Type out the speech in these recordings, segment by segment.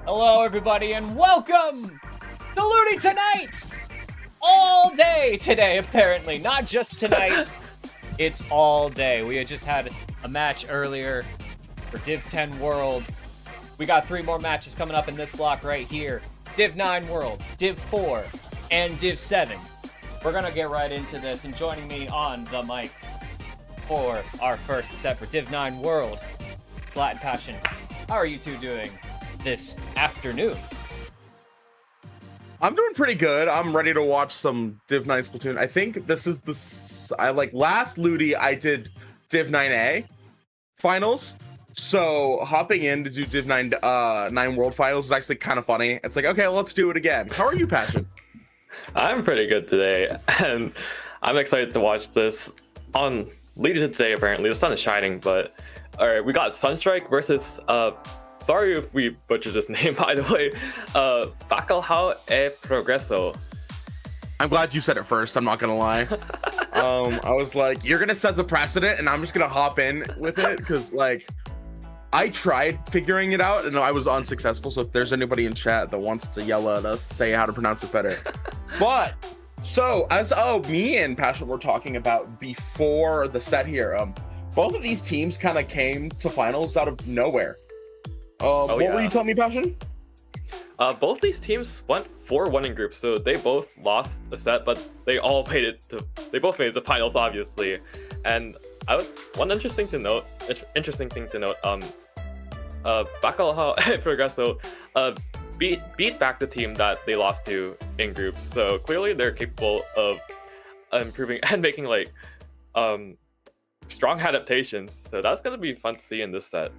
Hello, everybody, and welcome to LUTI tonight! All day today, apparently. Not just tonight, it's all day. We had just had a match earlier for Div 10 World. We got 3 more matches coming up in this block right here. Div 9 World, Div 4, and Div 7. We're gonna get right into this, and joining me on the mic for our first set for Div 9 World, it's Latin Passion. How are you two doing this afternoon? I'm doing pretty good. I'm ready to watch some Div 9 Splatoon. I think this is last LUTI I did Div 9A finals. So hopping in to do Div 9 World finals is actually kind of funny. It's like, okay, let's do it again. How are you, Passion? I'm pretty good today, and I'm excited to watch this on LUTI today. Apparently, the sun is shining, but all right, we got Sunstrike versus sorry if we butchered this name, by the way. Bacalhau e Progreso. I'm glad you said it first. I'm not gonna lie. I was like, you're gonna set the precedent, and I'm just gonna hop in with it because, like, I tried figuring it out, and I was unsuccessful. So if there's anybody in chat that wants to yell at us, say how to pronounce it better. But so as me and Passion were talking about before the set here, both of these teams kind of came to finals out of nowhere. What were you telling me, Passion? Both these teams went 4-1 in groups, so they both lost a set, but they both made it to finals, obviously. And one interesting thing to note, Bacalhau Progreso beat back the team that they lost to in groups, so clearly they're capable of improving and making like strong adaptations. So that's gonna be fun to see in this set.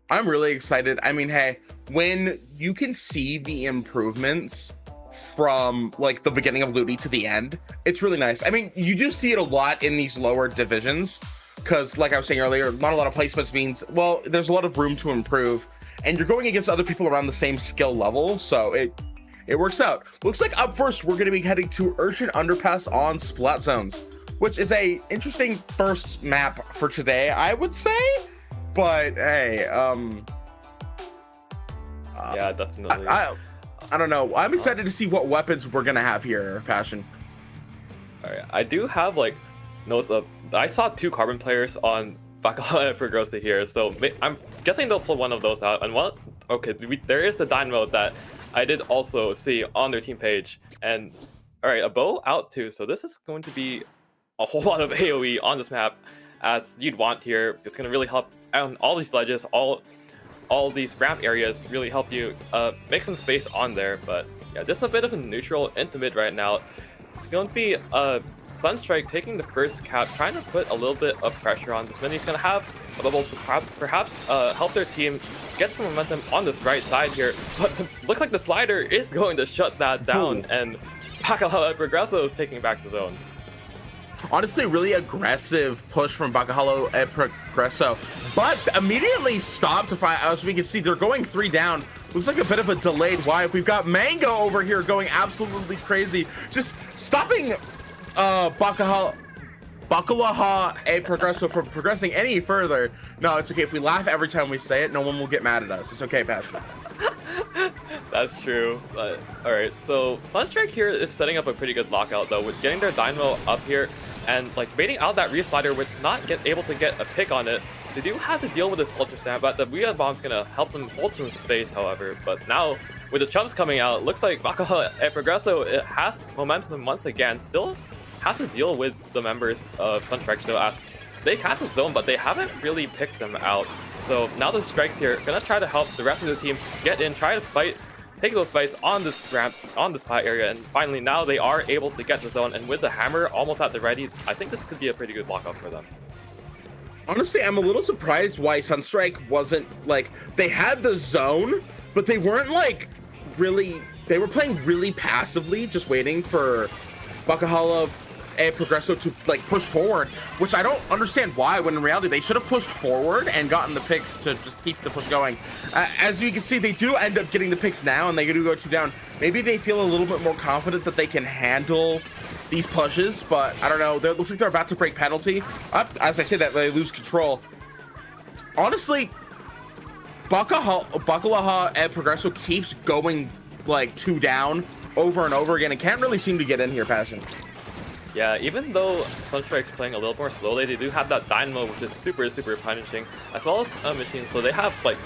I'm really excited. I mean, hey, when you can see the improvements from like the beginning of LUTI to the end, it's really nice. I mean, you do see it a lot in these lower divisions because, like I was saying earlier, not a lot of placements means, well, there's a lot of room to improve, and you're going against other people around the same skill level, so it works out. Looks like up first, we're going to be heading to Urchin Underpass on Splat Zones, which is a interesting first map for today, I would say. But hey, yeah, definitely. I don't know. I'm excited to see what weapons we're gonna have here, Passion. All right, I do have like notes of. I saw 2 carbon players on Bacalhau Progreso here, so I'm guessing they'll pull one of those out. And there is the dynamo that I did also see on their team page. And all right, a bow out too. So this is going to be a whole lot of AOE on this map, as you'd want here. It's going to really help on all these ledges, all these ramp areas, really help you make some space on there. But yeah, just a bit of a neutral into mid right now. It's going to be Sunstrike taking the first cap, trying to put a little bit of pressure on this mid. He's going to have a bubble to perhaps help their team get some momentum on this right side here. But looks like the slider is going to shut that down, and Bacalhau Progreso is taking back the zone. Honestly, really aggressive push from Bacalhau e Progreso, but immediately stopped to fight. As we can see, they're going 3 down. Looks like a bit of a delayed wipe. We've got Mango over here going absolutely crazy, just stopping Bacalhau e Progreso from progressing any further. No, it's okay. If we laugh every time we say it, no one will get mad at us. It's okay, Passion. That's true. But all right, so Sunstrike here is setting up a pretty good lockout though, with getting their dynamo up here and like baiting out that reslider with not able to get a pick on it. They do have to deal with this ultra snap, but the Weird Bomb's gonna help them hold some space, however. But now with the chumps coming out, looks like Bacalhau e Progreso, it has momentum once again. Still has to deal with the members of Sunstrike though, as they have the zone, but they haven't really picked them out. So now the strikes here gonna try to help the rest of the team get in, try to fight, take those fights on this ramp, on this pie area, and finally now they are able to get the zone, and with the hammer almost at the ready, I think this could be a pretty good lockout for them. Honestly, I'm a little surprised why Sunstrike wasn't like, they had the zone, but they weren't like really, they were playing really passively, just waiting for Bacalhau e Progreso to like push forward, which I don't understand why, when in reality they should have pushed forward and gotten the picks to just keep the push going. As you can see, they do end up getting the picks now, and they do go 2 down. Maybe they feel a little bit more confident that they can handle these pushes, but I don't know. It looks like they're about to break penalty. As I say that, they lose control. Honestly, Bacalaha and Progresso keeps going like 2 down over and over again and can't really seem to get in here, Passion. Yeah, even though Sunstrike's playing a little more slowly, they do have that Dynamo, which is super punishing, as well as Machine. So they have like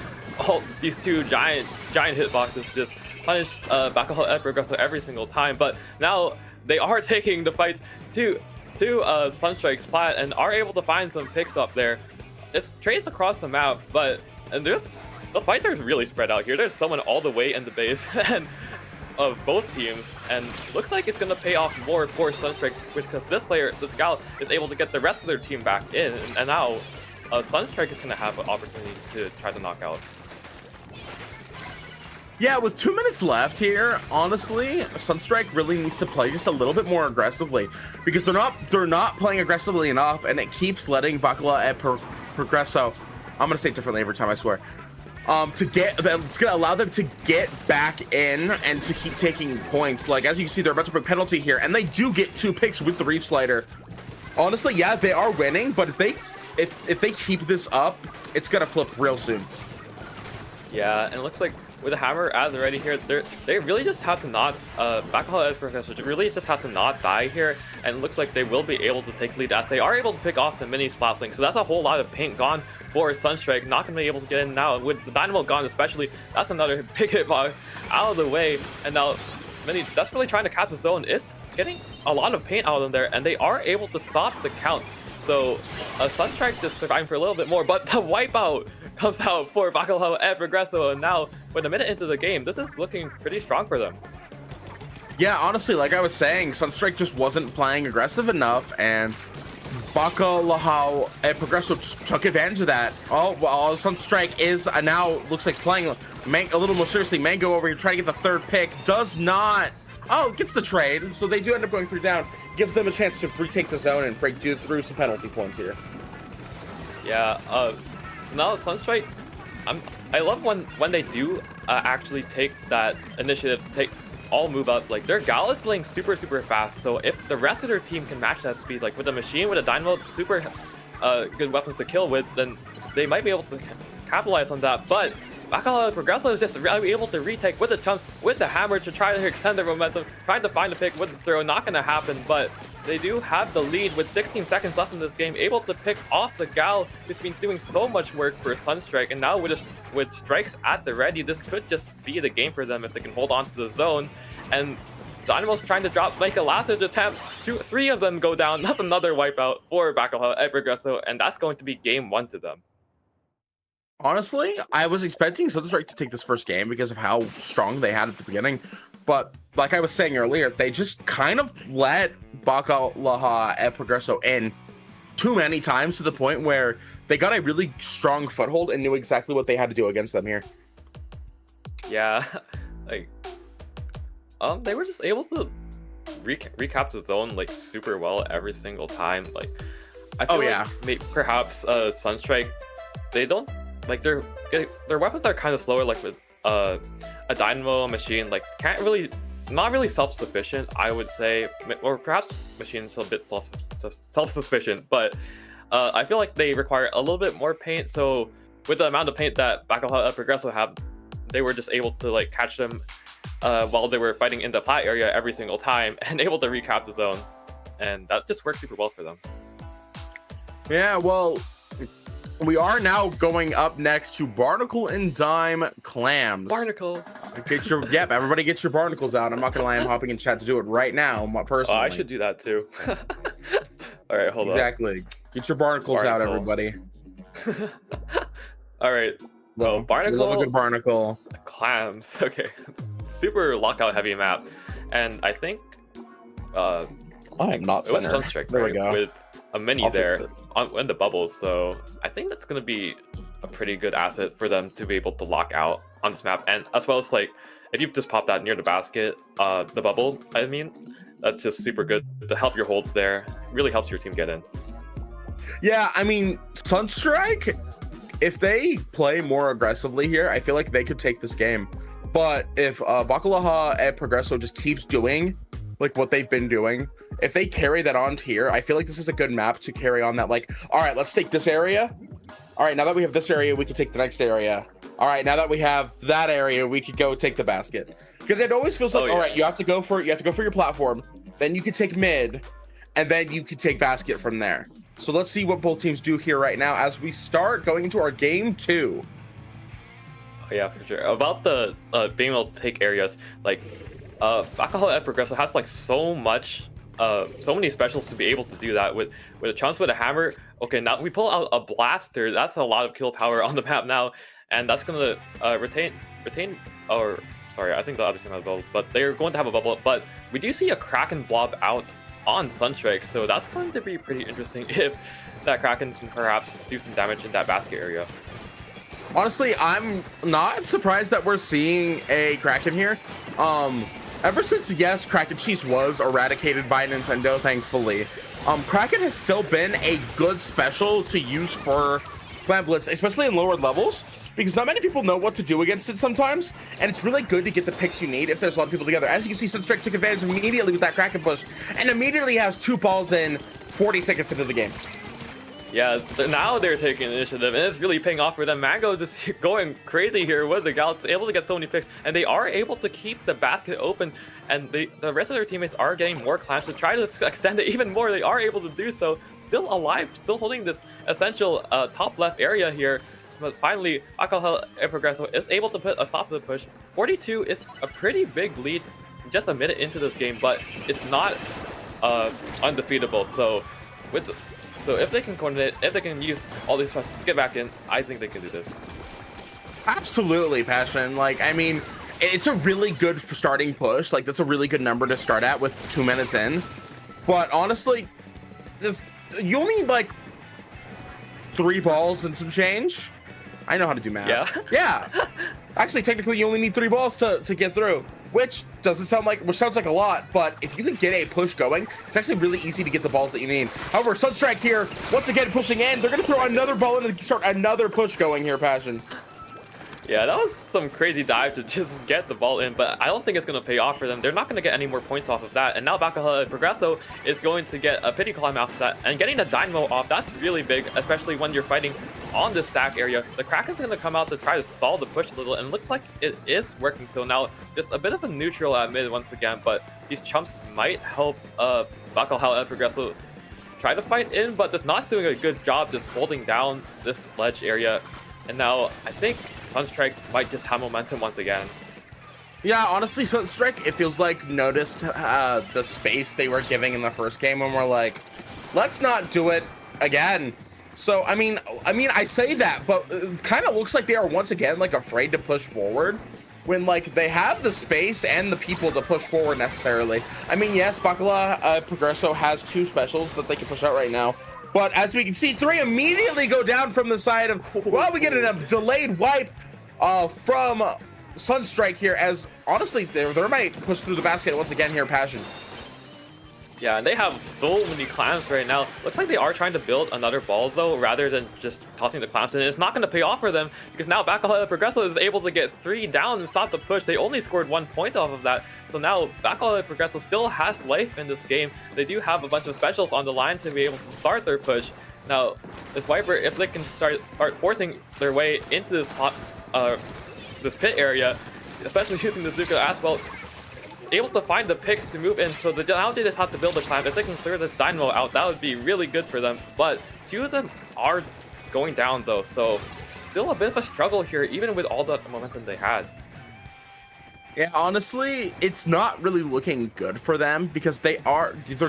all these 2 giant hitboxes to just punish Bacalaha and Progresso every single time. But now they are taking the fights to Sunstrike's plat and are able to find some picks up there. It's traced across the map, but the fights are really spread out here. There's someone all the way in the base and of both teams, and looks like it's gonna pay off more for Sunstrike because this gal is able to get the rest of their team back in, and now Sunstrike is gonna have an opportunity to try to knock out. Yeah, with 2 minutes left here, honestly, Sunstrike really needs to play just a little bit more aggressively because they're not playing aggressively enough, and it keeps letting Bacala and Progresso, I'm gonna say it differently every time, I swear. It's gonna allow them to get back in and to keep taking points. Like, as you can see, they're about to bring penalty here, and they do get 2 picks with the Reef Slider. Honestly, yeah, they are winning, but if they keep this up, it's gonna flip real soon. Yeah, and it looks like with the hammer as ready here, they really just have to not Bacala and Professor really just have to not die here, and it looks like they will be able to take lead as they are able to pick off the mini Splatling. So that's a whole lot of paint gone for Sunstrike, not gonna be able to get in now. With the Dynamo gone especially, that's another big hitbox out of the way, and now Mini desperately trying to catch the zone is getting a lot of paint out of them there, and they are able to stop the count. So Sunstrike just surviving for a little bit more, but the wipeout comes out for Bacala and Progresso, and now with a minute into the game, this is looking pretty strong for them. Yeah, honestly, like I was saying, Sunstrike just wasn't playing aggressive enough, and Bacala and Progresso took advantage of that. Oh, well, Sunstrike is now looks like playing a little more seriously. Mango over here trying to get the 3rd pick, does not. Oh, gets the trade, so they do end up going 3 down. Gives them a chance to retake the zone and break through some penalty points here. Yeah, now Sunstrike, I love when they do actually take that initiative, all move up. Like, their gal is playing super fast, so if the rest of their team can match that speed, like with a machine, with a Dynamo, super good weapons to kill with, then they might be able to capitalize on that. But Bacala and Progresso is just able to retake with the chunks, with the hammer to try to extend their momentum, trying to find a pick with the throw, not gonna happen, but they do have the lead with 16 seconds left in this game, able to pick off the gal who's been doing so much work for Sunstrike, and now with strikes at the ready, this could just be the game for them if they can hold on to the zone. And Dynamo's trying to make a last-ditch attempt. 3 of them go down. That's another wipeout for Bacala and Progresso, and that's going to be game 1 to them. Honestly, I was expecting Sunstrike to take this first game because of how strong they had at the beginning, but like I was saying earlier, they just kind of let Bacala and Progresso in too many times to the point where they got a really strong foothold and knew exactly what they had to do against them here. Yeah, like they were just able to recap the zone like super well every single time. Like, I feel like perhaps Sunstrike, they don't like their weapons are kind of slower, like with a Dynamo machine, like not really self-sufficient, I would say, or perhaps Machine's a bit self-sufficient, but I feel like they require a little bit more paint. So with the amount of paint that Bacala and Progresso have, they were just able to like catch them while they were fighting in the plat area every single time and able to recap the zone, and that just worked super well for them. Yeah, well, we are now going up next to Barnacle and Dime Clams. Barnacle. Everybody get your barnacles out. I'm not gonna lie, I'm hopping in chat to do it right now, personally. Oh, I should do that too. All right, hold on. Exactly. Get your barnacles out, everybody. All right. Well, Barnacle. Love a good barnacle. Clams. Okay. Super lockout heavy map, and I think. I am not center. Sunstrike, there we go. With a mini there in the bubbles, so I think that's going to be a pretty good asset for them to be able to lock out on this map, and as well as like if you've just popped that near the basket, the bubble, I mean, that's just super good to help your holds there. Really helps your team get in. Yeah, I mean, Sunstrike, if they play more aggressively here, I feel like they could take this game. But if Bacala and Progresso just keeps doing like what they've been doing, if they carry that on here, I feel like this is a good map to carry on that. Like, all right, let's take this area. All right, now that we have this area, we can take the next area. all right, now that we have that area, we could go take the basket. Because it always feels like, all right, you have to go for your platform, then you can take mid, and then you can take basket from there. So let's see what both teams do here right now as we start going into our game 2. Oh, yeah, for sure. About the being able to take areas, like Alcohol and Progresso has like so many specials to be able to do that with a chance with a hammer. Okay, now we pull out a blaster. That's a lot of kill power on the map now, and that's gonna retain. Or sorry, I think the other team has a bubble, but they're going to have a bubble. But we do see a Kraken blob out on Sunstrike, so that's going to be pretty interesting if that Kraken can perhaps do some damage in that basket area. Honestly, I'm not surprised that we're seeing a Kraken here. Ever since, yes, Kraken Cheese was eradicated by Nintendo, thankfully, Kraken has still been a good special to use for Clan Blitz, especially in lower levels, because not many people know what to do against it sometimes, and it's really good to get the picks you need if there's a lot of people together. As you can see, Sunstrike took advantage immediately with that Kraken push, and immediately has 2 balls in 40 seconds into the game. Yeah, now they're taking initiative, and it's really paying off for them. Mango just going crazy here with the Galaxy, able to get so many picks, and they are able to keep the basket open, and the rest of their teammates are getting more clamps to try to extend it even more. They are able to do so. Still alive, still holding this essential top left area here. But finally, Alcohol and Progresso is able to put a stop to the push. 42 is a pretty big lead just a minute into this game, but it's not undefeatable. So if they can coordinate, if they can use all these spots to get back in, I think they can do this. Absolutely, Passion. Like, I mean, it's a really good starting push. Like, that's a really good number to start at with 2 minutes in. But honestly, you only need like 3 balls and some change. I know how to do math. Yeah. Yeah. Actually, technically, you only need 3 balls to get through, which sounds like a lot, but if you can get a push going, it's actually really easy to get the balls that you need. However, Sunstrike here, once again, pushing in. They're going to throw another ball in and start another push going here, Passion. Yeah, that was some crazy dive to just get the ball in, but I don't think it's going to pay off for them. They're not going to get any more points off of that. And now Alcohol and Progresso is going to get a pity climb off of that. And getting the Dynamo off, that's really big, especially when you're fighting on this stack area. The Kraken's going to come out to try to stall the push a little, and it looks like it is working. So now just a bit of a neutral at mid once again, but these chumps might help Alcohol and Progresso try to fight in, but just not doing a good job just holding down this ledge area. And now I think Sunstrike might just have momentum once again. Yeah, honestly, Sunstrike, it feels like noticed the space they were giving in the first game, and we're like, let's not do it again. So I mean, I say that, but it kind of looks like they are once again like afraid to push forward when like they have the space and the people to push forward necessarily. I mean, yes, Bacala Progresso has 2 specials that they can push out right now. But as we can see, 3 immediately go down from the side of, well, we get a delayed wipe from Sunstrike here, as honestly, they might push through the basket once again here, Passion. Yeah, and they have so many clamps right now. Looks like they are trying to build another ball, though, rather than just tossing the clamps in. It's not going to pay off for them, because now Alcohol Progresso is able to get 3 down and stop the push. They only scored 1 point off of that. So now Alcohol Progresso still has life in this game. They do have a bunch of specials on the line to be able to start their push. Now, this Viper, if they can start forcing their way into this pit area, especially using the Zuka as well, able to find the picks to move in, so now they just have to build a clamp. If they can clear this Dynamo out, that would be really good for them. But 2 of them are going down though, so still a bit of a struggle here, even with all the momentum they had. Yeah, honestly, it's not really looking good for them because they're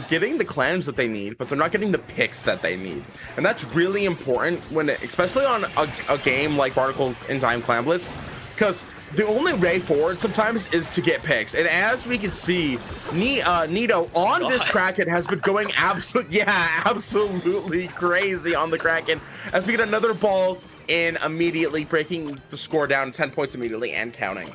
getting the clams that they need, but they're not getting the picks that they need. And that's really important when especially on a game like Barnacle in Time Clam Blitz, because the only way forward sometimes is to get picks. And as we can see, Nito on this Kraken has been going absolutely crazy on the Kraken as we get another ball in, immediately breaking the score down 10 points immediately and counting.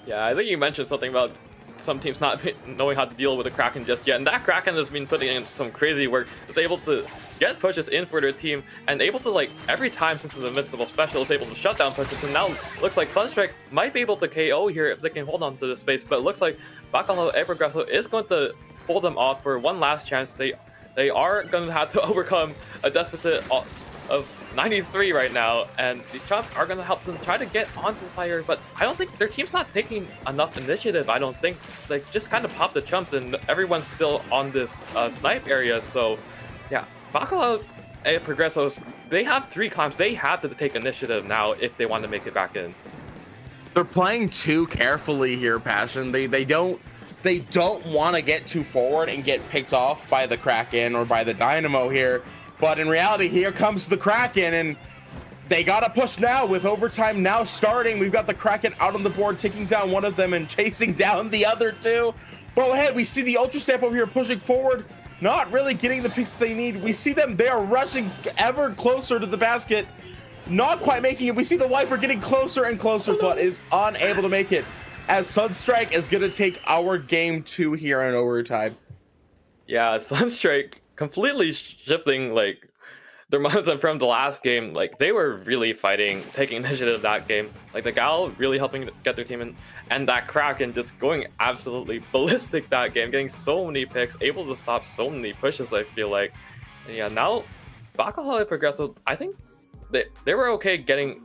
Yeah, I think you mentioned something about some teams not knowing how to deal with the Kraken just yet, and that Kraken has been putting in some crazy work. Is able to get pushes in for their team, and able to, like, every time since the Invincible special, is able to shut down pushes, and now looks like Sunstrike might be able to KO here if they can hold on to this space, but it looks like Bacala and Progresso is going to hold them off for one last chance. They are going to have to overcome a deficit of 93 right now, and these chumps are going to help them try to get onto this fire, but I don't think their team's not taking enough initiative. I don't think, like, just kind of pop the chumps and everyone's still on this snipe area. So yeah, Bacala and Progressos, they have 3 clamps. They have to take initiative now if they want to make it back in. They're playing too carefully here, Passion. They don't want to get too forward and get picked off by the Kraken or by the Dynamo here. But in reality, here comes the Kraken, and they gotta push now with overtime now starting. We've got the Kraken out on the board, taking down one of them and chasing down the other 2. But ahead, we see the Ultra Stamp over here pushing forward, not really getting the picks that they need. We see them, they are rushing ever closer to the basket, not quite making it. We see the Wiper getting closer and closer, but is unable to make it, as Sunstrike is gonna take our game 2 here in overtime. Yeah, Sunstrike completely shifting like their momentum from the last game. Like, they were really fighting, taking initiative that game. Like, the Gal really helping get their team in, and that Kraken just going absolutely ballistic that game, getting so many picks, able to stop so many pushes, I feel like. And yeah, now Bacala and Progresso, I think they were okay getting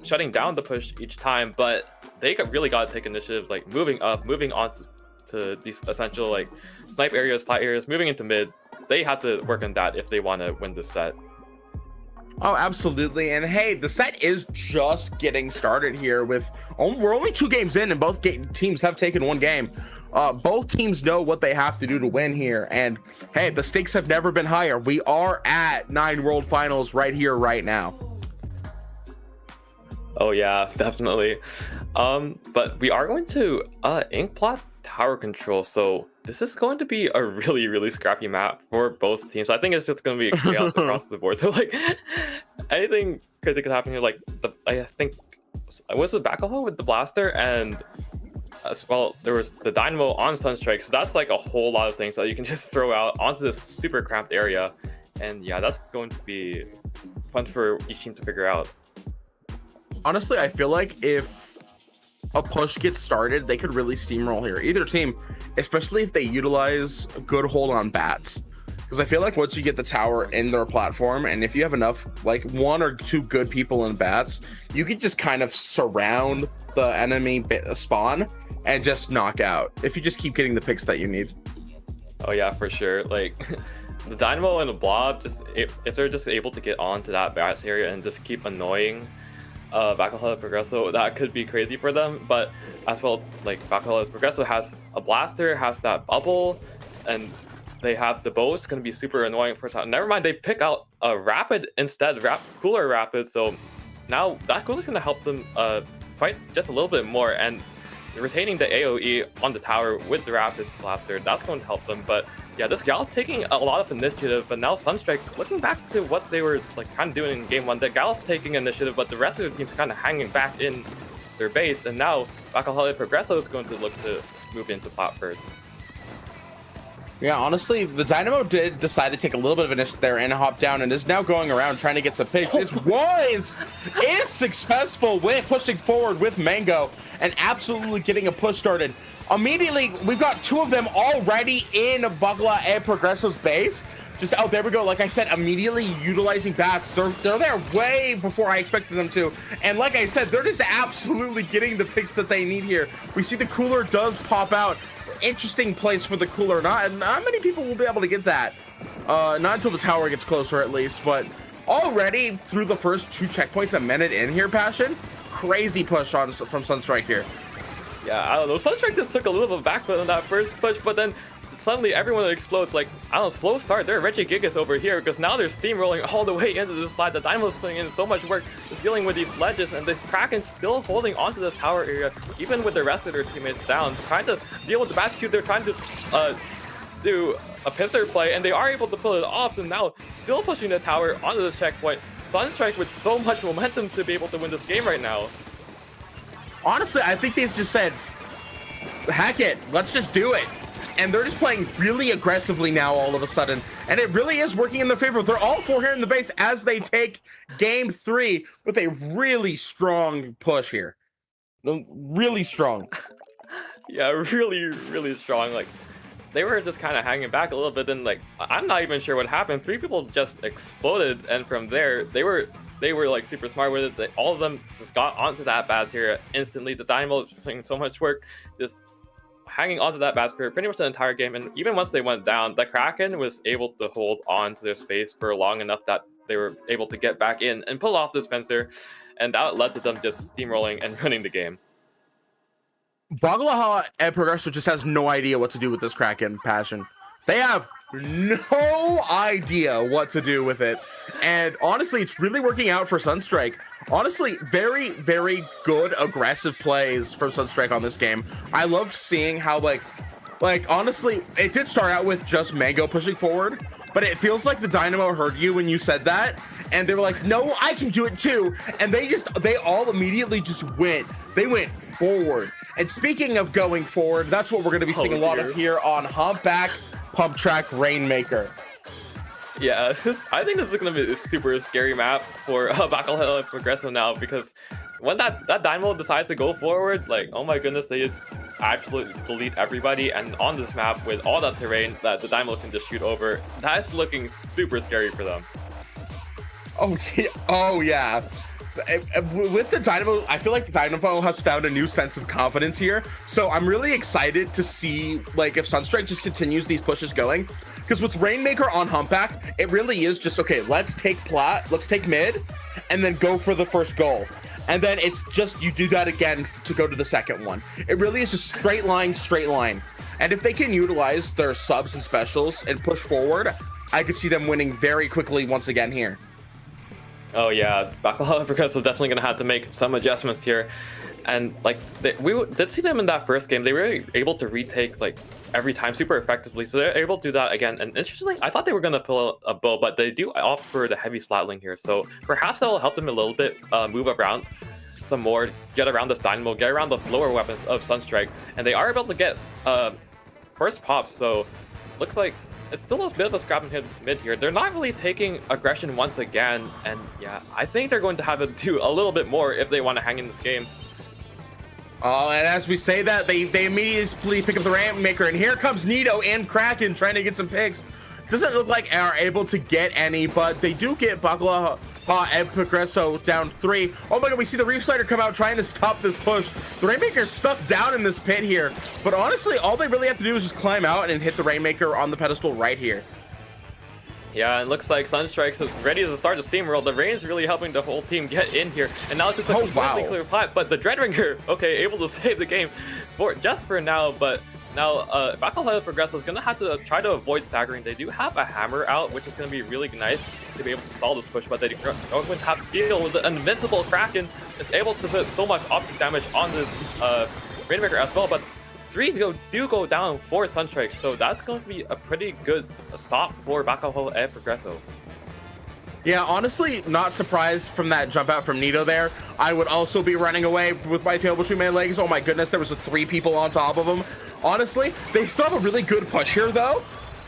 shutting down the push each time, but they really got to take initiative, like moving up, moving on to these essential like snipe areas, plat areas, moving into mid. They have to work on that if they want to win this set. Oh, absolutely. And hey, the set is just getting started here with we're only 2 games in, and both teams have taken 1 game. Both teams know what they have to do to win here, and hey, the stakes have never been higher. We are at 9 World Finals right here, right now. Oh yeah, definitely. But we are going to Inkplot Tower Control, so this is going to be a really scrappy map for both teams. I think it's just going to be chaos across the board. So like anything crazy could happen here. Like I think was the Bacala with the blaster, and as well there was the Dynamo on Sunstrike. So that's like a whole lot of things that you can just throw out onto this super cramped area. And yeah, that's going to be fun for each team to figure out. Honestly, I feel like if a push gets started, they could really steamroll here. Either team, especially if they utilize a good hold on bats. Because I feel like once you get the tower in their platform, and if you have enough, like 1 or 2 good people in bats, you can just kind of surround the enemy spawn and just knock out. If you just keep getting the picks that you need. Oh yeah, for sure. Like the Dynamo and the Blob, just if they're just able to get onto that bats area and just keep annoying Bacala Progresso, that could be crazy for them. But as well, like Bacala Progresso has a blaster, has that bubble, and they have the bow. It's going to be super annoying for time. Never mind, they pick out a rapid instead, cooler rapid. So now that cooler is going to help them fight just a little bit more, and retaining the AoE on the tower with the rapid blaster, that's going to help them. But yeah, this Gal's taking a lot of initiative, but now Sunstrike, looking back to what they were like kind of doing in game 1, the Gal's taking initiative, but the rest of the team's kind of hanging back in their base, and now Bacala Progresso is going to look to move into plat first. Yeah, honestly, the Dynamo did decide to take a little bit of initiative there and hop down, and is now going around trying to get some picks. His Wise is successful with pushing forward with Mango and absolutely getting a push started. Immediately, we've got 2 of them already in Bacala and Progresso's base. Just out there we go. Like I said, immediately utilizing bats. They're there way before I expected them to. And like I said, they're just absolutely getting the picks that they need here. We see the cooler does pop out. Interesting place for the cooler. Not many people will be able to get that. Not until the tower gets closer, at least. But already through the first 2 checkpoints a minute in here, Passion. Crazy push from Sunstrike here. Yeah, I don't know. Sunstrike just took a little bit of backfoot on that first push, but then suddenly everyone explodes. Like, I don't know, slow start. They're Regigigas over here, because now they're steamrolling all the way into this slide. The Dynamo's putting in so much work just dealing with these ledges, and this Kraken still holding onto this tower area, even with the rest of their teammates down, trying to deal with the Bash Cube. They're trying to do a pincer play, and they are able to pull it off, so now still pushing the tower onto this checkpoint. Sunstrike with so much momentum to be able to win this game right now. Honestly, I think they just said, heck it, let's just do it. And they're just playing really aggressively now all of a sudden. And it really is working in their favor. They're all 4 here in the base as they take game 3 with a really strong push here. Really strong. Yeah, really strong. Like, they were just kind of hanging back a little bit. Then like I'm not even sure what happened. 3 people just exploded, and from there they were like super smart with it. All of them just got onto that baz here instantly. The Dynamo was putting so much work, just hanging onto that baz for pretty much the entire game. And even once they went down, the Kraken was able to hold on to their space for long enough that they were able to get back in and pull off the Spencer, and that led to them just steamrolling and winning the game. Bagalaha and Progresso just has no idea what to do with this Kraken passion. They have no idea what to do with it. And honestly, it's really working out for Sunstrike. Honestly, very, very good aggressive plays from Sunstrike on this game. I love seeing how like honestly, it did start out with just Mango pushing forward, but it feels like the Dynamo heard you when you said that, and they were like, no, I can do it too. And they all immediately just went forward. And speaking of going forward, that's what we're going to be seeing a lot of here on Humpback Pump Track Rainmaker. Yeah, I think this is going to be a super scary map for Baccalaureate and Progresso now, because when that Dynamo decides to go forward, like, oh my goodness, they just absolutely delete everybody. And on this map, with all that terrain that the Dynamo can just shoot over, that's looking super scary for them. Oh yeah. With the Dynamo, I feel like the Dynamo has found a new sense of confidence here. So I'm really excited to see like if Sunstrike just continues these pushes going. Because with Rainmaker on Humpback, it really is just, okay, let's take mid, and then go for the first goal. And then it's just, you do that again to go to the second one. It really is just straight line. And if they can utilize their subs and specials and push forward, I could see them winning very quickly once again here. Oh yeah, Baccalaureate and Progresso definitely gonna have to make some adjustments here. And like we did see them in that first game, they were able to retake like every time super effectively, so they're able to do that again. And interestingly, I thought they were going to pull a bow, but they do opt for the heavy splatling here, so perhaps that will help them a little bit move around some more, get around this Dynamo, get around the slower weapons of Sunstrike, and they are able to get first pops. So looks like it's still a bit of a scrap and hit mid here. They're not really taking aggression once again, and yeah, I think they're going to have to do a little bit more if they want to hang in this game. Oh, and as we say that, they immediately pick up the Rainmaker, and here comes Nito and Kraken trying to get some picks. Doesn't look like are able to get any, but they do get Baccalaureate and Progresso down 3. Oh my god, we see the Reef Slider come out trying to stop this push. The Rainmaker's stuck down in this pit here, but honestly, all they really have to do is just climb out and hit the Rainmaker on the pedestal right here. Yeah, it looks like Sunstrike's ready to start the steamroll. The rain's really helping the whole team get in here, and now it's just a completely clear plat. But the Dreadringer, okay, able to save the game just for now. But now Baccalaureate and Progresso is gonna have to try to avoid staggering. They do have a hammer out, which is gonna be really nice to be able to stall this push. But they don't have to deal with the invincible Kraken. Is able to put so much optic damage on this Rainmaker as well. But 3 do go down for Sunstrike, so that's going to be a pretty good stop for Baccalaureate and Progresso. Yeah, honestly, not surprised from that jump out from Nito there. I would also be running away with my tail between my legs. Oh my goodness, there was 3 people on top of him. Honestly, they still have a really good push here though,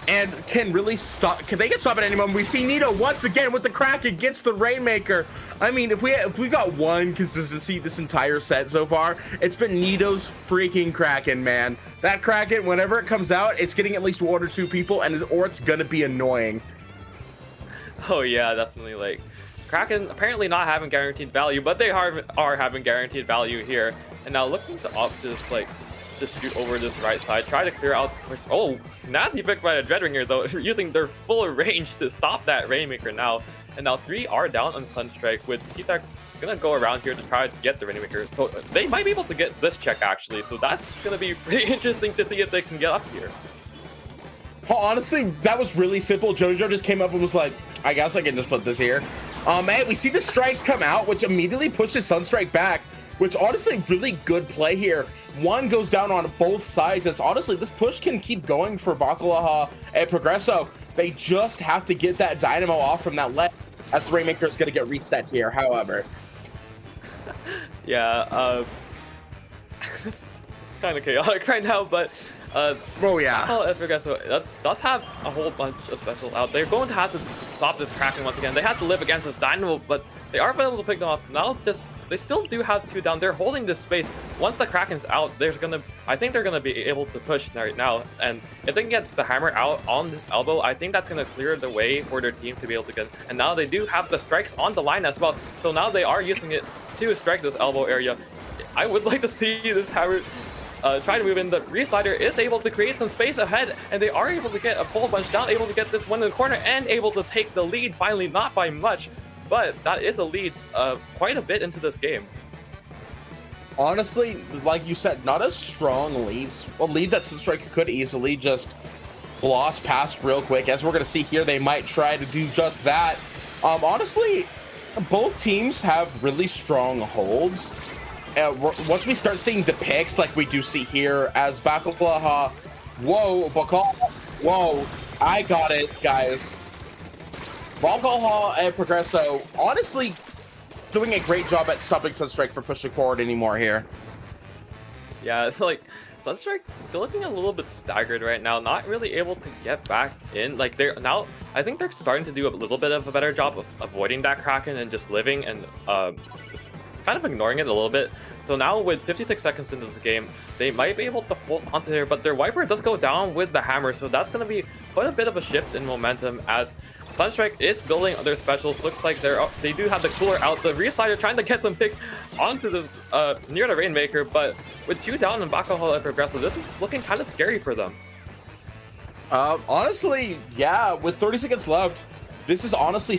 and can really stop. Can they get stopped at any moment? We see Nito once again with the Kraken gets the Rainmaker. I mean, if we got one consistency this entire set so far, it's been Nito's freaking Kraken, man. That Kraken, whenever it comes out, it's getting at least 1 or 2 people, or it's gonna be annoying. Oh yeah, definitely. Like Kraken apparently not having guaranteed value, but they are having guaranteed value here. And now looking to opt just shoot over this right side, try to clear out first. Oh, nasty pick by the Dreadringer though, using their full range to stop that Rainmaker now. And now 3 are down on Sunstrike, with T-Tech gonna go around here to try to get the Rainmaker. So they might be able to get this check actually. So that's gonna be pretty interesting to see if they can get up here. Honestly, that was really simple. Jojo just came up and was like, I guess I can just put this here. Man, we see the strikes come out, which immediately pushes Sunstrike back, which honestly, really good play here. 1 goes down on both sides. As honestly, this push can keep going for Baccalaureate and Progresso. They just have to get that Dynamo off from that leg, as the Rainmaker is going to get reset here, however. Yeah, it's kind of chaotic right now, but Oh yeah. Oh, I forget. So does have a whole bunch of specials out. They're going to have to stop this Kraken once again. They have to live against this Dynamo, but they are able to pick them up. Now they still do have 2 down. They're holding this space. Once the Kraken's out, I think they're gonna be able to push right now. And if they can get the hammer out on this elbow, I think that's gonna clear the way for their team to be able to get. And now they do have the strikes on the line as well. So now they are using it to strike this elbow area. I would like to see this hammer try to move in. The Reslider is able to create some space ahead, and they are able to get a pull bunch down, able to get this one in the corner, and able to take the lead finally, not by much, but that is a lead quite a bit into this game. Honestly, like you said, not a strong lead. A lead that Sunstrike could easily just gloss past real quick. As we're going to see here, they might try to do just that. Honestly, both teams have really strong holds. Once we start seeing the picks like we do see here as Bakalha, whoa, I got it, guys. Bakalha and Progresso, honestly, doing a great job at stopping Sunstrike from pushing forward anymore here. Yeah, it's like Sunstrike still looking a little bit staggered right now, not really able to get back in. Like I think they're starting to do a little bit of a better job of avoiding that Kraken and just living and just kind of ignoring it a little bit. So now with 56 seconds into this game, they might be able to hold onto there, but their Wiper does go down with the hammer, so that's going to be quite a bit of a shift in momentum as Sunstrike is building their specials. Looks like they do have the cooler out. The Reslider trying to get some picks onto this near the Rainmaker, but with 2 down and Bakalha and Progresso, this is looking kind of scary for them. Honestly, yeah, with 30 seconds left, this is honestly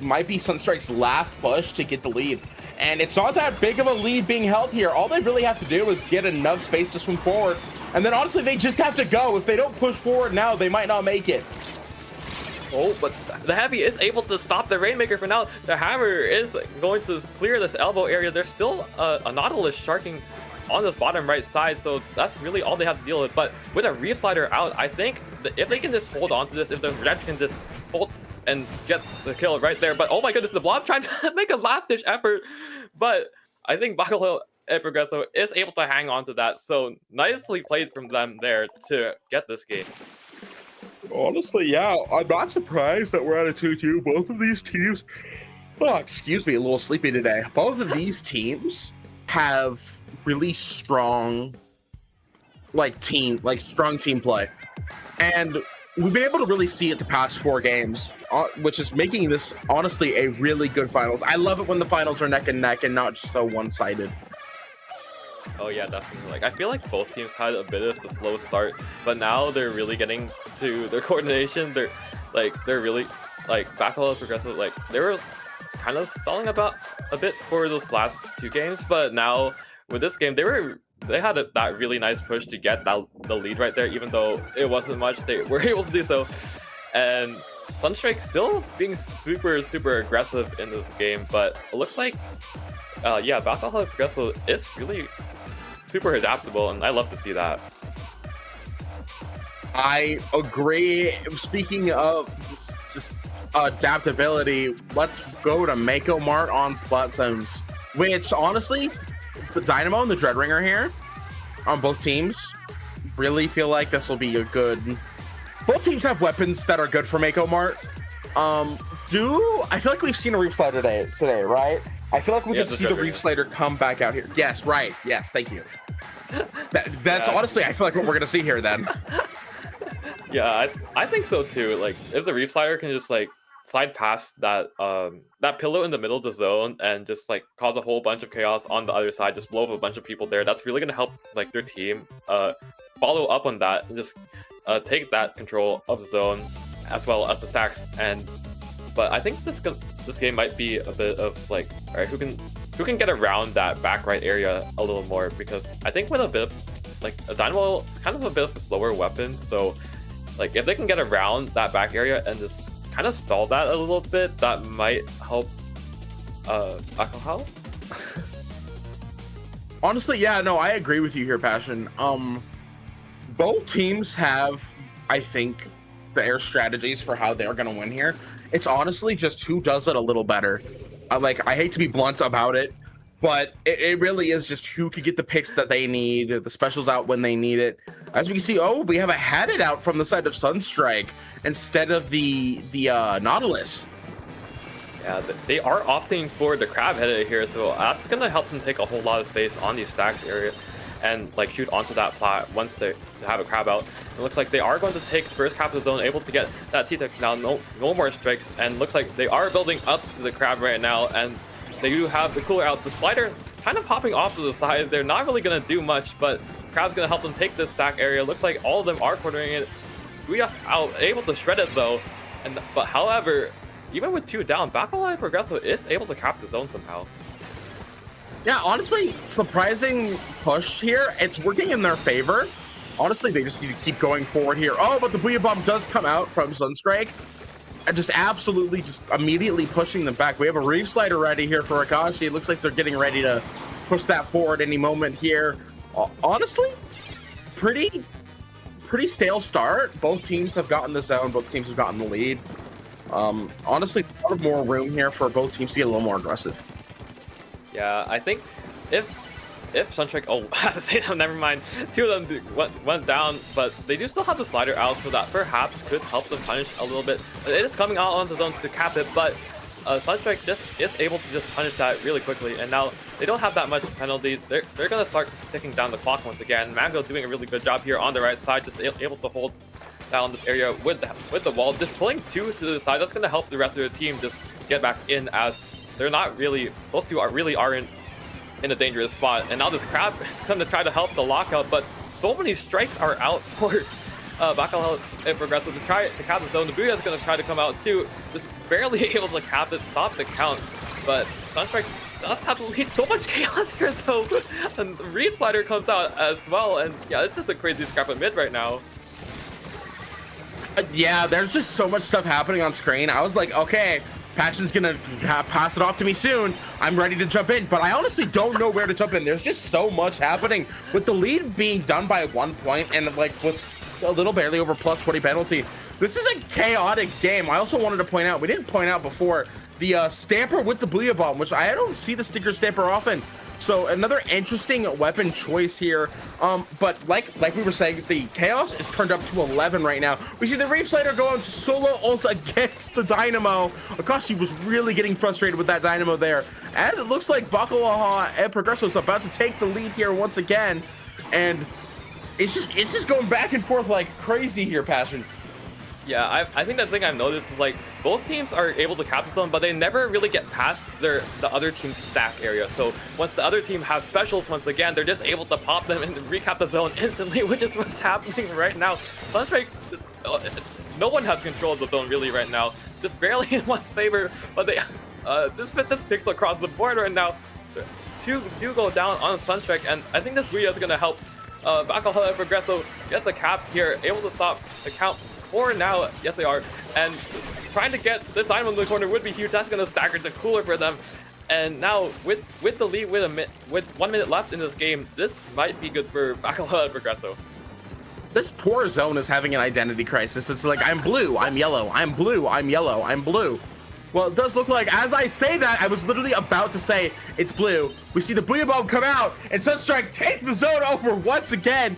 might be Sunstrike's last push to get the lead. And it's not that big of a lead being held here. All they really have to do is get enough space to swim forward. And then honestly, they just have to go. If they don't push forward now, they might not make it. Oh, but the Heavy is able to stop the Rainmaker for now. The Hammer is going to clear this elbow area. There's still a Nautilus sharking on this bottom right side, so that's really all they have to deal with. But with a Reslider out, I think if they can just hold on to this, if the Red can just hold and get the kill right there. But oh my goodness, the Blob trying to make a last-ditch effort, but I think Bakalha and Progresso is able to hang on to that. So nicely played from them there to get this game. Honestly, yeah, I'm not surprised that we're at a 2-2. Both of these teams, oh, excuse me, a little sleepy today. Both of these teams have really strong, strong team play. And we've been able to really see it the past 4 games, which is making this honestly a really good finals. I love it when the finals are neck and neck and not just so one-sided. Oh yeah, definitely. Like I feel like both teams had a bit of a slow start, but now they're really getting to their coordination. They're really Bakalha Progressive, like they were kind of stalling about a bit for those last 2 games, but now with this game they had that really nice push to get the lead right there, even though it wasn't much. They were able to do so, and Sunstrike still being super aggressive in this game, but it looks like yeah, Bakalha Progresso is really super adaptable, and I love to see that. I agree. Speaking of just adaptability, let's go to Mako Mart on Splat Zones, which honestly, the Dynamo and the Dreadringer here on both teams really feel like this will be a good. Both teams have weapons that are good for Mako Mart. I feel like we've seen a Reef Slider today, right? I feel like we could see the Reef Slider come back out here. Yes, right. Yes, thank you. That's honestly, I feel like what we're gonna see here then. Yeah, I think so too. Like if the Reef Slider can just like slide past that that pillow in the middle of the zone and just like cause a whole bunch of chaos on the other side, just blow up a bunch of people there, that's really gonna help like their team follow up on that and just take that control of the zone as well as the stacks. But I think this game might be a bit of like, all right, who can get around that back right area a little more, because I think with a bit of, like a Dynamo, kind of a bit of a slower weapon, so like if they can get around that back area and just kind of stall that a little bit, that might help Bakalha. Honestly, yeah, no, I agree with you here, Passion. Both teams have, I think, their strategies for how they're going to win here. It's honestly just who does it a little better. I hate to be blunt about it, but it really is just who could get the picks that they need, the specials out when they need it. As we can see, oh, we have a Hadit out from the side of Sunstrike instead of the Nautilus. Yeah, they are opting for the crab headed here, so that's gonna help them take a whole lot of space on these stacks area and like shoot onto that plat once they have a crab out. It looks like they are going to take first cap of the zone, able to get that T-Tech now, no more strikes, and looks like they are building up to the crab right now, and they do have the cooler out. The slider kind of popping off to the side. They're not really gonna do much, but crab's gonna help them take this stack area. Looks like all of them are cornering it. We just out able to shred it though, but however, even with 2 down, Bacala and Progresso is able to cap the zone somehow. Yeah, honestly, surprising push here. It's working in their favor. Honestly, they just need to keep going forward here. Oh, but the Booyah Bomb does come out from Sunstrike. And just absolutely just immediately pushing them back. We have a Reef Slider ready here for Akashi. It looks like they're getting ready to push that forward any moment here. Honestly, pretty stale start. Both teams have gotten the zone. Both teams have gotten the lead. Honestly, a lot of more room here for both teams to get a little more aggressive. Yeah, I think if Sunstrike, oh, I have to say that, never mind. 2 of them went down, but they do still have the slider out, so that perhaps could help them punish a little bit. It is coming out on the zone to cap it, but Sunstrike just is able to just punish that really quickly, and now they don't have that much penalties. They're gonna start ticking down the clock once again. Mango doing a really good job here on the right side, just able to hold down this area with the wall, just pulling 2 to the side. That's gonna help the rest of the team just get back in, as they're not really, those 2 really aren't in a dangerous spot. And now this crab is going to try to help the lockout, but so many strikes are out for Bacala and Progresso to try to cap the zone. The Booyah is going to try to come out too, just barely able to cap it, stop the count. But Sunstrike does have to lead. So much chaos here though, and the Reef Slider comes out as well, and yeah, it's just a crazy scrap of mid right now. Yeah, there's just so much stuff happening on screen. I was like, okay, Passion's gonna pass it off to me soon. I'm ready to jump in, but I honestly don't know where to jump in. There's just so much happening with the lead being done by 1 point and like with a little barely over plus 20 penalty. This is a chaotic game. I also wanted to point out, we didn't point out before, the Stamper with the Booyah Bomb, which I don't see the Sticker Stamper often. So another interesting weapon choice here. But like we were saying, the chaos is turned up to 11 right now. We see the Reef Slider going to solo ult against the Dynamo. Akashi was really getting frustrated with that Dynamo there. And it looks like Bacala and Progresso is about to take the lead here once again. And it's just going back and forth like crazy here, Passion. Yeah, I think the thing I've noticed is like both teams are able to cap the zone, but they never really get past the other team's stack area. So once the other team has specials, once again, they're just able to pop them and recap the zone instantly, which is what's happening right now. Sunstrike, no one has control of the zone really right now, just barely in one's favor, but they just fit this pixel across the board right now. 2 do go down on Sunstrike, and I think this Booyah is going to help Bacala and Progresso get the cap here, able to stop the count. Or now, yes they are, and trying to get this Dynamo in the corner would be huge. That's going to stagger the cooler for them. And now with the lead with 1 minute left in this game, this might be good for Bacala and Progresso. This poor zone is having an identity crisis. It's like, I'm blue, I'm yellow, I'm blue, I'm yellow, I'm blue. Well, it does look like, as I say that, I was literally about to say it's blue. We see the Booyah Bomb come out, and Sunstrike take the zone over once again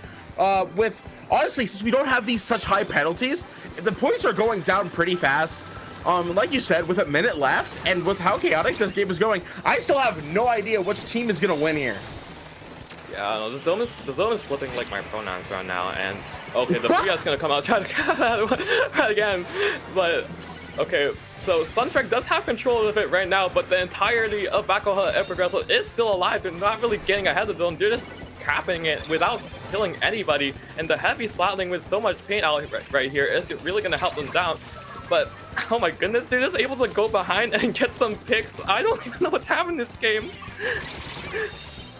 with... Honestly, since we don't have these such high penalties, the points are going down pretty fast. Like you said, with a minute left, and with how chaotic this game is going, I still have no idea which team is gonna win here. Yeah, no, the zone is flipping like my pronouns right now, and okay, the Booyah is gonna come out try to cap that again, but okay. So Sunstrike does have control of it right now, but the entirety of Bacala and Progresso is still alive. They're not really getting ahead of them. They're just capping it without killing anybody. And the heavy splatling with so much paint out right here is really going to help them down. But oh my goodness, they're just able to go behind and get some picks. I don't even know what's happening in this game.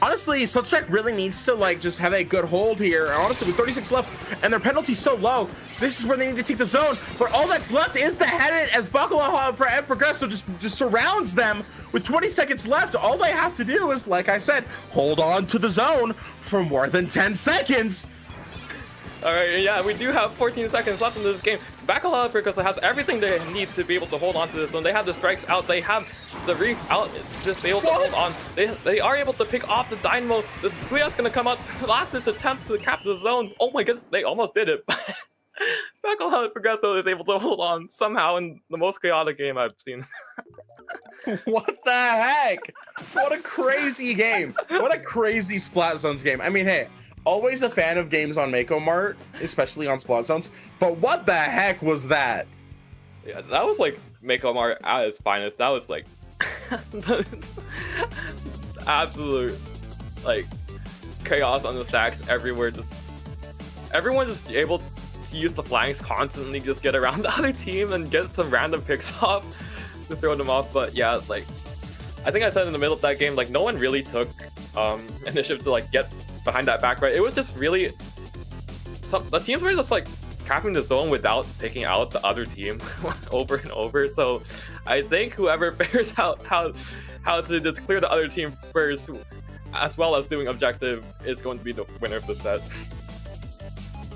Honestly, Sunstrike really needs to like just have a good hold here. And honestly, with 36 left and their penalty's so low, this is where they need to take the zone. But all that's left is the head as Bacala and Progresso just surrounds them with 20 seconds left. All they have to do is, like I said, hold on to the zone for more than 10 seconds. All right, yeah, we do have 14 seconds left in this game. Bacala Progresso has everything they need to be able to hold on to this zone. They have the strikes out, they have the reef out, just be able to hold on. They are able to pick off the Dynamo. The Booyah's gonna come out last this attempt to cap the zone. Oh my goodness, they almost did it. Bacala Progresso is able to hold on somehow in the most chaotic game I've seen. What the heck? What a crazy game. What a crazy Splat Zones game. I mean, hey, always a fan of games on Mako Mart, especially on Splat Zones, but what the heck was that? Yeah, that was like Mako Mart at its finest. That was like absolute like chaos on the stacks everywhere. Just everyone just able to use the flanks constantly, just get around the other team and get some random picks off to throw them off. But yeah, like I think I said in the middle of that game, like no one really took initiative to like get behind that back right. It was just really the teams were just like capping the zone without taking out the other team over and over. So I think whoever figures out how to just clear the other team first, as well as doing objective, is going to be the winner of the set.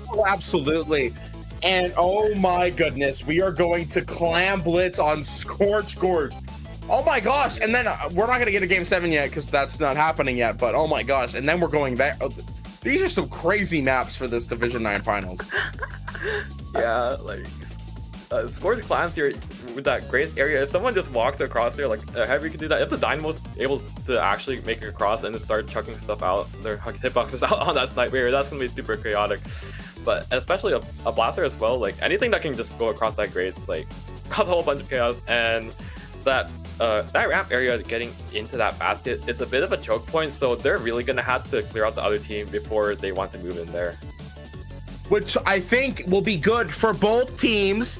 Oh, absolutely. And oh my goodness, we are going to Clam Blitz on Scorch Gorge. Oh my gosh. And then we're not going to get a game 7 yet because that's not happening yet. But oh my gosh. And then we're going back. These are some crazy maps for this Division 9 finals. Yeah, like Scorch Clams here with that Grace area. If someone just walks across there, like Heavy could do that. If the Dynamo's able to actually make it across and just start chucking stuff out, their hitboxes out on that snipe barrier, that's going to be super chaotic. But especially a blaster as well, like anything that can just go across that Grace, like cause a whole bunch of chaos. And that ramp area getting into that basket is a bit of a choke point, so they're really gonna have to clear out the other team before they want to move in there. Which I think will be good for both teams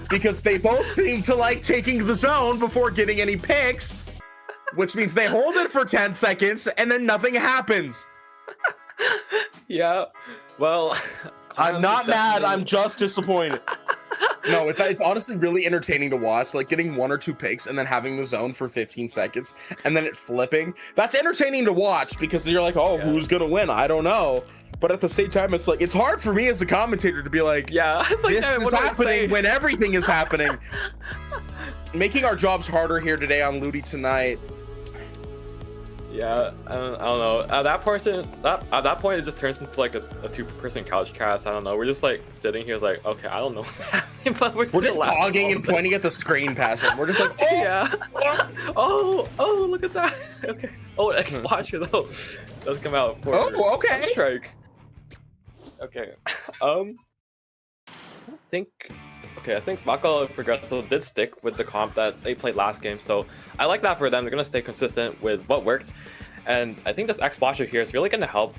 because they both seem to like taking the zone before getting any picks, which means they hold it for 10 seconds and then nothing happens. Yeah, well, I'm not mad, I'm just disappointed. No, it's honestly really entertaining to watch, like getting 1 or 2 picks and then having the zone for 15 seconds and then it flipping. That's entertaining to watch because you're like, oh, yeah, who's gonna win? I don't know. But at the same time, it's like, it's hard for me as a commentator to be like, yeah, it's like, this is happening when everything is happening. Making our jobs harder here today on LUTI Tonight. Yeah, I don't know. At that point, it just turns into like a 2-person couch cast. I don't know. We're just like sitting here, like, okay, I don't know what's happening, but we're just pogging and pointing at the screen past it. We're just like, oh, yeah. Oh, look at that. Okay. Oh, X-Watcher though does come out for. Oh, okay. Strike. Okay. I think Bacala Progresso did stick with the comp that they played last game, so I like that for them. They're gonna stay consistent with what worked, and I think this X Splasher here is really gonna help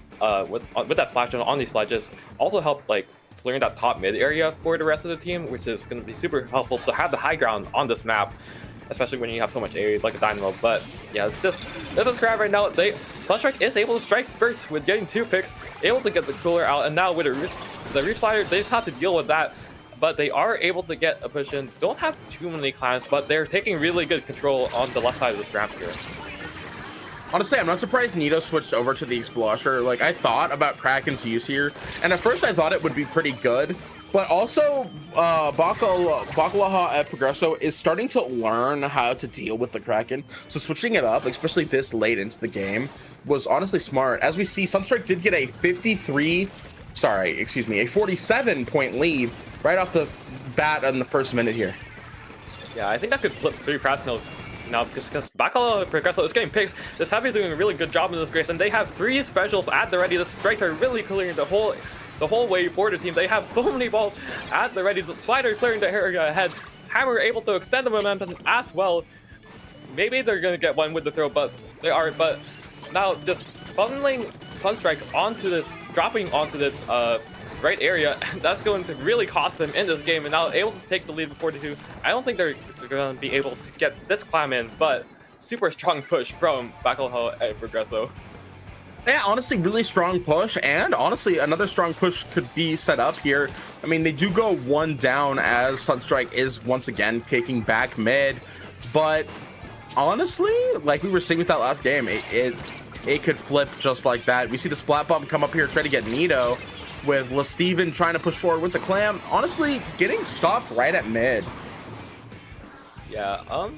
with that splash zone on these sledges. Also help like clearing that top mid area for the rest of the team, which is gonna be super helpful to have the high ground on this map, especially when you have so much area like a Dynamo. But yeah, it's just this grab right now. Sunstrike is able to strike first with getting 2 picks, able to get the cooler out, and now with the reef slider, they just have to deal with that. But they are able to get a push in. Don't have too many climbs, but they're taking really good control on the left side of this ramp here. Honestly, I'm not surprised Nito switched over to the Explorer. Like, I thought about Kraken's use here, and at first I thought it would be pretty good. But also, Bacala Progresso is starting to learn how to deal with the Kraken. So switching it up, especially this late into the game, was honestly smart. As we see, Sunstrike did get a 47-point lead right off the bat in the first minute here. Yeah, I think that could flip pretty fast now because Bacala Progresso is getting picks. This Heavy is doing a really good job in this Grace, and they have 3 specials at the ready. The strikes are really clearing the whole way for the team. They have so many balls at the ready. The slider clearing the area ahead. Hammer able to extend the momentum as well. Maybe they're gonna get one with the throw, but they are. But now just funneling Sunstrike onto this, dropping onto this right area, that's going to really cost them in this game, and now able to take the lead before the 2. I don't think they're going to be able to get this climb in, but super strong push from Bacala and Progresso. Yeah, honestly, really strong push, and honestly, another strong push could be set up here. I mean, they do go 1 down as Sunstrike is once again taking back mid, but honestly, like we were seeing with that last game, it could flip just like that. We see the Splat Bomb come up here, try to get Nito, with LeSteven trying to push forward with the clam. Honestly, getting stopped right at mid. Yeah,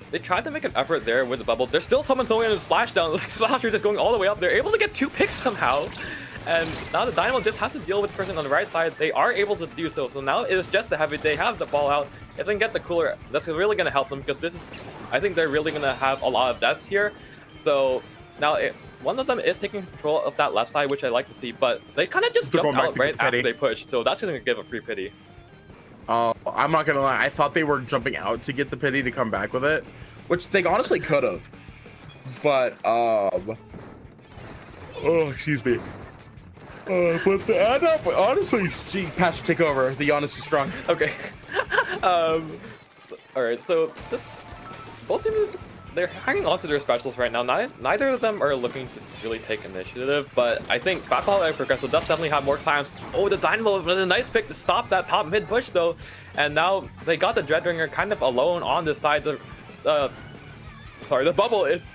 they tried to make an effort there with the bubble. There's still someone throwing in a splashdown. Like, Splasher just going all the way up. They're able to get 2 picks somehow. And now the Dynamo just has to deal with this person on the right side. They are able to do so. So now it is just the heavy. They have the ball out. If they can get the cooler, that's really going to help them because this is, I think they're really going to have a lot of deaths here. So now one of them is taking control of that left side, which I like to see, but they kind of just jumped out right after they pushed. So that's going to give a free pity. I'm not going to lie. I thought they were jumping out to get the pity to come back with it, which they honestly could have. But, oh, excuse me. But the add up, honestly, gee, Patch, take over. The honest is strong. Okay. All right. So both teams, they're hanging on to their specials right now. Neither of them are looking to really take initiative, but I think Battle and Progresso does definitely have more clams. Oh, the Dynamo with a nice pick to stop that top mid push though, and now they got the Dreadringer kind of alone on this side. The bubble is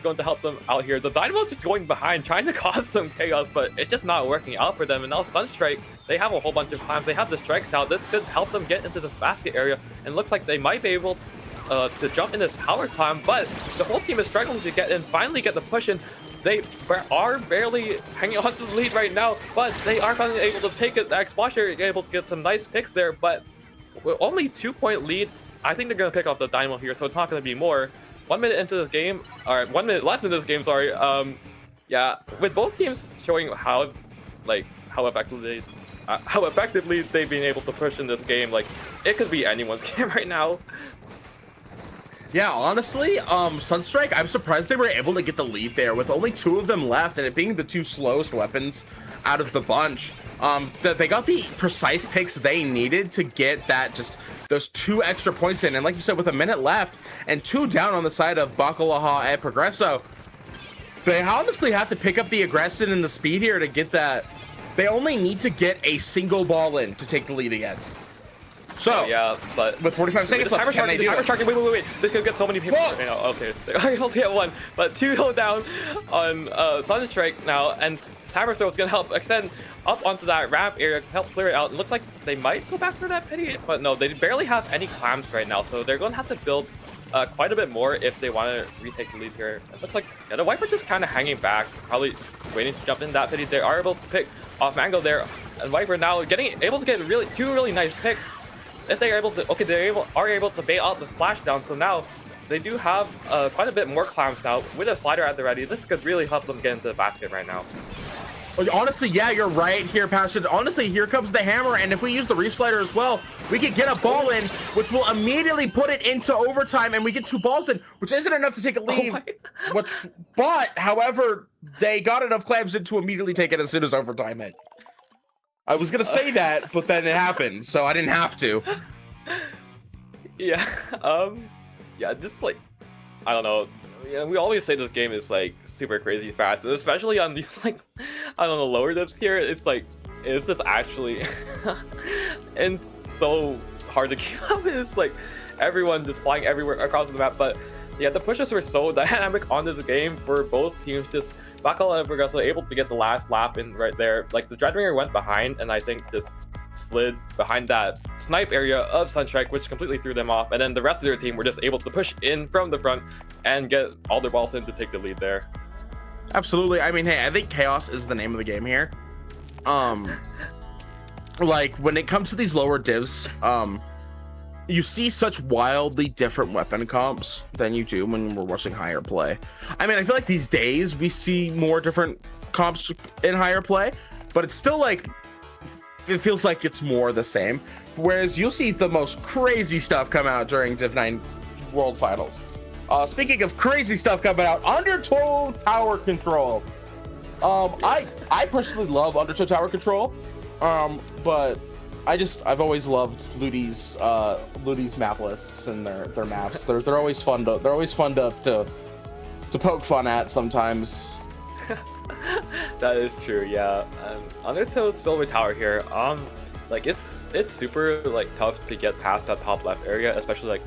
going to help them out here. The Dynamo's just going behind, trying to cause some chaos, but it's just not working out for them. And now Sunstrike, they have a whole bunch of clams. They have the strikes out. This could help them get into this basket area, and looks like they might be able to jump in this power climb, but the whole team is struggling to get in, finally get the push in. They are barely hanging on to the lead right now, but they are finally able to take it. Explosion able to get some nice picks there, but with only 2-point lead, I think they're going to pick up the Dynamo here, so it's not going to be more. 1 minute into this game, or 1 minute left in this game, sorry. Yeah, with both teams showing how effectively they've been able to push in this game, like, it could be anyone's game right now. Yeah, honestly, Sunstrike, I'm surprised they were able to get the lead there with only 2 of them left, and it being the 2 slowest weapons out of the bunch. They got the precise picks they needed to get that, just those 2 extra points in. And like you said, with a minute left and 2 down on the side of Bacalaha and Progresso, they honestly have to pick up the aggression and the speed here to get that. They only need to get a single ball in to take the lead again. So, yeah, but with 45 seconds left, can they do it? Wait. This could get so many people right now. Okay, they're able to get 1, but 2 go down on Sunstrike now, and Hammer Throw is going to help extend up onto that ramp area, help clear it out. It looks like they might go back for that pity, but no, they barely have any clams right now, so they're going to have to build quite a bit more if they want to retake the lead here. It looks like the Viper just kind of hanging back, probably waiting to jump in that pity. They are able to pick off Mango there, and Viper now able to get 2 really nice picks. If they are able to, okay, they are able to bait out the splashdown, so now they do have quite a bit more clams now with a slider at the ready. This could really help them get into the basket right now. Honestly, yeah, you're right here, Passion. Honestly, here comes the hammer, and if we use the reslider as well, we can get a ball in, which will immediately put it into overtime, and we get 2 balls in, which isn't enough to take a lead. But, however, they got enough clams in to immediately take it as soon as overtime hit. I was gonna say that, but then it happened, so I didn't have to. Yeah, yeah, just like, I don't know. Yeah, we always say this game is like super crazy fast, and especially on these like, I don't know, lower dips here. It's like, is this actually? And so hard to keep up. It's like everyone just flying everywhere across the map, but yeah, the pushes were so dynamic on this game for both teams. Just Bacala and Progresso able to get the last lap in right there. Like the Dreadringer went behind, and I think just slid behind that snipe area of Sunstrike, which completely threw them off. And then the rest of their team were just able to push in from the front and get all their balls in to take the lead there. Absolutely. I mean, hey, I think chaos is the name of the game here. Like when it comes to these lower divs, you see such wildly different weapon comps than you do when we're watching higher play. I mean, I feel like these days we see more different comps in higher play, but it's still like, it feels like it's more the same. Whereas you'll see the most crazy stuff come out during Div 9 World Finals. Speaking of crazy stuff coming out, Undertow Tower Control. I personally love Undertow Tower Control, but I've always loved LUTI's map lists and their maps. They're always fun to poke fun at sometimes. That is true, yeah. Undertow's Spillway Tower here, like it's super like tough to get past that top left area, especially like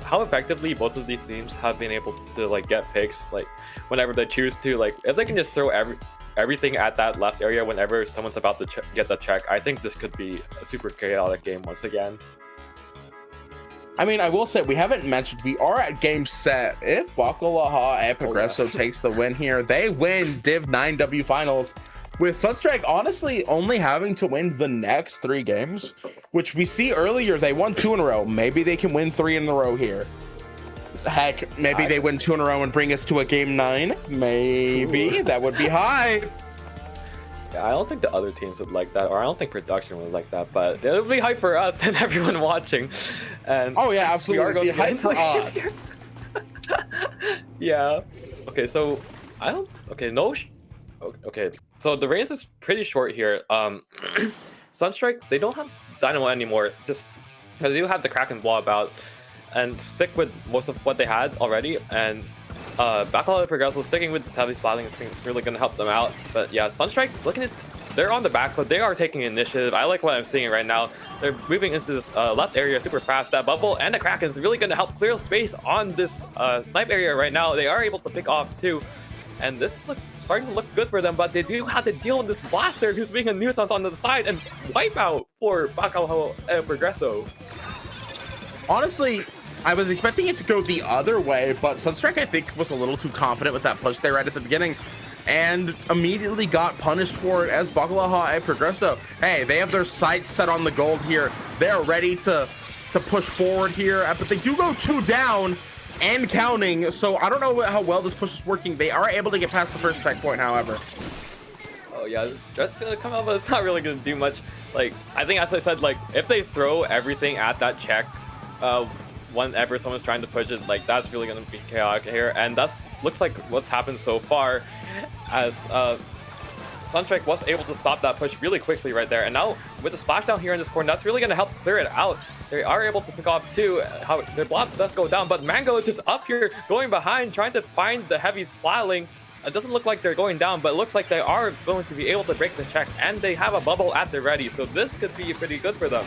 how effectively both of these teams have been able to like get picks, like whenever they choose to. Like if they can just throw everything at that left area whenever someone's about to get the check, I think this could be a super chaotic game once again. I mean, I will say, we haven't mentioned, we are at game set. If Bacalaha and Progresso takes the win here, they win Div 9W Finals, with Sunstrike honestly only having to win the next 3 games, which we see earlier, they won 2 in a row. Maybe they can win 3 in a row here. Heck, maybe they win 2 in a row and bring us to a game 9. Maybe. Ooh. That would be high. Yeah, I don't think the other teams would like that, or I don't think production would like that, but it would be hype for us and everyone watching. And oh yeah, absolutely. It would be hype for us. Yeah. Okay, so I don't. Okay, okay, so the range is pretty short here. Sunstrike, they don't have Dynamo anymore, just because they do have the Kraken blob out, and stick with most of what they had already. And Bacala Progresso sticking with this heavy splatting, I think it's really going to help them out. But yeah, Sunstrike, looking at, they're on the back foot, they are taking initiative. I like what I'm seeing right now. They're moving into this left area super fast. That bubble and the Kraken is really going to help clear space on this snipe area right now. They are able to pick off too. And this is starting to look good for them, but they do have to deal with this blaster who's being a nuisance on the side and wipe out for Bacala and Progresso. Honestly, I was expecting it to go the other way, but Sunstrike, I think, was a little too confident with that push there right at the beginning, and immediately got punished for it as Bacalaha and Progresso. Hey, they have their sights set on the gold here. They're ready to push forward here, but they do go 2 down and counting, so I don't know how well this push is working. They are able to get past the first checkpoint, however. Oh yeah, that's gonna come out, but it's not really gonna do much. Like, I think, as I said, like, if they throw everything at that check, whenever someone's trying to push it, like, that's really going to be chaotic here. And that's looks like what's happened so far, as Sunstrike was able to stop that push really quickly right there. And now with the splashdown here in this corner, that's really going to help clear it out. They are able to pick off too. How their block does go down, but Mango is just up here going behind, trying to find the heavy splatling. It doesn't look like they're going down, but it looks like they are going to be able to break the check, and they have a bubble at the ready, so this could be pretty good for them.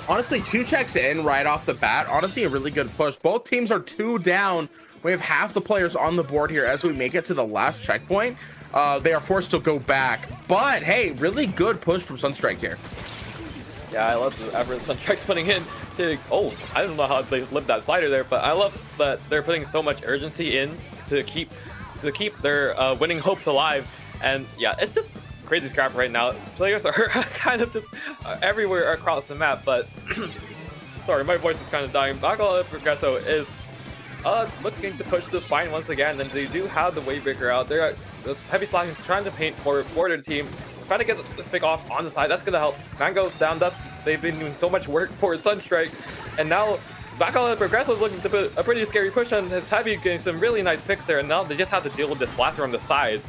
Honestly, 2 checks in right off the bat. Honestly, a really good push. Both teams are 2 down. We have half the players on the board here as we make it to the last checkpoint. They are forced to go back. But, hey, really good push from Sunstrike here. Yeah, I love the effort Sunstrike's putting in. Oh, I don't know how they lived that slider there, but I love that they're putting so much urgency in to keep their winning hopes alive. And, yeah, it's just crazy scrap right now. Players are kind of just everywhere across the map, but sorry, my voice is kind of dying. Bacala Progresso is looking to push the spine once again, and they do have the Wavebreaker out. They're those heavy splashing trying to paint for their team, trying to get this pick off on the side. That's gonna help. Mango's down. They've been doing so much work for Sunstrike, and now Bacala Progresso is looking to put a pretty scary push on his heavy, getting some really nice picks there, and now they just have to deal with this blaster on the side.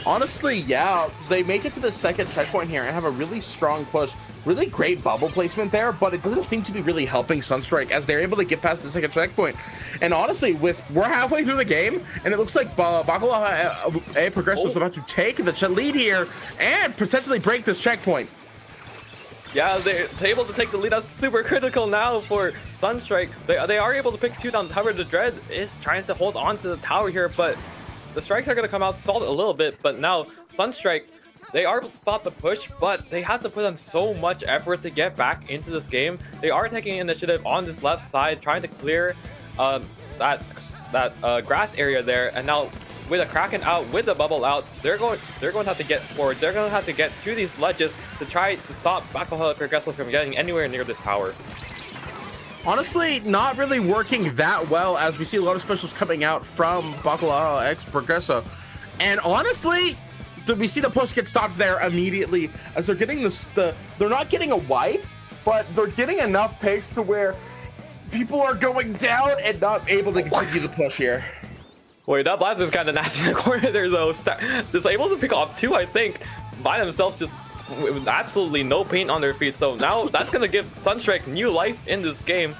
Honestly, yeah, they make it to the second checkpoint here and have a really strong push. Really great bubble placement there, but it doesn't seem to be really helping Sunstrike as they're able to get past the second checkpoint. And honestly, we're halfway through the game, and it looks like Bacala Progresso is about to take the lead here and potentially break this checkpoint. Yeah, they're able to take the lead. That's super critical now for Sunstrike. They are able to pick 2 down. However, the Dread is trying to hold on to the tower here, but the strikes are going to come out solid a little bit. But now Sunstrike, they are able to stop the push, but they have to put on so much effort to get back into this game. They are taking initiative on this left side, trying to clear that grass area there. And now with a Kraken out, with the bubble out, they're going to have to get forward. They're going to have to get to these ledges to try to stop Bacala Progresso from getting anywhere near this tower. Honestly, not really working that well, as we see a lot of specials coming out from Bacala X Progresso. And honestly, we see the push get stopped there immediately as they're getting they're not getting a wipe, but they're getting enough pace to where people are going down and not able to continue the push here. Wait, that blaster's kind of nasty in the corner there, though. Just able to pick off 2, I think, by themselves, just with absolutely no paint on their feet. So now that's going to give Sunstrike new life in this game.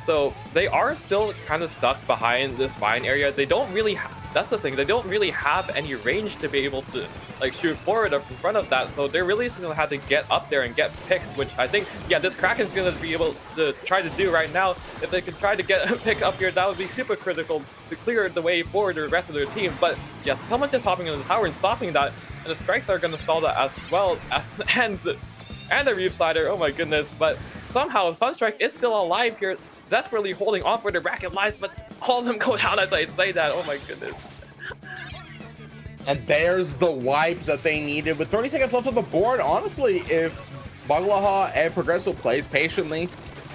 So they are still kind of stuck behind this spine area. They don't really that's the thing. They don't really have any range to be able to like shoot forward in front of that. So they're really just gonna have to get up there and get picks, which I think, yeah, this Kraken's gonna be able to try to do right now. If they can try to get a pick up here, that would be super critical to clear the way forward to the rest of their team. But yes, someone's just hopping in the tower and stopping that, and the strikes are gonna stall that as well as and the Reef Slider. Oh my goodness! But somehow Sunstrike is still alive here, desperately holding on for their bracket lives, but all of them go down as I say that. Oh my goodness. And there's the wipe that they needed with 30 seconds left on the board. Honestly, if Baglaha and Progresso plays patiently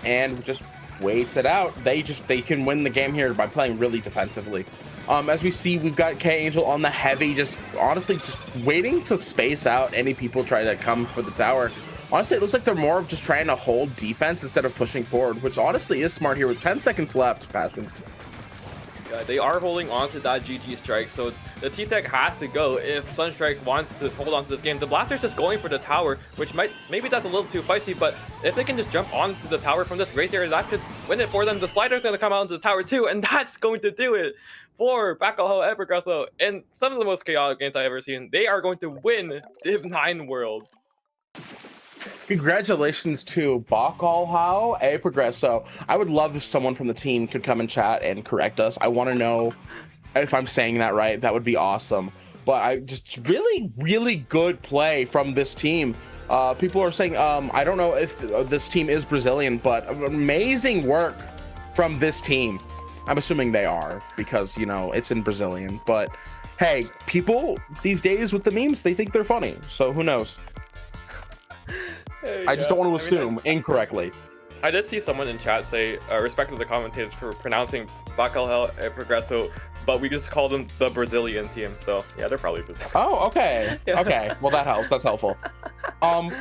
and just waits it out, they can win the game here by playing really defensively. As we see, we've got K-Angel on the heavy, just honestly just waiting to space out any people try to come for the tower. Honestly, it looks like they're more of just trying to hold defense instead of pushing forward, which honestly is smart here with 10 seconds left, Passion. Yeah, they are holding on to that GG strike, so the T-Tech has to go if Sunstrike wants to hold on to this game. The Blaster's just going for the tower, which maybe that's a little too feisty, but if they can just jump onto the tower from this Grace area, that could win it for them. The Slider's going to come out into the tower too, and that's going to do it for Bakuho and Progresso. In some of the most chaotic games I've ever seen, they are going to win Div 9 World. Congratulations to Bakalhao and Progresso. I would love if someone from the team could come and chat and correct us. I want to know if I'm saying that right. That would be awesome. But I just really good play from this team. People are saying, I don't know if this team is Brazilian, but amazing work from this team. I'm assuming they are because, you know, it's in Brazilian. But hey, people these days with the memes, they think they're funny. So who knows? I just don't want to assume incorrectly. I did see someone in chat say, respect to the commentators for pronouncing Bakalhao and Progresso, but we just call them the Brazilian team. So yeah, they're probably Brazilian. Oh, okay. Yeah. Okay. Well, that helps. That's helpful.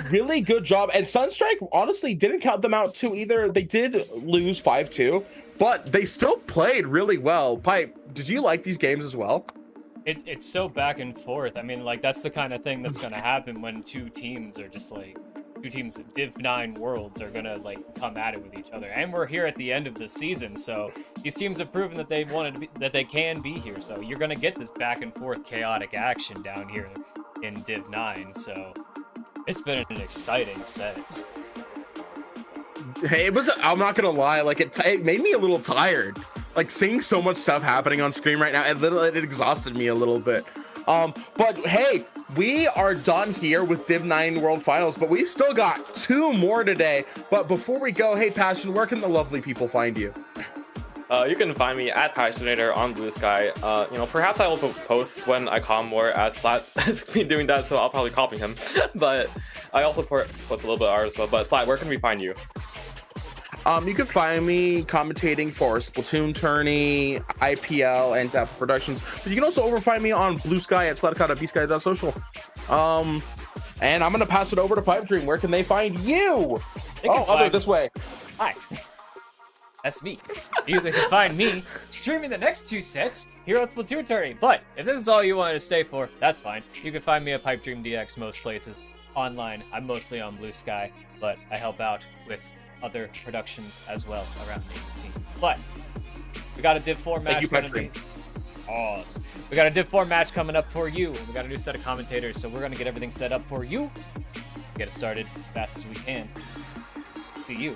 Really good job. And Sunstrike honestly didn't count them out too either. They did lose 5-2, but they still played really well. Pipe, did you like these games as well? It's so back and forth. I mean, like, that's the kind of thing that's going to happen when two teams of Div 9 Worlds are going to, like, come at it with each other. And we're here at the end of the season, so these teams have proven that that they can be here. So you're going to get this back and forth chaotic action down here in Div 9. So it's been an exciting set. Hey, I'm not gonna lie, like it made me a little tired. Like seeing so much stuff happening on screen right now, it exhausted me a little bit. But hey, we are done here with Div 9 World Finals, but we still got 2 more today. But before we go, hey Passion, where can the lovely people find you? You can find me at Passionator on Blue Sky. You know, perhaps I will post when I calm more, as Slat has been doing that, so I'll probably copy him. But I also post a little bit of art as well. But Slat, where can we find you? You can find me commentating for SplatoonTourney, IPL, and Dapper Productions. But you can also find me on Blue Sky at slatkata.bsky.social. And I'm gonna pass it over to Pipe Dream. Where can they find you? This way. Hi. That's me. You can find me streaming the next 2 sets here on SplatoonTourney. But if this is all you wanted to stay for, that's fine. You can find me at Pipe Dream DX most places. Online, I'm mostly on Blue Sky, but I help out with other productions as well around the scene. But we got a Div 4 match. We got a Div 4 match coming up for you. We got a new set of commentators, so we're gonna get everything set up for you. Get it started as fast as we can. See you.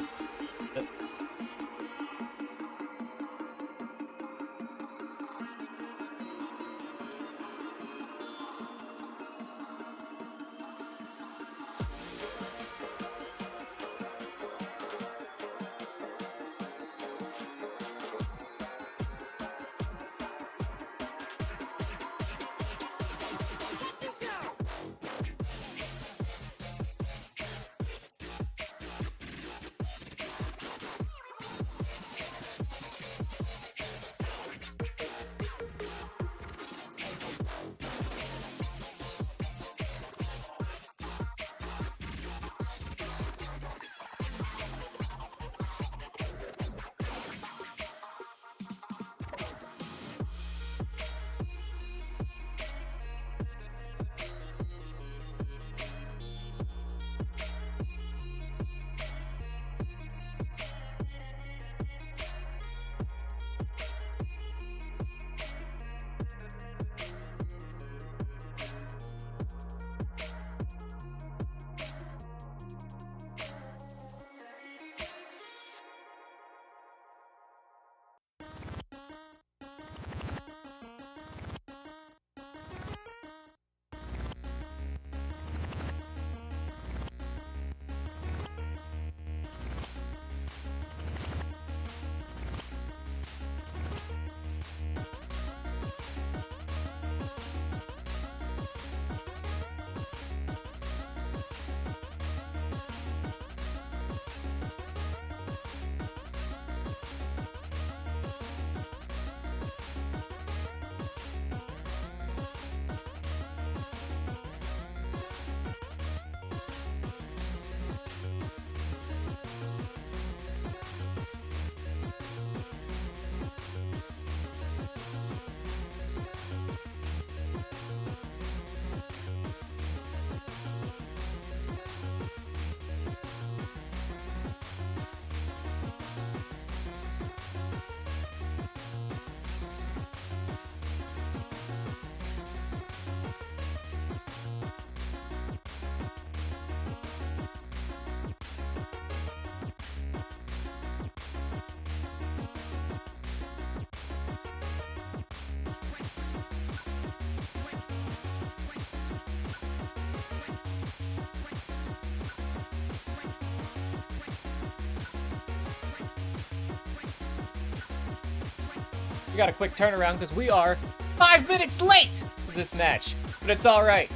got a quick turnaround because we are 5 minutes late to this match, but it's all right.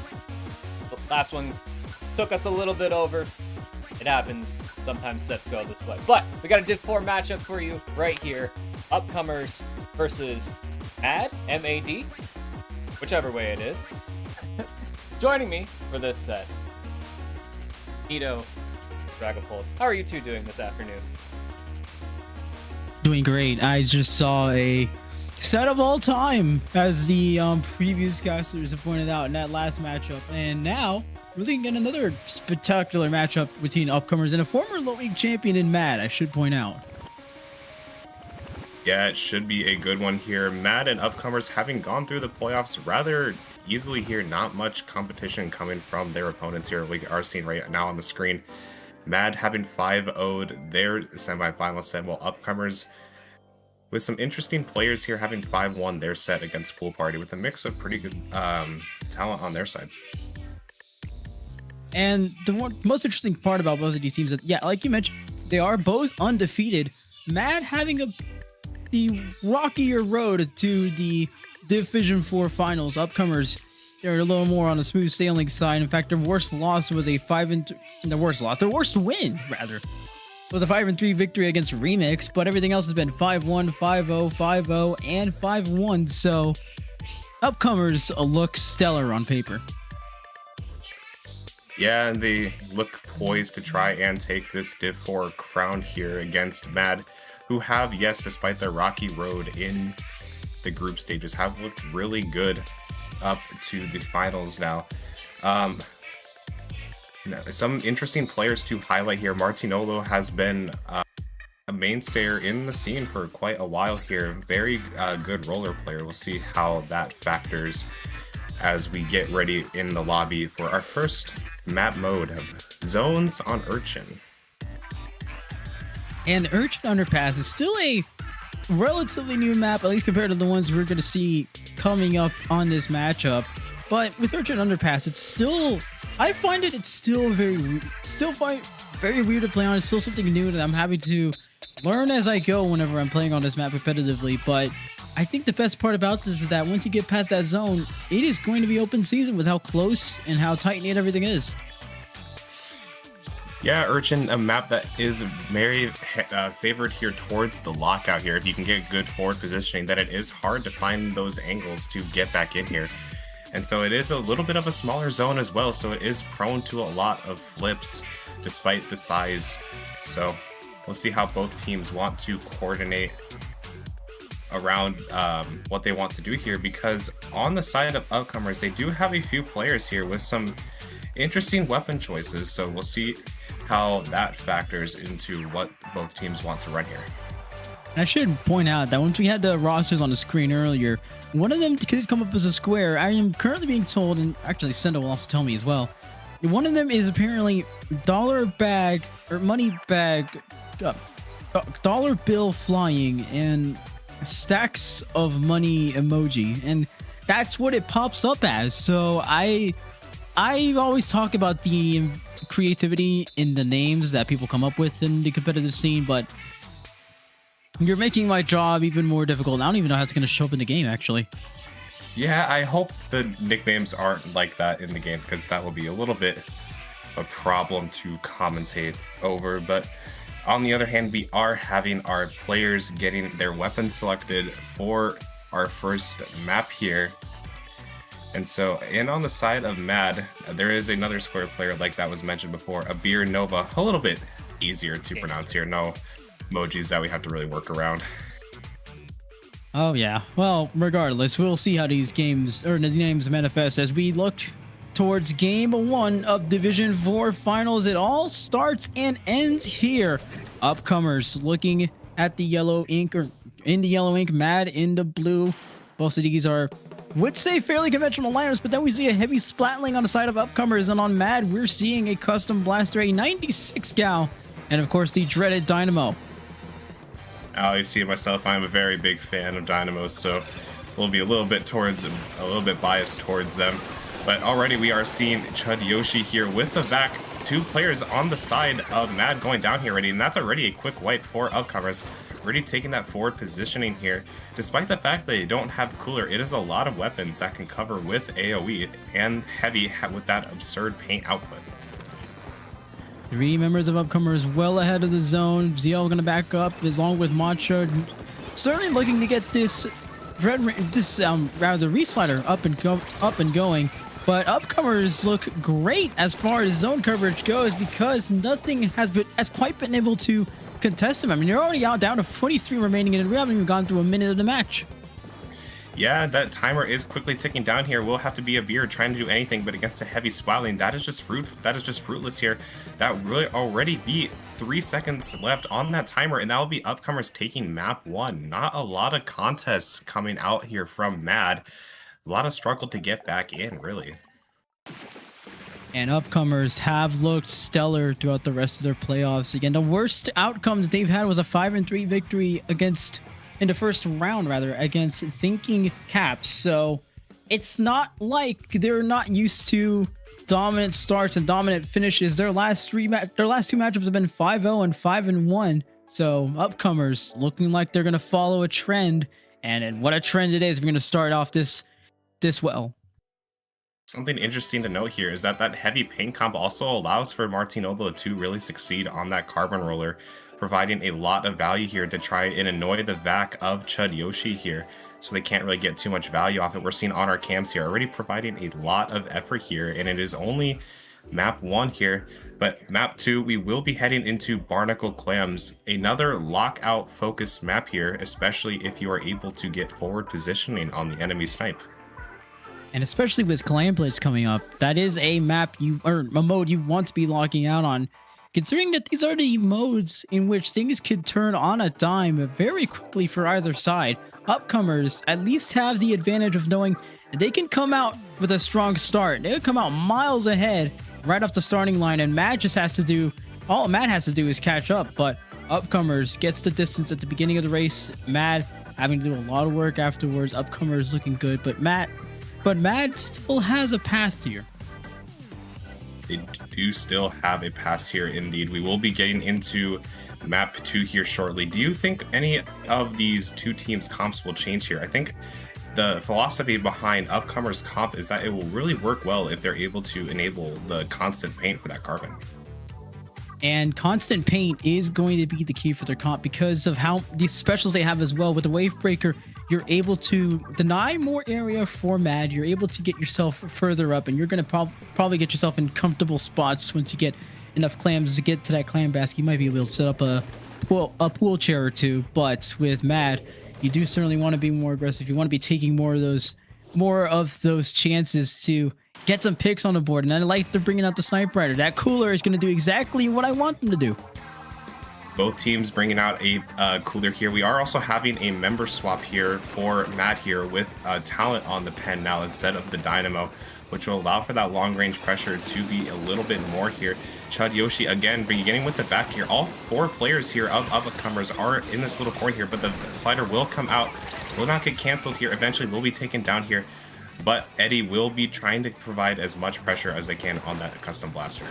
The last one took us a little bit over. It happens. Sometimes sets go this way. But we got a Div 4 matchup for you right here. Upcomers versus MAD, M-A-D, whichever way it is. Joining me for this set, Ito, Dragapult. How are you two doing this afternoon? Doing great. I just saw a set of all time, as the previous casters have pointed out in that last matchup. And now we're looking at another spectacular matchup between upcomers and a former low league champion in MAD, I should point out. Yeah, it should be a good one here. MAD and upcomers having gone through the playoffs rather easily here. Not much competition coming from their opponents here. We are seeing right now on the screen. MAD having 5-0'd their semifinal set, while upcomers with some interesting players here having 5-1 their set against Pool Party with a mix of pretty good talent on their side. And the most interesting part about both of these teams is that, yeah, like you mentioned, they are both undefeated. MAD having the rockier road to the Division 4 finals. Upcomers, they're a little more on the smooth sailing side. In fact, their worst loss was a their worst win, rather, was a 5-3 victory against Remix, but everything else has been 5-1, 5-0, 5-0, and 5-1. So, upcomers look stellar on paper. Yeah, and they look poised to try and take this Div 4 crown here against MAD, who have, yes, despite their rocky road in the group stages, have looked really good up to the finals now. Some interesting players to highlight here. Martinolo has been a mainstay in the scene for quite a while here. Very good roller player. We'll see how that factors as we get ready in the lobby for our first map mode of Zones on Urchin. And Urchin Underpass is still a relatively new map, at least compared to the ones we're going to see coming up on this matchup. But with Urchin Underpass, it's still, I find it's still very weird to play on. It's still something new that I'm happy to learn as I go whenever I'm playing on this map repetitively. But I think the best part about this is that once you get past that zone, it is going to be open season with how close and how tight-knit everything is. Yeah, Urchin, a map that is very favored here towards the lockout here. If you can get good forward positioning, then it is hard to find those angles to get back in here. And so it is a little bit of a smaller zone as well, so it is prone to a lot of flips despite the size. So we'll see how both teams want to coordinate around what they want to do here, because on the side of upcomers, they do have a few players here with some interesting weapon choices. So we'll see how that factors into what both teams want to run here. I should point out that once we had the rosters on the screen earlier, one of them could come up as a square. I am currently being told, and actually Sendo will also tell me as well, one of them is apparently dollar bag or money bag, dollar bill flying and stacks of money emoji, and that's what it pops up as. So I always talk about the creativity in the names that people come up with in the competitive scene, but you're making my job even more difficult. I don't even know how it's going to show up in the game, actually. Yeah, I hope the nicknames aren't like that in the game, because that will be a little bit of a problem to commentate over. But on the other hand, we are having our players getting their weapons selected for our first map here. And so, and on the side of MAD, there is another square player like that was mentioned before, a Beer Nova, a little bit easier to pronounce here. No emojis that we have to really work around. Oh yeah, well, regardless, we'll see how these games, or the names manifest as we look towards game 1 of Division 4 finals. It all starts and ends here. Upcomers looking at the yellow ink, or in the yellow ink, MAD in the blue. Both of these are, would say, fairly conventional lineups, but then we see a heavy splatling on the side of upcomers, and on MAD, we're seeing a custom blaster, a 96 gal, and of course the dreaded Dynamo. I see myself, I'm a very big fan of Dynamos, so we'll be a little bit biased towards them. But already we are seeing Chud Yoshi here with the back, 2 players on the side of MAD going down here already, and that's already a quick wipe for upcomers. already taking that forward positioning here. Despite the fact that they don't have cooler, it is a lot of weapons that can cover with AoE and heavy with that absurd paint output. 3 members of Upcomers well ahead of the zone. ZL gonna back up along with Mantra. Certainly looking to get this reslider up and going. But Upcomers look great as far as zone coverage goes because nothing has quite been able to contest them. I mean, you're already out down to 23 remaining and we haven't even gone through a minute of the match. Yeah, that timer is quickly ticking down here. Will have to be a beard trying to do anything, but against a heavy Splatling, that is just fruitless here. That really already beat 3 seconds left on that timer, and that will be Upcomers taking map 1. Not a lot of contests coming out here from Mad. A lot of struggle to get back in, really. And Upcomers have looked stellar throughout the rest of their playoffs. Again, the worst outcome that they've had was a 5-3 victory in the first round, against Thinking Caps. So it's not like they're not used to dominant starts and dominant finishes. Their last 2 matchups have been 5-0 and 5-1. So Upcomers looking like they're going to follow a trend. And what a trend it is. We're going to start off this well. Something interesting to note here is that heavy paint comp also allows for Martinovo to really succeed on that carbon roller, providing a lot of value here to try and annoy the vac of Chud Yoshi here, so they can't really get too much value off it. We're seeing on our cams here already providing a lot of effort here, and it is only map 1 here, but map 2 we will be heading into Barnacle Clams, another lockout focused map here, especially if you are able to get forward positioning on the enemy snipe. And especially with Clam Blitz coming up, that is a map a mode you want to be locking out on, considering that these are the modes in which things could turn on a dime very quickly for either side. Upcomers at least have the advantage of knowing that they can come out with a strong start. They can come out miles ahead right off the starting line, and all Matt has to do is catch up. But Upcomers gets the distance at the beginning of the race. Mad having to do a lot of work afterwards. Upcomers looking good, but Mad still has a path here. They do still have a pass here, indeed. We will be getting into map 2 here shortly. Do you think any of these 2 teams' comps will change here? I think the philosophy behind Upcomers comp is that it will really work well if they're able to enable the constant paint for that carbon. And constant paint is going to be the key for their comp because of how these specials they have as well. With the Wave Breaker, you're able to deny more area for Mad. You're able to get yourself further up, and you're going to probably get yourself in comfortable spots once you get enough clams to get to that clam basket. You might be able to set up a pool chair or 2, but with Mad, you do certainly want to be more aggressive. You want to be taking more of those chances to get some picks on the board. And I like they're bringing out the Sniper Rider. That cooler is going to do exactly what I want them to do. Both teams bringing out a cooler here. We are also having a member swap here for Matt here with Talent on the pen now instead of the Dynamo, which will allow for that long range pressure to be a little bit more here. Chud Yoshi again beginning with the back here. All 4 players here of Upcomers are in this little corner here, but the slider will come out, will not get canceled here. Eventually will be taken down here, but Eddie will be trying to provide as much pressure as they can on that custom blaster.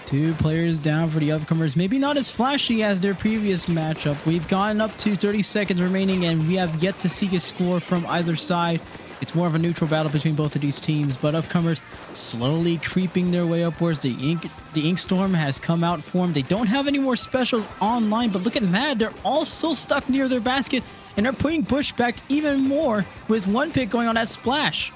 2 players down for the Upcomers. Maybe not as flashy as their previous matchup. We've gotten up to 30 seconds remaining, and we have yet to see a score from either side. It's more of a neutral battle between both of these teams, but Upcomers slowly creeping their way upwards. The Ink Storm has come out for them. They don't have any more specials online, but look at Mad. They're all still stuck near their basket, and they're putting pushback even more with 1 pick going on that splash.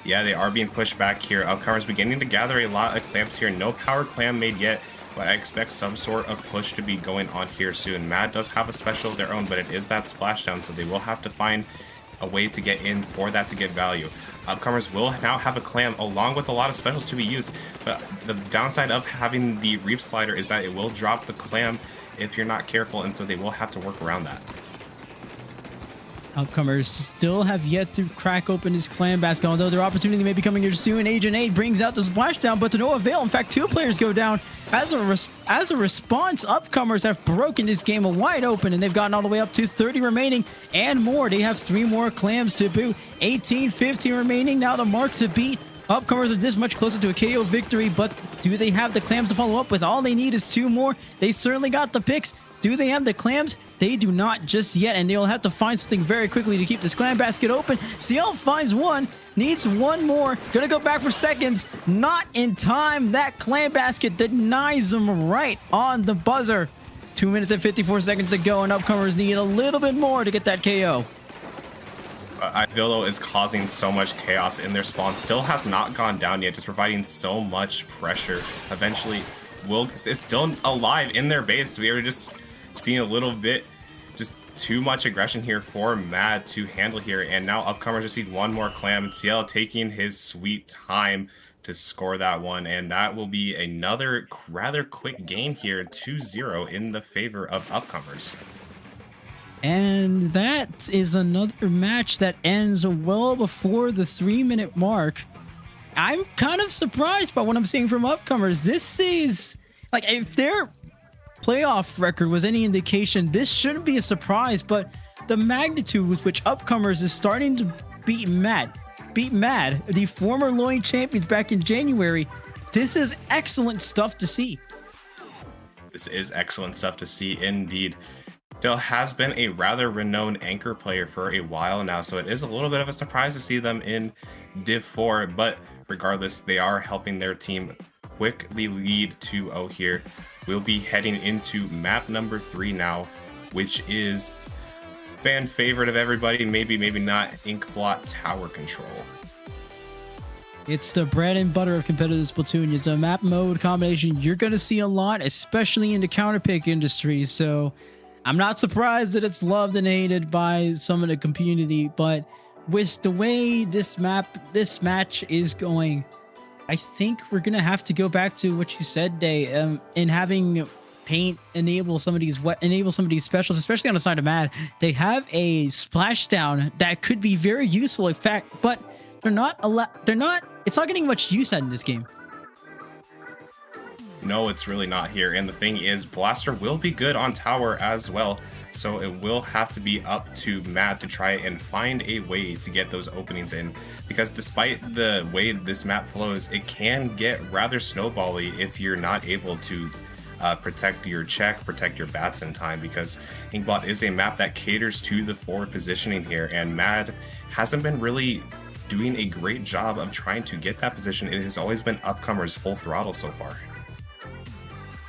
Yeah, they are being pushed back here. Upcomers beginning to gather a lot of clamps here. No power clam made yet, but I expect some sort of push to be going on here soon. Mad does have a special of their own, but it is that splashdown, so they will have to find a way to get in for that to get value. Upcomers will now have a clam along with a lot of specials to be used, but the downside of having the reef slider is that it will drop the clam if you're not careful, and so they will have to work around that. Upcomers still have yet to crack open his clam basket, although their opportunity may be coming here soon. Agent 8 brings out the splashdown, but to no avail. In fact, 2 players go down. As a response, Upcomers have broken this game wide open, and they've gotten all the way up to 30 remaining and more. They have 3 more clams to boot. 15 remaining. Now the mark to beat. Upcomers are this much closer to a KO victory, but do they have the clams to follow up with? All they need is 2 more. They certainly got the picks. Do they have the clams? They do not just yet, and they'll have to find something very quickly to keep this clam basket open. CL finds one, needs one more, gonna go back for seconds, not in time. That clam basket denies them right on the buzzer. 2 minutes and 54 seconds to go, and upcomers need a little bit more to get that KO. Ivilo is causing so much chaos in their spawn. Still has not gone down yet, just providing so much pressure. Eventually, Will is still alive in their base. We are just seeing a little bit, just too much aggression here for Mad to handle here. And now upcomers just need one more clam. And CL taking his sweet time to score that one. And that will be another rather quick game here, 2-0 in the favor of upcomers. And that is another match that ends well before the 3-minute mark. I'm kind of surprised by what I'm seeing from upcomers. This is like, if their playoff record was any indication, this shouldn't be a surprise, but the magnitude with which upcomers is starting to beat Mad, the former Loin champions back in January, this is excellent stuff to see. This is excellent stuff to see indeed. Bill has been a rather renowned anchor player for a while now, so it is a little bit of a surprise to see them in Div 4, but regardless, they are helping their team quickly lead 2-0 here. We'll be heading into map number 3 now, which is fan favorite of everybody, maybe not, Inkblot Tower Control. It's the bread and butter of competitive Splatoon. It's a map mode combination you're going to see a lot, especially in the counterpick industry, so I'm not surprised that it's loved and hated by some of the community, but with the way this match is going, I think we're gonna have to go back to what you said, Day, in having Paint enable some of these specials, especially on the side of Mad. They have a splashdown that could be very useful, in fact, but it's not getting much use out in this game. No, it's really not here. And the thing is, Blaster will be good on tower as well. So it will have to be up to Mad to try and find a way to get those openings in. Because despite the way this map flows, it can get rather snowbally if you're not able to protect your check, protect your bats in time. Because Inkblot is a map that caters to the forward positioning here. And Mad hasn't been really doing a great job of trying to get that position. It has always been upcomers full throttle so far.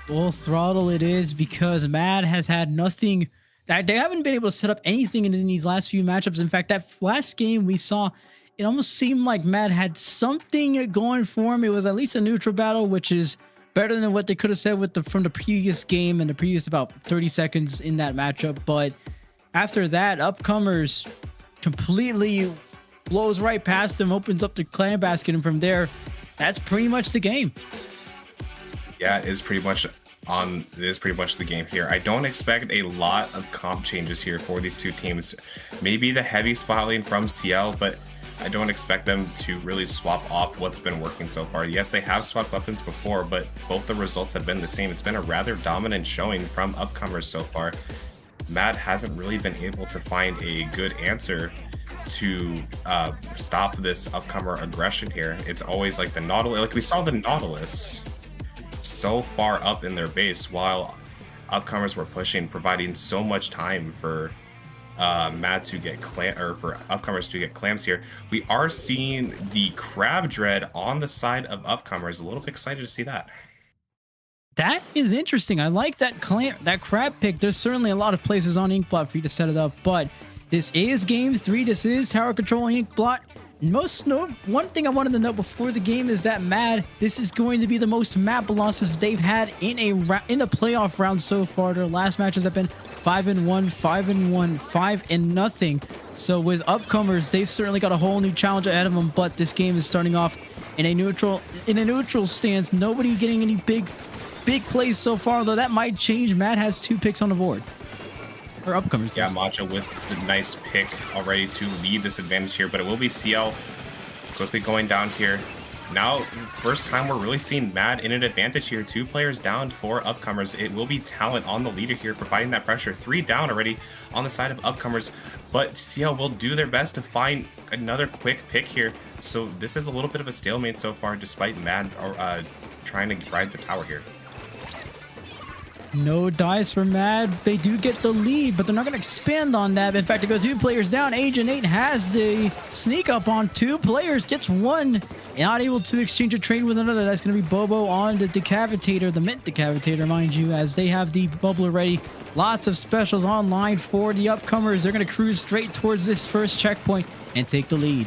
Full throttle it is, because Mad has had nothing. They haven't been able to set up anything in these last few matchups. In fact, that last game we saw, it almost seemed like Mad had something going for him. It was at least a neutral battle, which is better than what they could have said from the previous game and the previous about 30 seconds in that matchup. But after that, upcomers completely blows right past him, opens up the clam basket, and from there, that's pretty much the game. Yeah, it is pretty much the game here. I don't expect a lot of comp changes here for these two teams. Maybe the heavy spot lane from CL, but I don't expect them to really swap off what's been working so far. Yes, they have swapped weapons before, but both the results have been the same. It's been a rather dominant showing from upcomers so far. Mad hasn't really been able to find a good answer to stop this upcomer aggression here. It's always like the Nautilus, like we saw the Nautilus so far up in their base while upcomers were pushing, providing so much time for Mad to get for upcomers to get clams here. We are seeing the Crab Dread on the side of upcomers. A little bit excited to see that. That is interesting. I like that crab pick. There's certainly a lot of places on Inkblot for you to set it up, but this is game 3. This is Tower Control Inkblot. One thing I wanted to note before the game is that Mad, this is going to be the most map losses they've had in the playoff round so far. Their last matches have been 5-1, 5-1, 5-0. So with upcomers, they've certainly got a whole new challenge ahead of them. But this game is starting off in a neutral stance. Nobody getting any big plays so far, though that might change. Mad has 2 picks on the board. Or upcomers. Yeah, Macho with the nice pick already to lead this advantage here, but it will be CL quickly going down here. Now, first time we're really seeing Mad in an advantage here. 2 players down for upcomers. It will be Talent on the leader here, providing that pressure. 3 down already on the side of upcomers, but CL will do their best to find another quick pick here. So this is a little bit of a stalemate so far, despite Mad trying to ride the tower here. No dice for Mad. They do get the lead, but they're not going to expand on that. In fact, it goes 2 players down. Agent 8 has the sneak up on 2 players, gets one, not able to exchange a trade with another. That's going to be Bobo on the Decavitator, the Mint Decavitator, mind you, as they have the bubbler ready. Lots of specials online for the upcomers. They're going to cruise straight towards this first checkpoint and take the lead.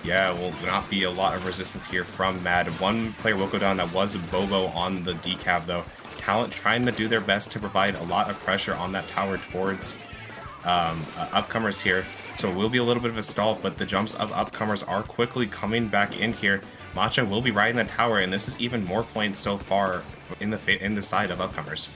Yeah, will not be a lot of resistance here from Mad. One player will go down. That was Bobo on the decav, though. Talent trying to do their best to provide a lot of pressure on that tower towards upcomers here. So it will be a little bit of a stall, but the jumps of upcomers are quickly coming back in here. Matcha will be riding the tower, and this is even more points so far in the side of upcomers.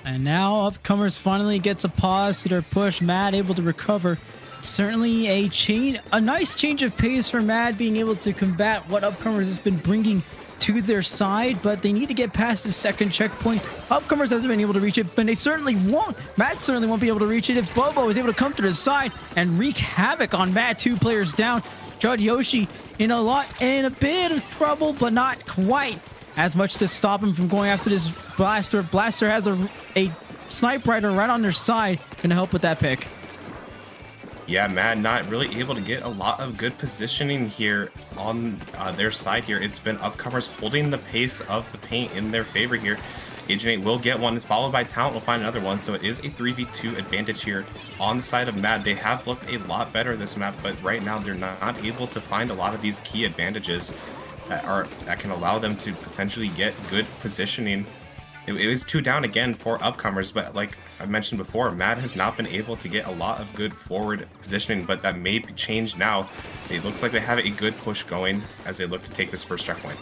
And now upcomers finally gets a pause to their push. Mad able to recover. Certainly a nice change of pace for Mad, being able to combat what upcomers has been bringing to their side, but they need to get past the second checkpoint. Upcomers hasn't been able to reach it, but they certainly won't. Mad certainly won't be able to reach it if Bobo is able to come to the side and wreak havoc on Mad. 2 players down. Judd Yoshi in a bit of trouble, but not quite as much to stop him from going after this Blaster. Blaster has a snipe rider right on their side, gonna help with that pick. Yeah, Mad not really able to get a lot of good positioning here on their side here. It's been upcomers holding the pace of the paint in their favor here. Agent 8 will get one. It's followed by Talent will find another one. So it is a 3v2 advantage here on the side of Mad. They have looked a lot better this map, but right now they're not able to find a lot of these key advantages that can allow them to potentially get good positioning. It is 2 down again for upcomers, but like I mentioned before, Mad has not been able to get a lot of good forward positioning, but that may be changed now. It looks like they have a good push going as they look to take this first checkpoint.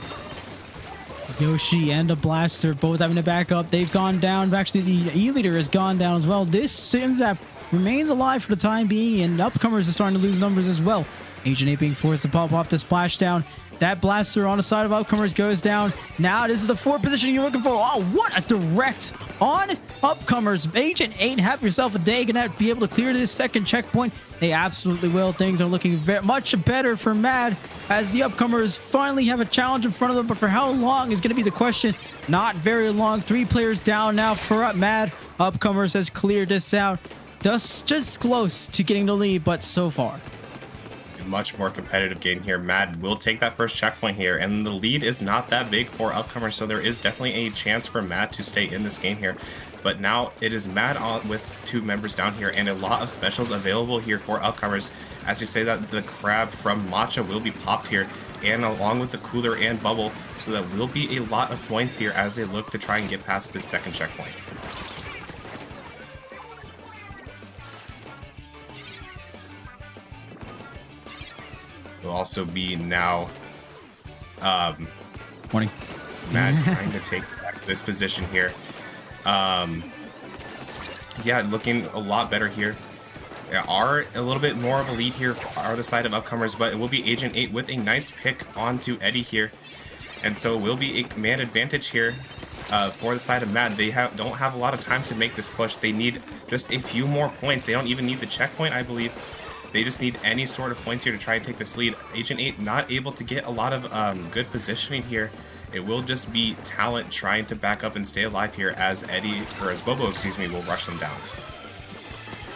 Yoshi and a Blaster both having to back up. They've gone down. Actually, the E-Leader has gone down as well. This Simzap remains alive for the time being, and upcomers are starting to lose numbers as well. Agent 8 being forced to pop off the splashdown. That Blaster on the side of upcomers goes down. Now this is the 4th position you're looking for. Oh, what a direct on upcomers. Agent 8, have yourself a day. Gonna be able to clear this second checkpoint. They absolutely will. Things are looking much better for Mad as the upcomers finally have a challenge in front of them. But for how long is going to be the question. Not very long. 3 players down now for Mad. Upcomers has cleared this out. Just close to getting the lead, but so far. Much more competitive game here. Mad will take that first checkpoint here, and the lead is not that big for upcomers, so there is definitely a chance for Mad to stay in this game here. But now it is Mad on with 2 members down here, and a lot of specials available here for upcomers. As we say that the crab from Matcha will be popped here, and along with the cooler and bubble, so that will be a lot of points here as they look to try and get past this second checkpoint. Will also be now Morning. Mad trying to take back this position here. Yeah, looking a lot better here. There are a little bit more of a lead here for the side of upcomers, but it will be Agent 8 with a nice pick onto Eddie here. And so it will be a man advantage here for the side of Mad. They don't have a lot of time to make this push. They need just a few more points. They don't even need the checkpoint, I believe. They just need any sort of points here to try and take this lead. Agent 8 not able to get a lot of good positioning here. It will just be Talent trying to back up and stay alive here as Bobo, excuse me, will rush them down.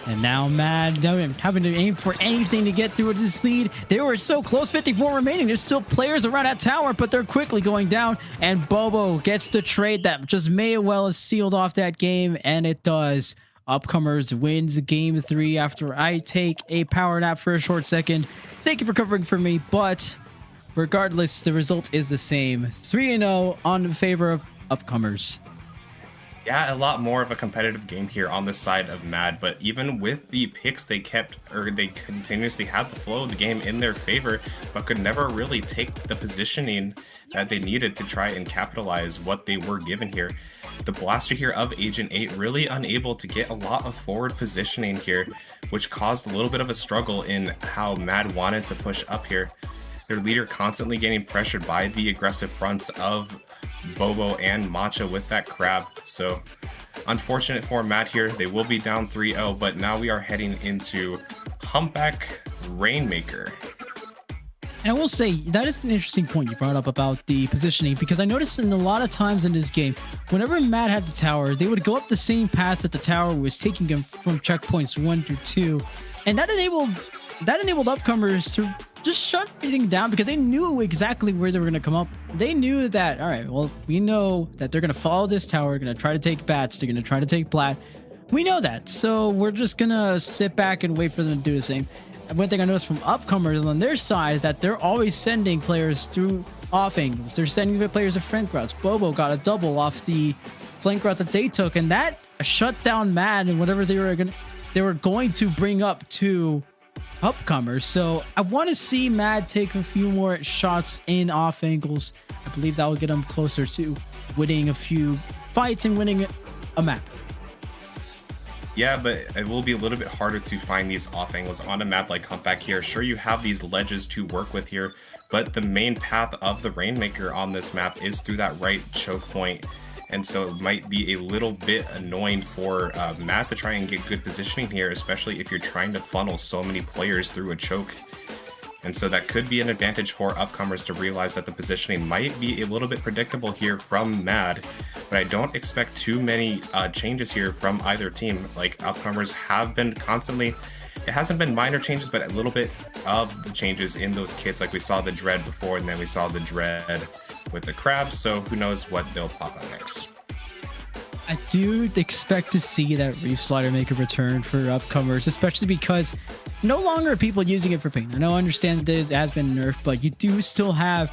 And now Mad having to aim for anything to get through this lead. They were so close, 54 remaining. There's still players around that tower, but they're quickly going down. And Bobo gets the trade that just may well have sealed off that game, and it does. Upcomers wins game 3 after I take a power nap for a short second. Thank you for covering for me, but regardless, the result is the same. 3-0 on favor of upcomers. Yeah, a lot more of a competitive game here on the side of Mad, but even with the picks they continuously had the flow of the game in their favor, but could never really take the positioning that they needed to try and capitalize what they were given here. The Blaster here of Agent 8 really unable to get a lot of forward positioning here, which caused a little bit of a struggle in how Mad wanted to push up here. Their leader constantly getting pressured by the aggressive fronts of Bobo and Matcha with that crab. So unfortunate for Mad here. They will be down 3-0, but now we are heading into Humpback Rainmaker. And I will say that is an interesting point you brought up about the positioning, because I noticed in a lot of times in this game, whenever Matt had the tower, they would go up the same path that the tower was taking them from checkpoints 1 through 2, and that enabled upcomers to just shut everything down because they knew exactly where they were going to come up. They knew that, all right, well, we know that they're going to follow this tower, going to try to take bats, they're going to try to take plat. We know that, so we're just going to sit back and wait for them to do the same. One thing I noticed from upcomers on their side is that they're always sending players through off angles. They're sending the players to flank routes. Bobo got a double off the flank route that they took, and that shut down Mad and whatever they were going to bring up to upcomers. So I want to see Mad take a few more shots in off angles. I believe that will get them closer to winning a few fights and winning a map. Yeah, but it will be a little bit harder to find these off angles on a map like Humpback here. Sure, you have these ledges to work with here, but the main path of the Rainmaker on this map is through that right choke point. And so it might be a little bit annoying for Matt to try and get good positioning here, especially if you're trying to funnel so many players through a choke. And so that could be an advantage for upcomers to realize that the positioning might be a little bit predictable here from Mad, but I don't expect too many changes here from either team. Like upcomers have been constantly, it hasn't been minor changes, but a little bit of the changes in those kits. Like we saw the Dread before, and then we saw the Dread with the Crab, so who knows what they'll pop out next. I do expect to see that Reef Slider make a return for upcomers, especially because no longer are people using it for pain. I know I understand that it has been nerfed, but you do still have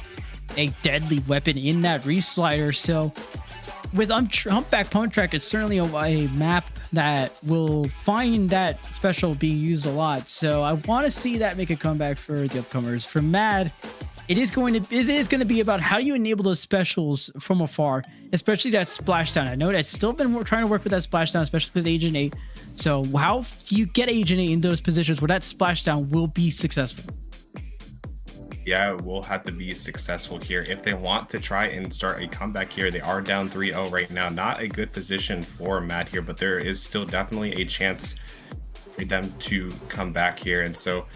a deadly weapon in that Reef Slider. So with Humpback Pump Track, it's certainly a map that will find that special being used a lot. So I want to see that make a comeback for the upcomers. For Mad, it is going to be about how you enable those specials from afar, especially that splashdown. I know that's still been trying to work with that splashdown, especially with Agent 8. So how do you get Agent 8 in those positions where that splashdown will be successful? Yeah, we'll have to be successful here. If they want to try and start a comeback here, they are down 3-0 right now. Not a good position for Matt here, but there is still definitely a chance for them to come back here. And so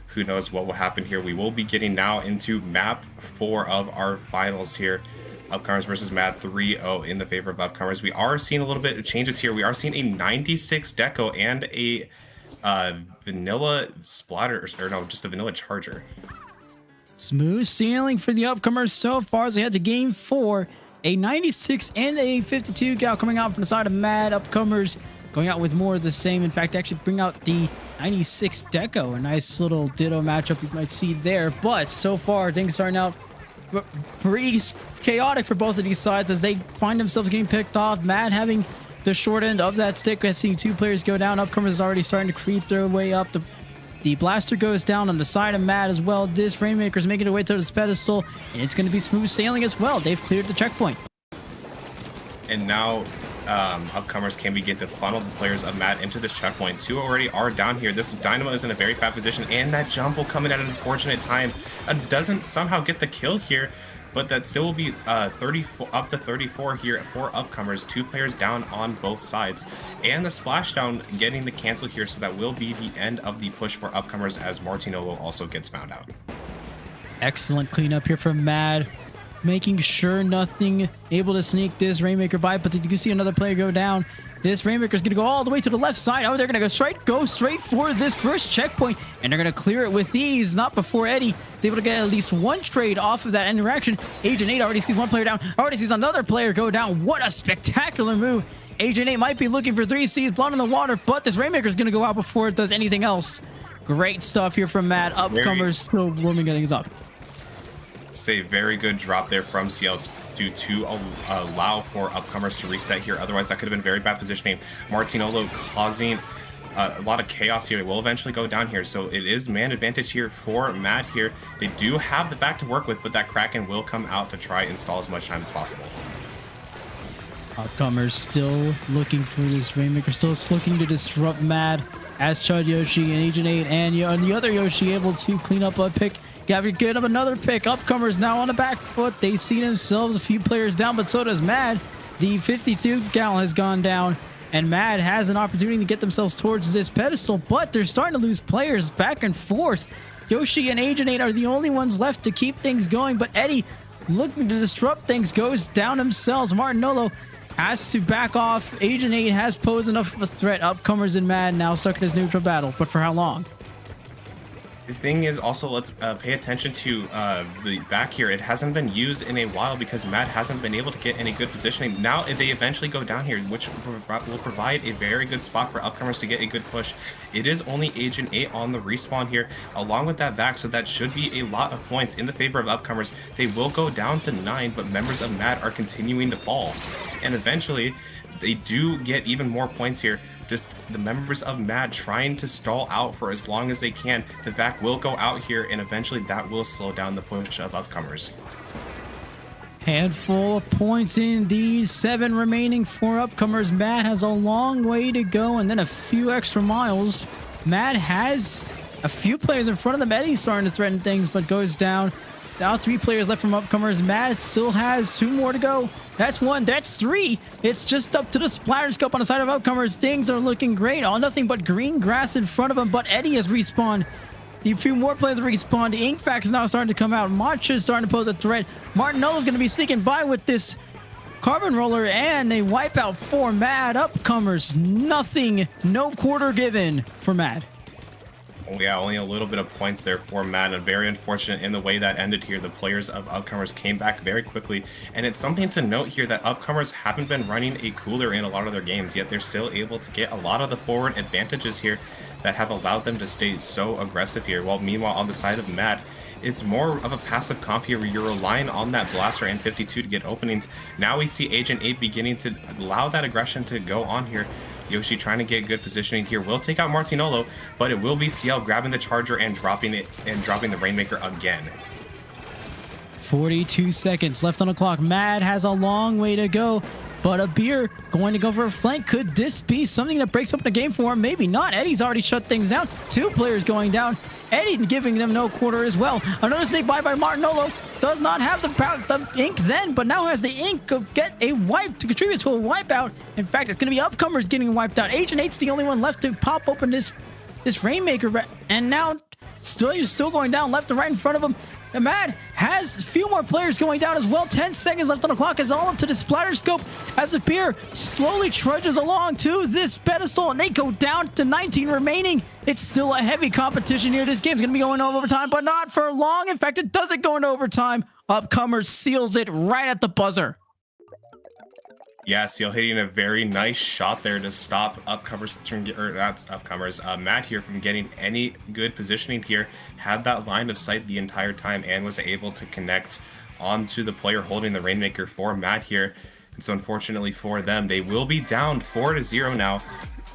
who knows what will happen here. We will be getting now into map 4 of our finals here. Upcomers versus Mad 3-0 in the favor of upcomers. We are seeing a little bit of changes here. We are seeing a 96 deco and a vanilla splatter, or no, just a vanilla charger. Smooth sailing for the upcomers so far as they head to game 4. A 96 and a 52 gal coming out from the side of Mad. Upcomers going out with more of the same. In fact, actually bring out the 96 deco. A nice little ditto matchup you might see there. But so far, things starting out pretty chaotic for both of these sides as they find themselves getting picked off. Mad having the short end of that stick. I see 2 players go down. Upcomers is already starting to creep their way up. The blaster goes down on the side of Mad as well. This Rainmaker's making their way to this pedestal, and it's going to be smooth sailing as well. They've cleared the checkpoint. And now upcomers can begin to funnel the players of Mad into this checkpoint. 2 already are down here. This Dynamo is in a very bad position, and that jump will come in at an unfortunate time. Doesn't somehow get the kill here, but that still will be 34 up to 34 here for upcomers. 2 players down on both sides, and the splashdown getting the cancel here, so that will be the end of the push for upcomers as Martinolo also gets found out. Excellent cleanup here from Mad, making sure nothing able to sneak this Rainmaker by, but you can see another player go down. This Rainmaker's going to go all the way to the left side. Oh, they're going to go straight for this first checkpoint, and they're going to clear it with ease. Not before Eddie is able to get at least 1 trade off of that interaction. Agent 8 already sees 1 player down, already sees another player go down. What a spectacular move. Agent 8 might be looking for 3 C's, blood in the water, but this Rainmaker's going to go out before it does anything else. Great stuff here from Matt. Upcomers still warming things up. It's a very good drop there from CL2 to allow for upcomers to reset here. Otherwise, that could have been very bad positioning. Martinolo causing a lot of chaos here. It will eventually go down here. So it is man advantage here for Matt here. They do have the back to work with, but that Kraken will come out to try and stall as much time as possible. Upcomers still looking for this Rainmaker, still looking to disrupt Mad as Chud Yoshi and Agent 8 and the other Yoshi able to clean up a pick. Get up another pick. Upcomers now on the back foot. They see themselves a few players down, but so does Mad. The 52 gal has gone down, and Mad has an opportunity to get themselves towards this pedestal, but they're starting to lose players back and forth. Yoshi and Agent 8 are the only ones left to keep things going, but Eddie, looking to disrupt things, goes down himself. Martinolo has to back off. Agent 8 has posed enough of a threat. Upcomers and Mad now stuck in this neutral battle, but for how long? The thing is also, let's pay attention to the back here. It hasn't been used in a while because Matt hasn't been able to get any good positioning. Now they eventually go down here, which will provide a very good spot for upcomers to get a good push. It is only Agent 8 on the respawn here, along with that back, so that should be a lot of points in the favor of upcomers. They will go down to 9, but members of Matt are continuing to fall. And eventually, they do get even more points here. Just the members of Mad trying to stall out for as long as they can. The vac will go out here, and eventually that will slow down the push of upcomers. Handful of points indeed. 7 remaining for upcomers. Mad has a long way to go, and then a few extra miles. Mad has a few players in front of them. Eddie's starting to threaten things, but goes down. Now 3 players left from upcomers. Mad still has 2 more to go. That's 1. That's 3. It's just up to the splatter scope on the side of upcomers. Things are looking great. All nothing but green grass in front of him, but Eddie has respawned. A few more players have respawned. Ink Fact is now starting to come out. Matcha is starting to pose a threat. Martineau's going to be sneaking by with this carbon roller, and they wipe out 4 Mad upcomers. Nothing. No quarter given for Mad. Yeah, only a little bit of points there for Matt, and very unfortunate in the way that ended here. The players of upcomers came back very quickly, and it's something to note here that upcomers haven't been running a cooler in a lot of their games, yet they're still able to get a lot of the forward advantages here that have allowed them to stay so aggressive here. While meanwhile on the side of Matt, it's more of a passive comp here where you're relying on that blaster and 52 to get openings. Now we see Agent 8 beginning to allow that aggression to go on here. Yoshi trying to get good positioning here will take out Martinolo, but it will be CL grabbing the charger and dropping it, and dropping the Rainmaker again. 42 seconds left on the clock. Mad has a long way to go, but a beer going to go for a flank. Could this be something that breaks up the game for him? Maybe not. Eddie's already shut things down. 2 players going down. Eddie giving them no quarter as well. Another snake by Martinolo. Does not have the ink then, but now has the ink of get a wipe to contribute to a wipeout. In fact, it's going to be upcomers getting wiped out. Agent 8's the only one left to pop open this Rainmaker, and now still going down left and right in front of him. And Mad has a few more players going down as well. 10 seconds left on the clock is all up to the splatter scope as the beer slowly trudges along to this pedestal, and they go down to 19 remaining. It's still a heavy competition here. This game's going to be going overtime, but not for long. In fact, it doesn't go into overtime. Upcomers seals it right at the buzzer. Yeah, Seal hitting a very nice shot there to stop upcomers from Matt here from getting any good positioning here. Had that line of sight the entire time and was able to connect onto the player holding the Rainmaker for Matt here. And so unfortunately for them, they will be down 4-0 now.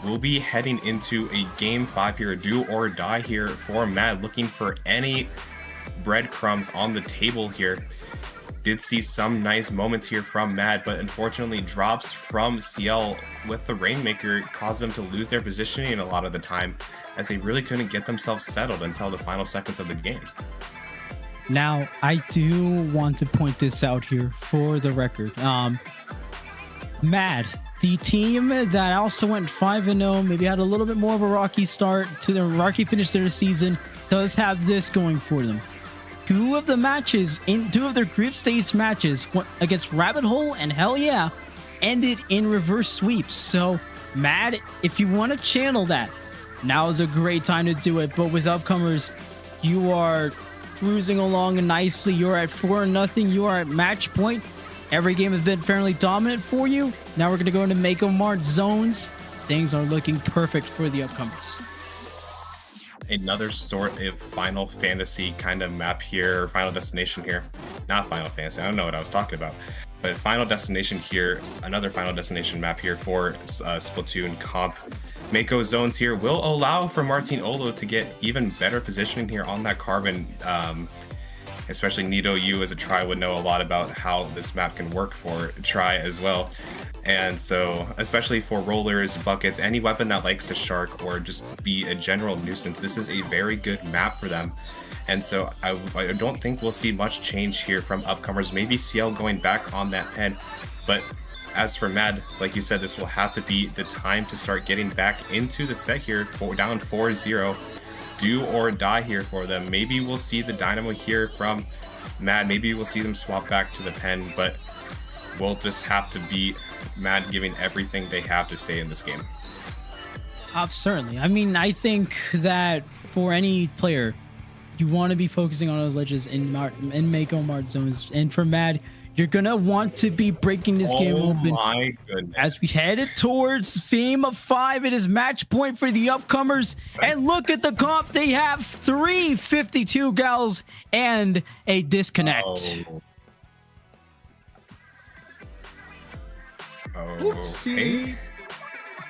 We'll be heading into a game 5 here, a do or die here for Matt, looking for any breadcrumbs on the table here. Did see some nice moments here from Mad, but unfortunately drops from CL with the Rainmaker caused them to lose their positioning a lot of the time, as they really couldn't get themselves settled until the final seconds of the game. Now, I do want to point this out here for the record. Mad, the team that also went 5-0, maybe had a little bit more of a rocky start to the rocky finish to their season, does have this going for them. 2 of the matches, in 2 of their group stage matches against Rabbit Hole and Hell Yeah, ended in reverse sweeps. So, Mad, if you want to channel that, now is a great time to do it. But with upcomers, you are cruising along nicely. You're at 4-0. You are at match point. Every game has been fairly dominant for you. Now we're going to go into Mako Mart zones. Things are looking perfect for the upcomers. Another sort of Final Fantasy kind of map here, or Final Destination here. Not Final Fantasy, I don't know what I was talking about. But Final Destination here, another Final Destination map here for Splatoon comp. Mako zones here will allow for Martinolo to get even better positioning here on that carbon. Especially Nito, you as a try would know a lot about how this map can work for try as well. And so, especially for rollers, buckets, any weapon that likes to shark or just be a general nuisance, this is a very good map for them. And so I don't think we'll see much change here from upcomers. Maybe CL going back on that pen. But as for Mad, like you said, this will have to be the time to start getting back into the set here, down 4-0. do or die here for them. Maybe we'll see the Dynamo here from Mad. Maybe we'll see them swap back to the pen, but we'll just have to beat Mad giving everything they have to stay in this game. Certainly. I mean, I think that for any player, you want to be focusing on those ledges in Mako Mart zones. And for Mad, you're going to want to be breaking this game open. Oh my goodness. As we headed towards Theme of 5, it is match point for the upcomers. And look at the comp. They have 3 52 gals and a disconnect. Okay.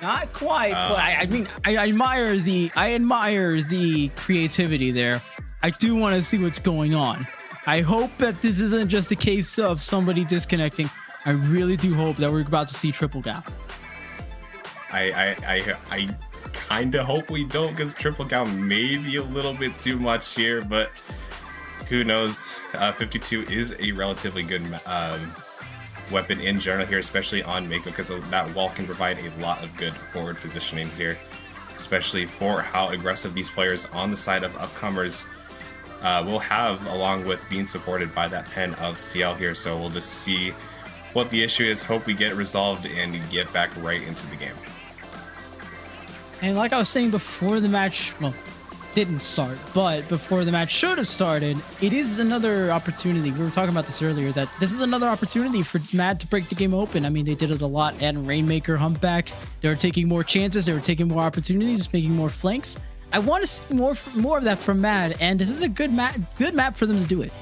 Not quite, but I mean, I admire the creativity there. I do want to see what's going on. I hope that this isn't just a case of somebody disconnecting. I really do hope that we're about to see triple gal. I kind of hope we don't, because triple gal may be a little bit too much here, but who knows? 52 is a relatively good weapon in general here, especially on Mako, because that wall can provide a lot of good forward positioning here, especially for how aggressive these players on the side of upcomers will have, along with being supported by that pen of CL here. So we'll just see what the issue is, hope we get it resolved and get back right into the game. And like I was saying before the match, well, didn't start, but before the match should have started, it is another opportunity. We were talking about this earlier, that this is another opportunity for Mad to break the game open. I mean, they did it a lot at Rainmaker Humpback. They were taking more chances, they were taking more opportunities, making more flanks. I want to see more of that from Mad, and this is a good map for them to do it.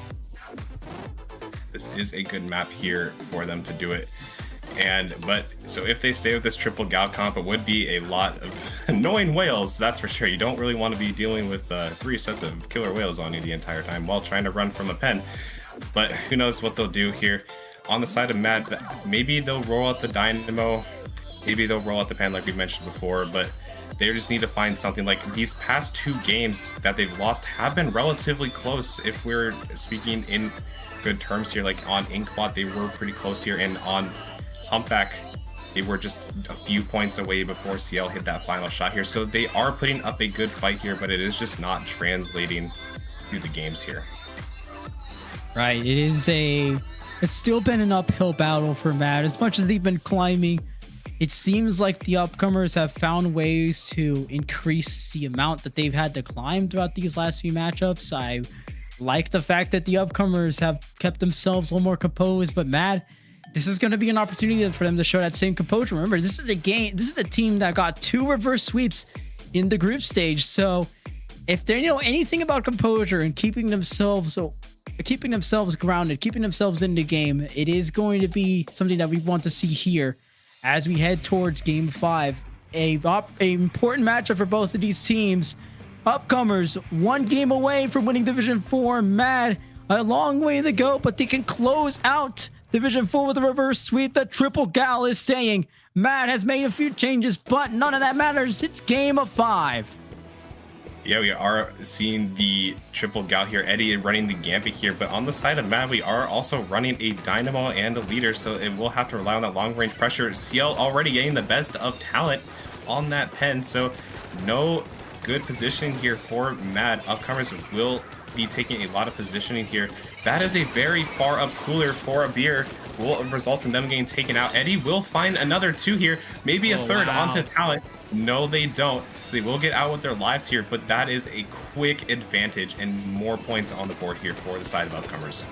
This is a good map here for them to do it. But so if they stay with this triple gal comp, it would be a lot of annoying whales, that's for sure. You don't really want to be dealing with 3 sets of killer whales on you the entire time while trying to run from a pen. But who knows what they'll do here. On the side of Mad, maybe they'll roll out the Dynamo, maybe they'll roll out the pen like we mentioned before, but they just need to find something. Like, these past 2 games that they've lost have been relatively close, if we're speaking in good terms here. Like on Inkbot, they were pretty close here, and on Humpback, they were just a few points away before CL hit that final shot here. So they are putting up a good fight here, but it is just not translating through the games here. Right. It's still been an uphill battle for Mad. As much as they've been climbing, it seems like the upcomers have found ways to increase the amount that they've had to climb throughout these last few matchups. I like the fact that the upcomers have kept themselves a little more composed, but Mad, this is going to be an opportunity for them to show that same composure. Remember, this is a team that got 2 reverse sweeps in the group stage. So if they know anything about composure and keeping themselves grounded, keeping themselves in the game, it is going to be something that we want to see here as we head towards Game 5. A important matchup for both of these teams. Upcomers 1 game away from winning Division 4. Mad, a long way to go, but they can close out Division 4 with a reverse sweep. The triple gal is saying Mad has made a few changes, but none of that matters. It's Game of 5. Yeah, we are seeing the triple gal here. Eddie running the gambit here, but on the side of Mad, we are also running a Dynamo and a leader, so it will have to rely on that long-range pressure. CL already getting the best of talent on that pen, so no good positioning here for Mad. Upcomers will be taking a lot of positioning here. That is a very far up cooler for a beer. Will result in them getting taken out. Eddie will find another 2 here, maybe a third onto talent. No, they don't. So they will get out with their lives here, but that is a quick advantage and more points on the board here for the side of upcomers.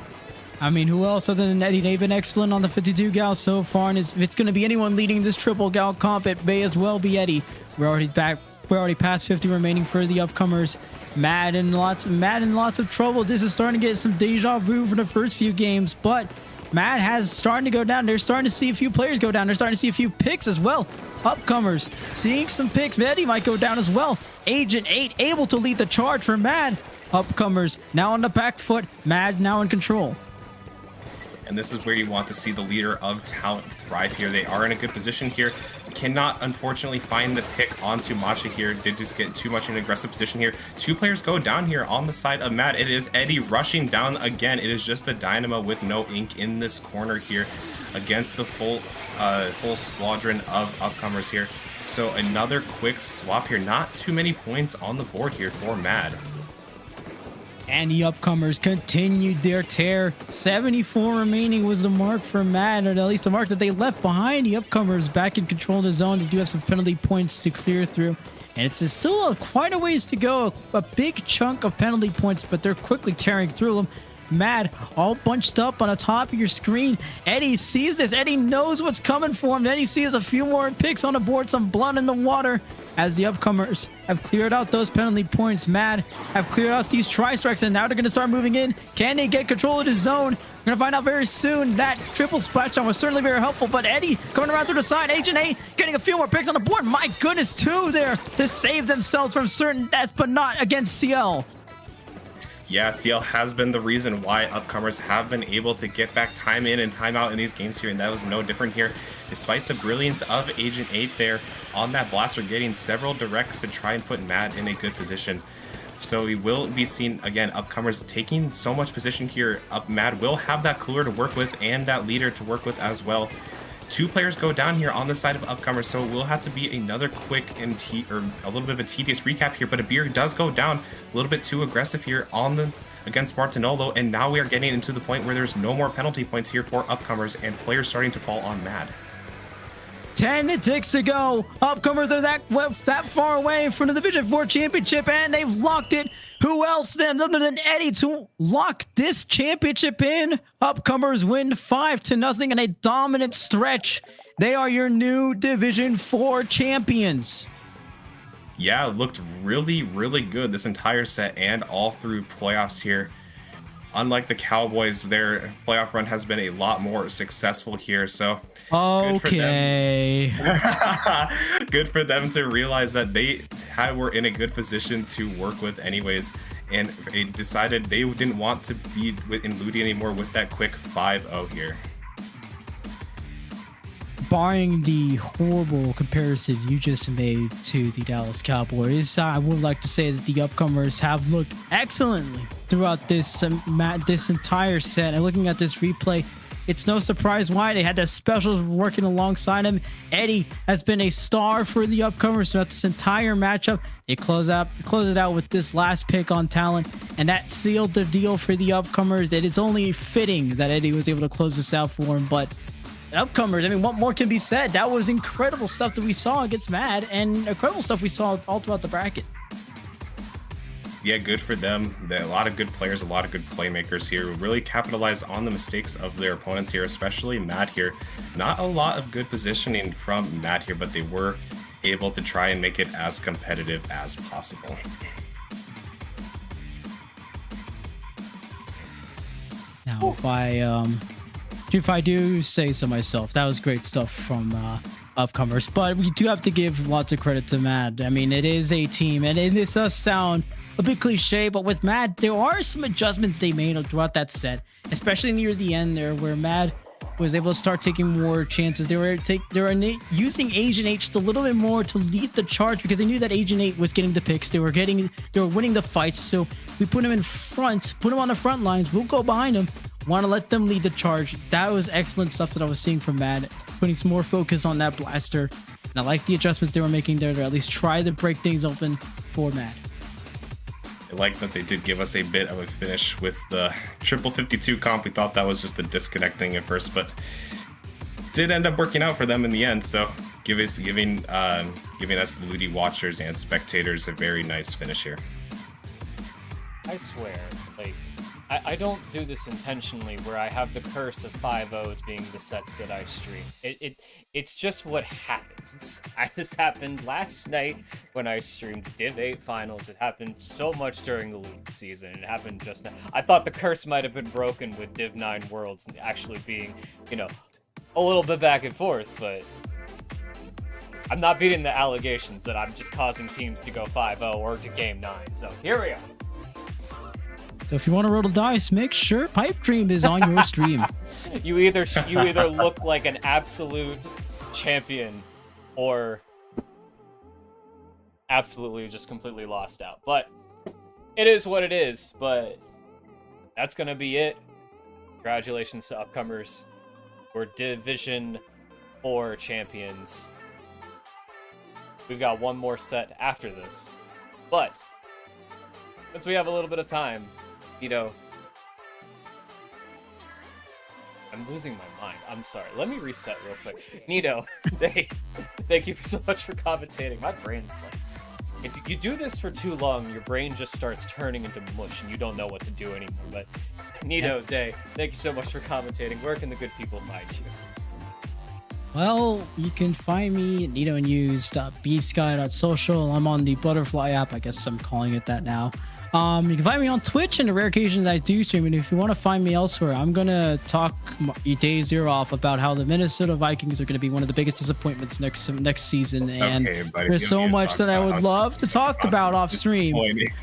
I mean, who else other than Eddie? They've been excellent on the 52 gal so far, and if it's going to be anyone leading this triple gal comp, it may as well be Eddie. We're already past 50 remaining for the upcomers. Mad in lots of trouble. This is starting to get some deja vu for the first few games, but Mad has starting to go down. They're starting to see a few players go down. They're starting to see a few picks as well. Upcomers seeing some picks. Eddie might go down as well. Agent 8 able to lead the charge for Mad. Upcomers now on the back foot. Mad now in control. And this is where you want to see the leader of talent thrive here. They are in a good position here. Cannot, unfortunately, find the pick onto Masha here. Did just get too much in an aggressive position here. 2 players go down here on the side of Mad. It is Eddie rushing down again. It is just a Dynamo with no ink in this corner here against the full squadron of upcomers here. So another quick swap here. Not too many points on the board here for Mad. And the upcomers continued their tear. 74 remaining was the mark for Mad, or at least the mark that they left behind. The upcomers back in control of the zone. They do have some penalty points to clear through. And it's still quite a ways to go. A big chunk of penalty points, but they're quickly tearing through them. Mad, all bunched up on the top of your screen. Eddie sees this. Eddie knows what's coming for him. Eddie sees a few more picks on the board, some blood in the water as the upcomers have cleared out those penalty points. Mad have cleared out these tri-strikes, and now they're going to start moving in. Can they get control of the zone? We're going to find out very soon. That triple splashdown was certainly very helpful, but Eddie coming around through the side. Agent A getting a few more picks on the board. My goodness, two there to save themselves from certain death, but not against CL. Yeah, CL has been the reason why upcomers have been able to get back time in and time out in these games here, and that was no different here. Despite the brilliance of Agent 8 there on that blaster, getting several directs to try and put Mad in a good position. So we will be seeing, again, upcomers taking so much position here. Mad will have that cooler to work with and that leader to work with as well. Two players go down here on the side of upcomers, so we'll have to be another quick and a little bit of a tedious recap here. But Abir does go down a little bit too aggressive here against Martinolo, and now we are getting into the point where there's no more penalty points here for upcomers and players starting to fall on Mad. 10 ticks to go. Upcomers are that far away from the Division 4 championship, and they've locked it. Who else then other than Eddie to lock this championship in? Upcomers win 5-0 in a dominant stretch. They are your new Division 4 champions. Yeah, it looked really, really good this entire set and all through playoffs here. Unlike the Cowboys, their playoff run has been a lot more successful here, so okay. Good for them to realize that they were in a good position to work with anyways, and they decided they didn't want to be in LUTI anymore with that quick 5-0 here. Barring the horrible comparison you just made to the Dallas Cowboys, I would like to say that the upcomers have looked excellently throughout this entire set. And looking at this replay, it's no surprise why they had the specials working alongside him. Eddie has been a star for the upcomers throughout this entire matchup. They close it out with this last pick on talent, and that sealed the deal for the upcomers. It is only fitting that Eddie was able to close this out for him, but upcomers, I mean, what more can be said? That was incredible stuff that we saw against Mad, and incredible stuff we saw all throughout the bracket. Yeah, good for them. A lot of good players, a lot of good playmakers here. Really capitalize on the mistakes of their opponents here, especially Mad here. Not a lot of good positioning from Mad here, but they were able to try and make it as competitive as possible. Now, if I do say so myself, that was great stuff from upcomers, but we do have to give lots of credit to Mad. I mean, it is a team, and this does sound a bit cliche, but with Mad, there are some adjustments they made throughout that set, especially near the end there, where Mad was able to start taking more chances. They were using Agent 8 just a little bit more to lead the charge because they knew that Agent 8 was getting the picks. They were winning the fights, so we put him in front, put him on the front lines. We'll go behind him. Want to let them lead the charge. That was excellent stuff that I was seeing from Mad, putting some more focus on that blaster. And I like the adjustments they were making there to at least try to break things open for Mad. I like that they did give us a bit of a finish with the triple 52 comp. We thought that was just a disconnect thing at first, but did end up working out for them in the end. So giving us LUTI watchers and spectators a very nice finish here. I swear, like, I don't do this intentionally where I have the curse of 5-0s being the sets that I stream. It's just what happens. This happened last night when I streamed Div 8 Finals. It happened so much during the LUTI season. It happened just now. I thought the curse might have been broken with Div 9 Worlds actually being, a little bit back and forth, but I'm not beating the allegations that I'm just causing teams to go 5-0 or to game 9. So here we are. So if you want to roll the dice, make sure Pipe Dream is on your stream. You either look like an absolute champion or absolutely just completely lost out. But it is what it is. But that's going to be it. Congratulations to upcomers. We're Division 4 champions. we've got one more set after this. But since we have a little bit of time, Nito, I'm losing my mind. I'm sorry. Let me reset real quick. Nito, thank you so much for commentating. My brain's like, if you do this for too long, your brain just starts turning into mush and you don't know what to do anymore. But Nito, Day, thank you so much for commentating. Where can the good people find you? Well, you can find me at nitonews.bsky.social. I'm on the Butterfly app. I guess I'm calling it that now. You can find me on Twitch, and the rare occasions I do stream. And if you want to find me elsewhere, I'm gonna talk day zero off about how the Minnesota Vikings are gonna be one of the biggest disappointments next season. And there's so much that I would love to talk about off stream.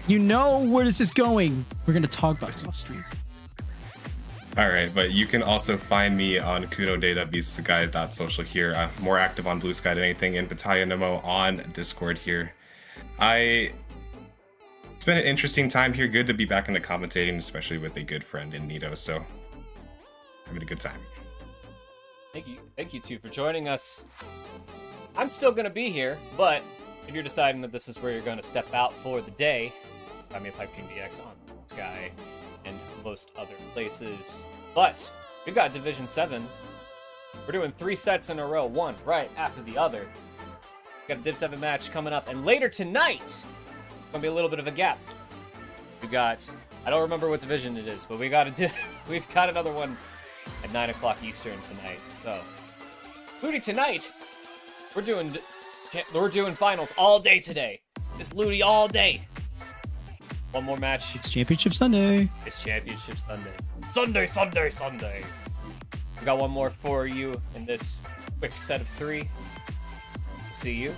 You know where this is going. We're gonna talk about this off stream. All right, but you can also find me on kunodata.bsky.social here. More active on Blue Sky than anything, and Battalion Nemo on Discord here. It's been an interesting time here. Good to be back into commentating, especially with a good friend in Nito. So, having a good time. Thank you two for joining us. I'm still gonna be here, but if you're deciding that this is where you're gonna step out for the day, find me at Pipe King DX on Sky and most other places. But we've got Division 7. We're doing 3 sets in a row, one right after the other. We've got a Div 7 match coming up, and later tonight, gonna be a little bit of a gap. We got, I don't remember what division it is, but we've got another one at 9 o'clock Eastern tonight. So, LUTI tonight, we're doing finals all day today. It's LUTI all day. One more match. It's Championship Sunday. It's Championship Sunday. Sunday. We got one more for you in this quick set of 3. See you.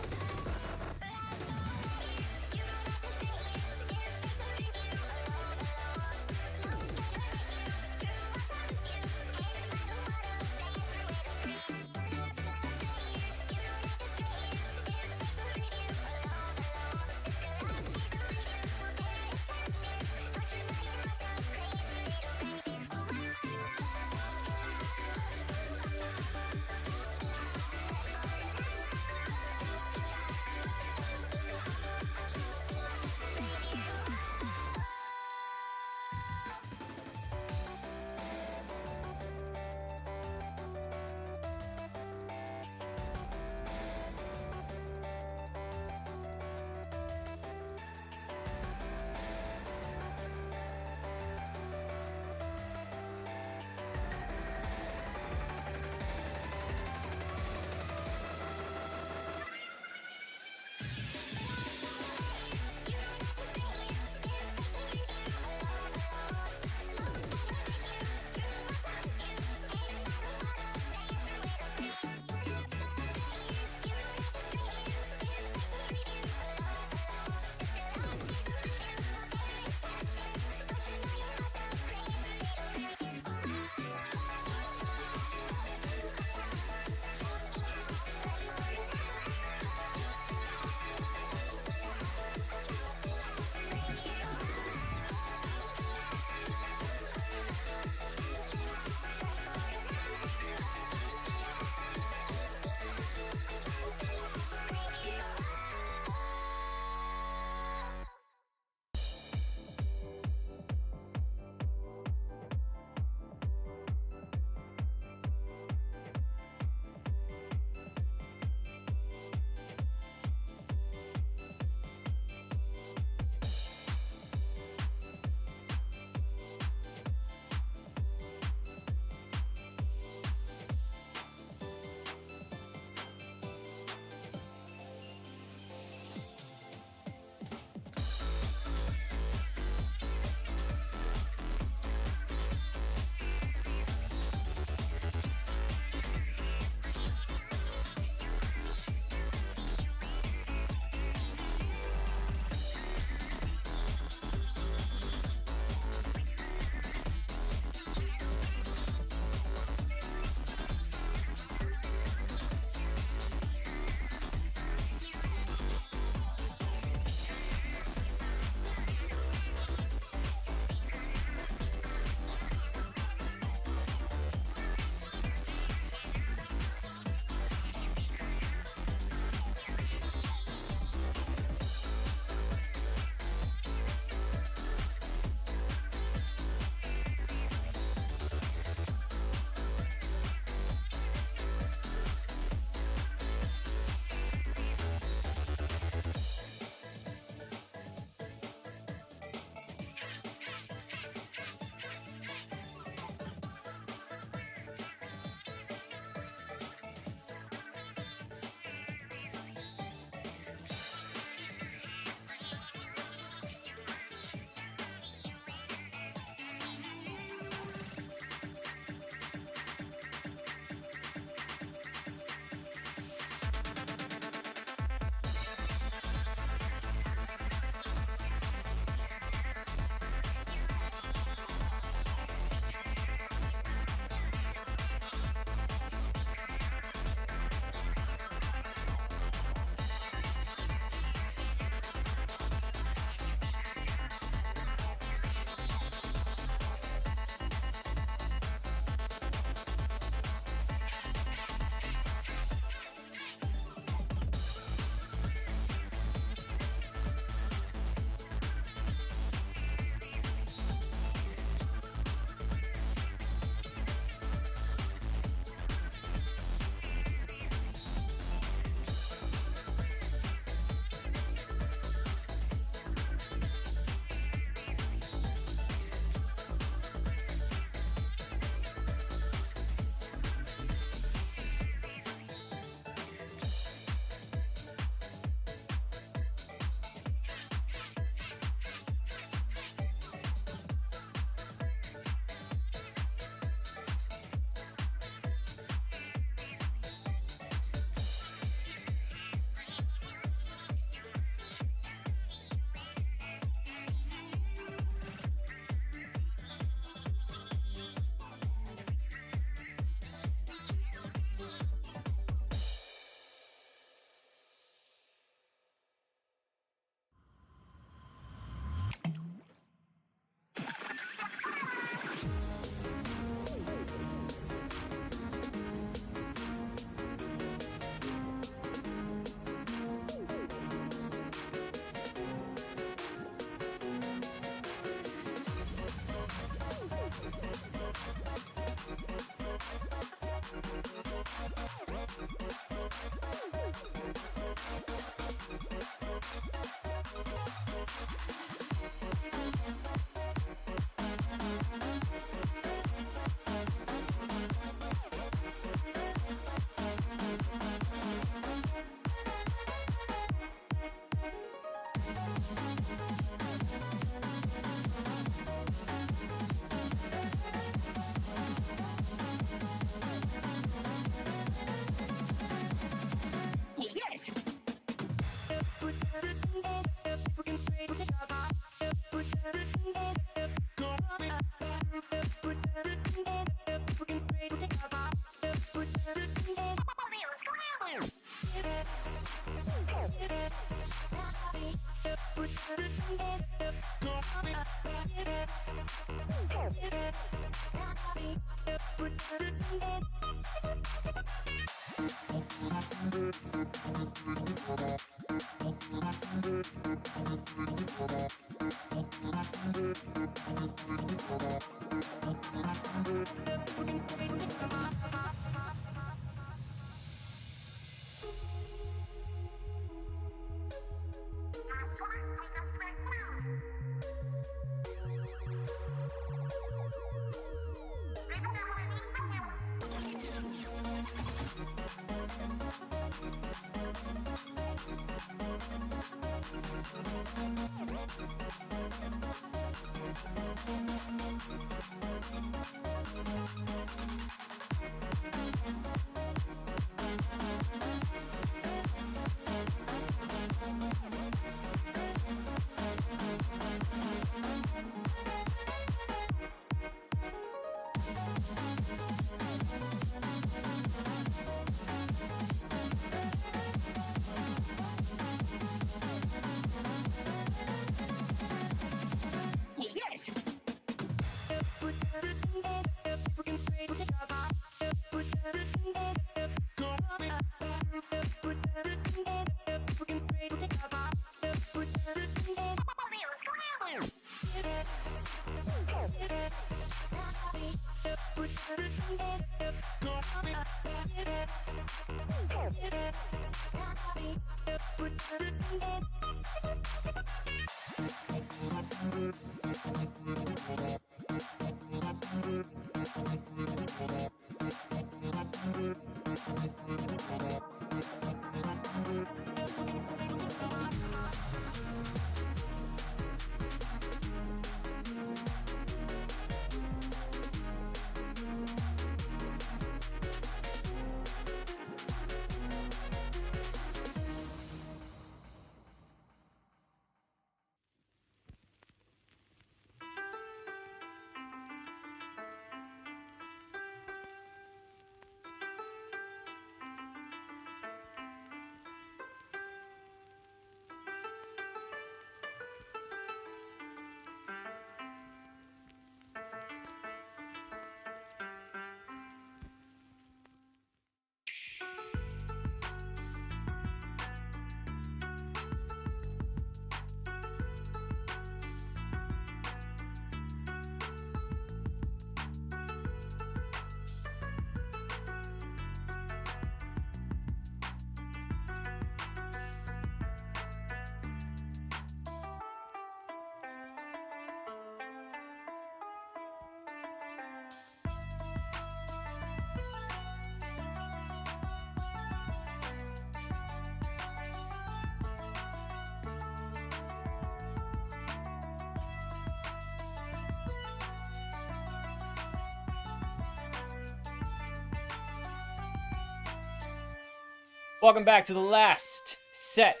Welcome back to the last set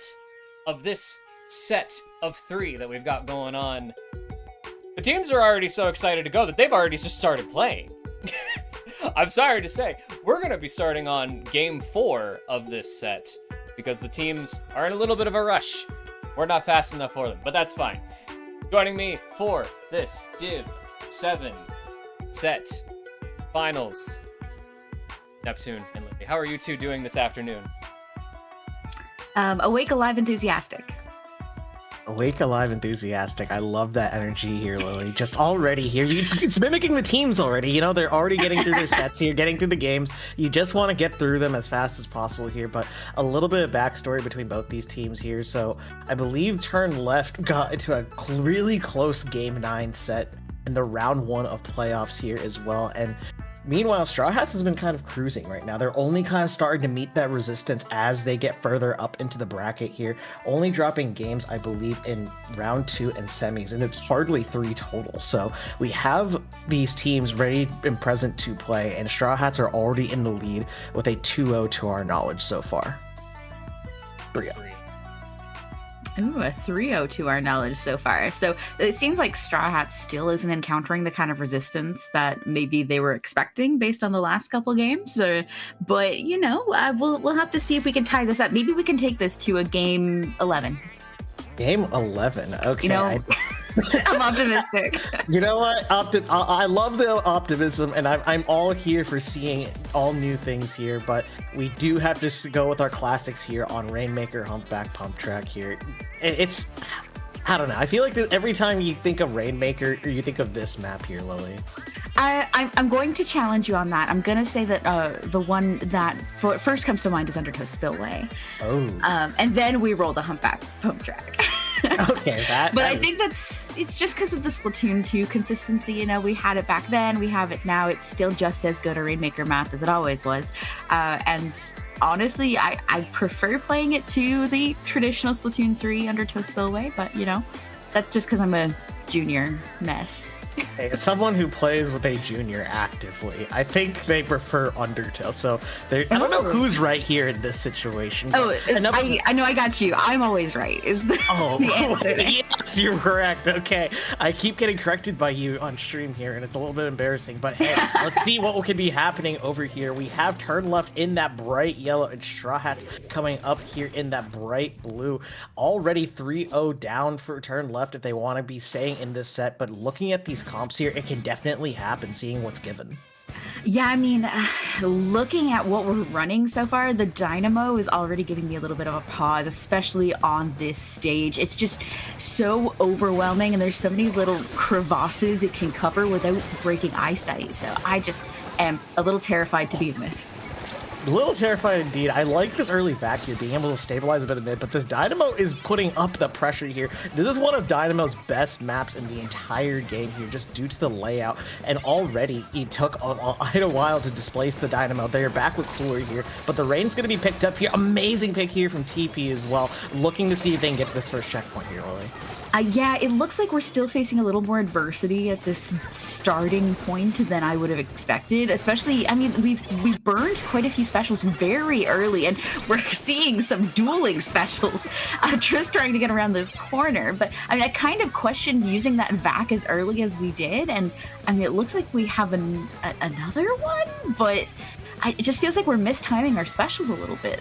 of this set of 3 that we've got going on. The teams are already so excited to go that they've already just started playing. I'm sorry to say, we're going to be starting on game 4 of this set because the teams are in a little bit of a rush. We're not fast enough for them, but that's fine. Joining me for this Div 7 set finals, Neptune and Lily. How are you two doing this afternoon? Awake, alive, enthusiastic. Awake, alive, enthusiastic. I love that energy here, Lily. Just already here. It's mimicking the teams already. You know, they're already getting through their sets here, getting through the games. You just want to get through them as fast as possible here. But a little bit of backstory between both these teams here. So I believe Turn Left got into a really close Game 9 set in the round 1 of playoffs here as well. And meanwhile, Straw Hats has been kind of cruising right now. They're only kind of starting to meet that resistance as they get further up into the bracket here. Only dropping games, I believe, in round 2 and semis, and it's hardly 3 total. So we have these teams ready and present to play, and Straw Hats are already in the lead with a 2-0 to our knowledge so far. 3-0. Ooh, a 3-0 to our knowledge so far. So it seems like Straw Hats still isn't encountering the kind of resistance that maybe they were expecting based on the last couple games. But, you know, we'll have to see if we can tie this up. Maybe we can take this to a game 11. Game 11. Okay. You know, I'm optimistic. You know what? I love the optimism, and I'm all here for seeing all new things here. But we do have to go with our classics here on Rainmaker Humpback Pump Track here. It's, I don't know. I feel like every time you think of Rainmaker, you think of this map here, Lily. I'm going to challenge you on that. I'm going to say that the one that first comes to mind is Undertow Spillway. Oh. And then we roll the Humpback Pump Track. Okay, but I think it's just because of the Splatoon 2 consistency. You know, we had it back then, we have it now. It's still just as good a Rainmaker map as it always was. And honestly, I prefer playing it to the traditional Splatoon 3 Undertow Spillway, but you know, that's just because I'm a junior mess. Hey, as someone who plays with a junior actively, I think they prefer Undertale. So I don't know who's right here in this situation. I know I got you. I'm always right. Is the, the answer? Yes, you're correct. Okay, I keep getting corrected by you on stream here, and it's a little bit embarrassing. But hey, let's see what could be happening over here. We have Turn Left in that bright yellow, and Straw Hats coming up here in that bright blue. Already 3-0 down for Turn Left if they want to be staying in this set. But looking at these comps here, it can definitely happen, seeing what's given. Yeah, I mean, looking at what we're running so far, the Dynamo is already giving me a little bit of a pause, especially on this stage. It's just so overwhelming, and there's so many little crevasses it can cover without breaking eyesight. So I just am a little terrified to begin with. A little terrified indeed. I like this early vac here, being able to stabilize a bit of mid, but this Dynamo is putting up the pressure here. This is one of Dynamo's best maps in the entire game here, just due to the layout, and already it took quite a while to displace the Dynamo. They're back with Cooler here, but the Rain's going to be picked up here. Amazing pick here from TP as well, looking to see if they can get this first checkpoint here, Lily. Yeah, it looks like we're still facing a little more adversity at this starting point than I would have expected. Especially, I mean, we've burned quite a few specials very early, and we're seeing some dueling specials. Triss trying to get around this corner, but I mean, I kind of questioned using that vac as early as we did, and I mean, it looks like we have another one, but it just feels like we're mistiming our specials a little bit.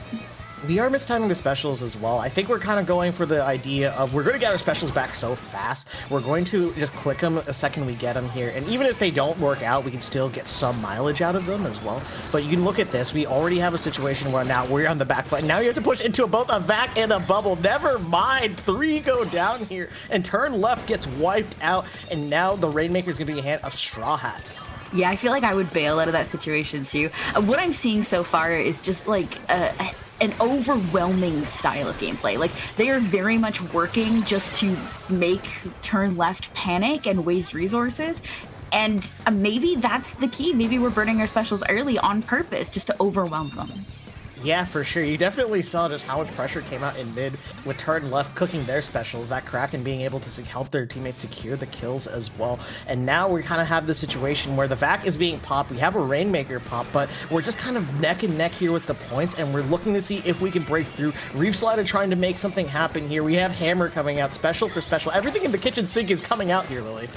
We are mistiming the specials as well. I think we're kind of going for the idea of we're going to get our specials back so fast. We're going to just click them a second we get them here. And even if they don't work out, we can still get some mileage out of them as well. But you can look at this. We already have a situation where now we're on the back foot. Now you have to push into both a vac and a bubble. Never mind. 3 go down here. And Turn Left gets wiped out. And now the Rainmaker is going to be a hand of Straw Hats. Yeah, I feel like I would bail out of that situation too. What I'm seeing so far is just like an overwhelming style of gameplay. Like, they are very much working just to make Turn Left panic and waste resources. And maybe that's the key. Maybe we're burning our specials early on purpose just to overwhelm them. Yeah, for sure. You definitely saw just how much pressure came out in mid with Turn Left cooking their specials, that Kraken being able to help their teammates secure the kills as well. And now we kind of have this situation where the vac is being popped. We have a Rainmaker pop, but we're just kind of neck and neck here with the points, and we're looking to see if we can break through. Reef Slider trying to make something happen here. We have Hammer coming out, special for special. Everything in the kitchen sink is coming out here, Lily.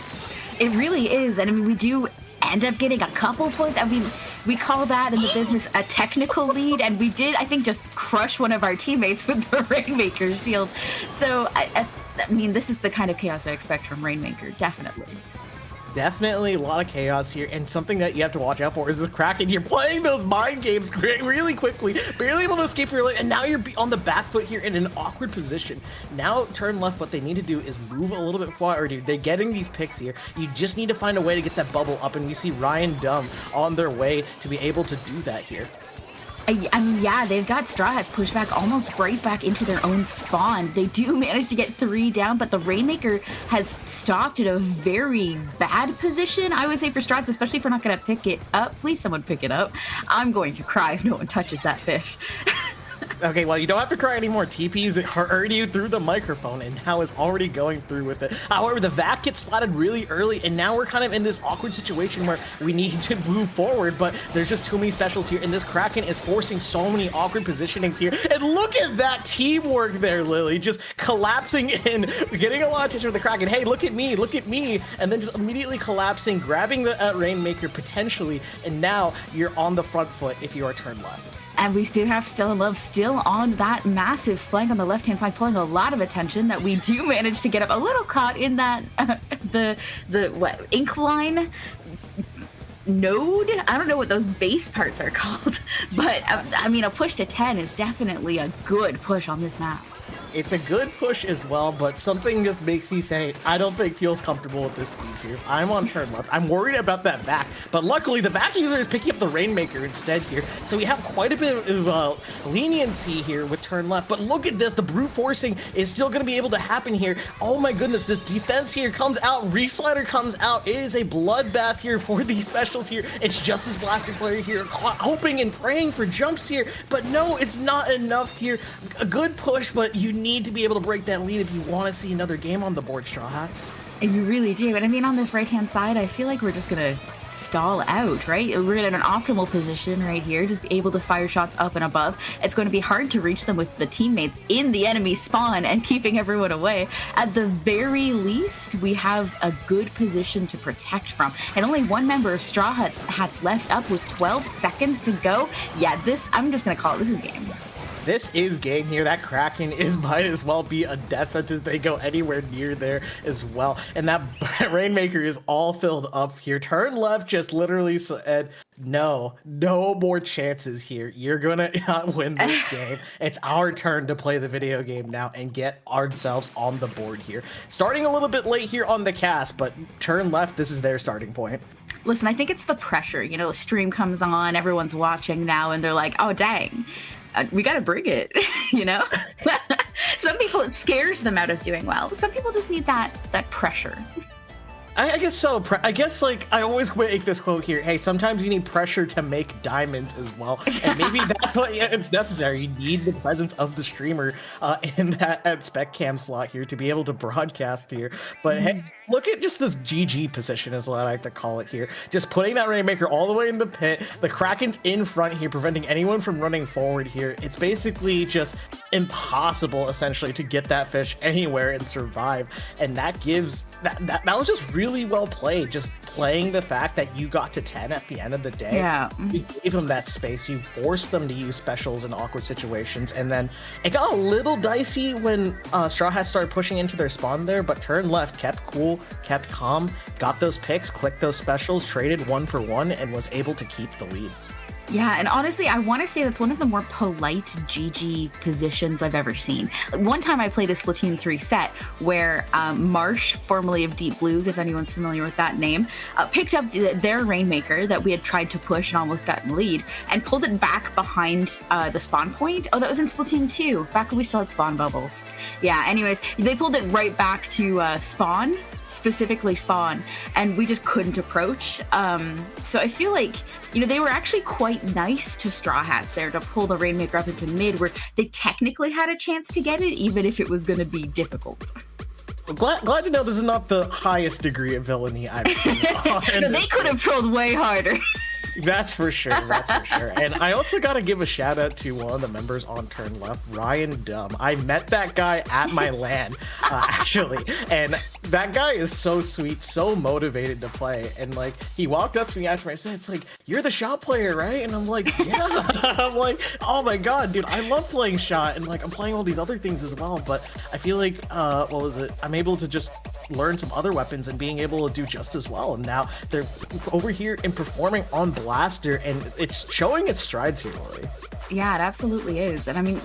It really is. And I mean, we do end up getting a couple points. I mean, we call that in the business a technical lead, and we did, I think, just crush one of our teammates with the Rainmaker shield. So, I mean, this is the kind of chaos I expect from Rainmaker, definitely. Definitely a lot of chaos here, and something that you have to watch out for is this Kraken. You're playing those mind games really quickly, barely able to escape your lane, and now you're on the back foot here in an awkward position. Now, Turn Left, what they need to do is move a little bit forward. They're getting these picks here. You just need to find a way to get that bubble up, and we see Ryan Dumb on their way to be able to do that here. I mean, yeah, they've got Straw Hats pushed back almost right back into their own spawn. They do manage to get 3 down, but the Rainmaker has stopped at a very bad position, I would say, for Straw Hats, especially if we're not going to pick it up. Please, someone pick it up. I'm going to cry if no one touches that fish. Okay, well, you don't have to cry anymore. TP's heard you through the microphone and now is already going through with it. However, the vac gets spotted really early, and now we're kind of in this awkward situation where we need to move forward, but there's just too many specials here, and this Kraken is forcing so many awkward positionings here. And look at that teamwork there, Lily, just collapsing in, getting a lot of attention with the Kraken. Hey, look at me, and then just immediately collapsing, grabbing the Rainmaker potentially, and now you're on the front foot if you are Turn Left. And we do have Still in Love still on that massive flank on the left-hand side, pulling a lot of attention that we do manage to get up a little caught in that, the what, incline node? I don't know what those base parts are called, but I mean, a push to 10 is definitely a good push on this map. It's a good push as well, but something just makes me say, I don't think feels comfortable with this lead here. I'm on turn left. I'm worried about that back, but luckily the back user is picking up the Rainmaker instead here. So we have quite a bit of leniency here with turn left, but look at this. The brute forcing is still going to be able to happen here. Oh my goodness, this defense here comes out. Reef Slider comes out. It is a bloodbath here for these specials here. It's just as Blaster player here, hoping and praying for jumps here, but no, it's not enough here. A good push, but you need to be able to break that lead if you want to see another game on the board, Straw Hats. You really do. And I mean, on this right-hand side, I feel like we're just going to stall out, right? We're in an optimal position right here, just be able to fire shots up and above. It's going to be hard to reach them with the teammates in the enemy spawn and keeping everyone away. At the very least, we have a good position to protect from. And only one member of Straw Hats left up with 12 seconds to go. Yeah, I'm just going to call it, this is game. This is game here. That Kraken might as well be a death sentence. They go anywhere near there as well. And that Rainmaker is all filled up here. Turn left just literally said, no more chances here. You're gonna not win this game. It's our turn to play the video game now and get ourselves on the board here. Starting a little bit late here on the cast, but turn left, this is their starting point. Listen, I think it's the pressure. You know, stream comes on, everyone's watching now, and they're like, oh, dang. We gotta bring it, you know? Some people, it scares them out of doing well. Some people just need that pressure. I guess so. I guess, like, I always make this quote here. Hey, sometimes you need pressure to make diamonds as well. And maybe that's what it's necessary. You need the presence of the streamer in that spec cam slot here to be able to broadcast here. But hey, look at just this GG position is what I like to call it here. Just putting that Rainmaker all the way in the pit. The Kraken's in front here, preventing anyone from running forward here. It's basically just impossible, essentially, to get that fish anywhere and survive. And that gives... That was just really well played. Just playing the fact that you got to 10 at the end of the day. Yeah. You gave them that space. You forced them to use specials in awkward situations. And then it got a little dicey when Straw Hats started pushing into their spawn there, but turn left, kept cool, kept calm, got those picks, clicked those specials, traded 1-for-1, and was able to keep the lead. Yeah, and honestly, I want to say that's one of the more polite GG positions I've ever seen. One time I played a Splatoon 3 set where Marsh, formerly of Deep Blues, if anyone's familiar with that name, picked up their Rainmaker that we had tried to push and almost got in the lead, and pulled it back behind the spawn point. Oh, that was in Splatoon 2, back when we still had spawn bubbles. Yeah, anyways, they pulled it right back to spawn, specifically spawn, and we just couldn't approach. So I feel like, you know, they were actually quite nice to Straw Hats there to pull the Rainmaker up into mid, where they technically had a chance to get it, even if it was going to be difficult. Glad to know this is not the highest degree of villainy I've seen. No, they could have trolled way harder. That's for sure. That's for sure. And I also got to give a shout out to one of the members on turn left, Ryan Dumb. I met that guy at my LAN, actually. And that guy is so sweet, so motivated to play. And like, he walked up to me after I said, it's like, you're the shot player, right? And I'm like, yeah. I'm like, oh my God, dude, I love playing shot. And like, I'm playing all these other things as well. But I feel like, what was it? I'm able to just learn some other weapons and being able to do just as well. And now they're over here and performing on Blaster, and it's showing its strides here, Lily. Yeah, it absolutely is. And I mean,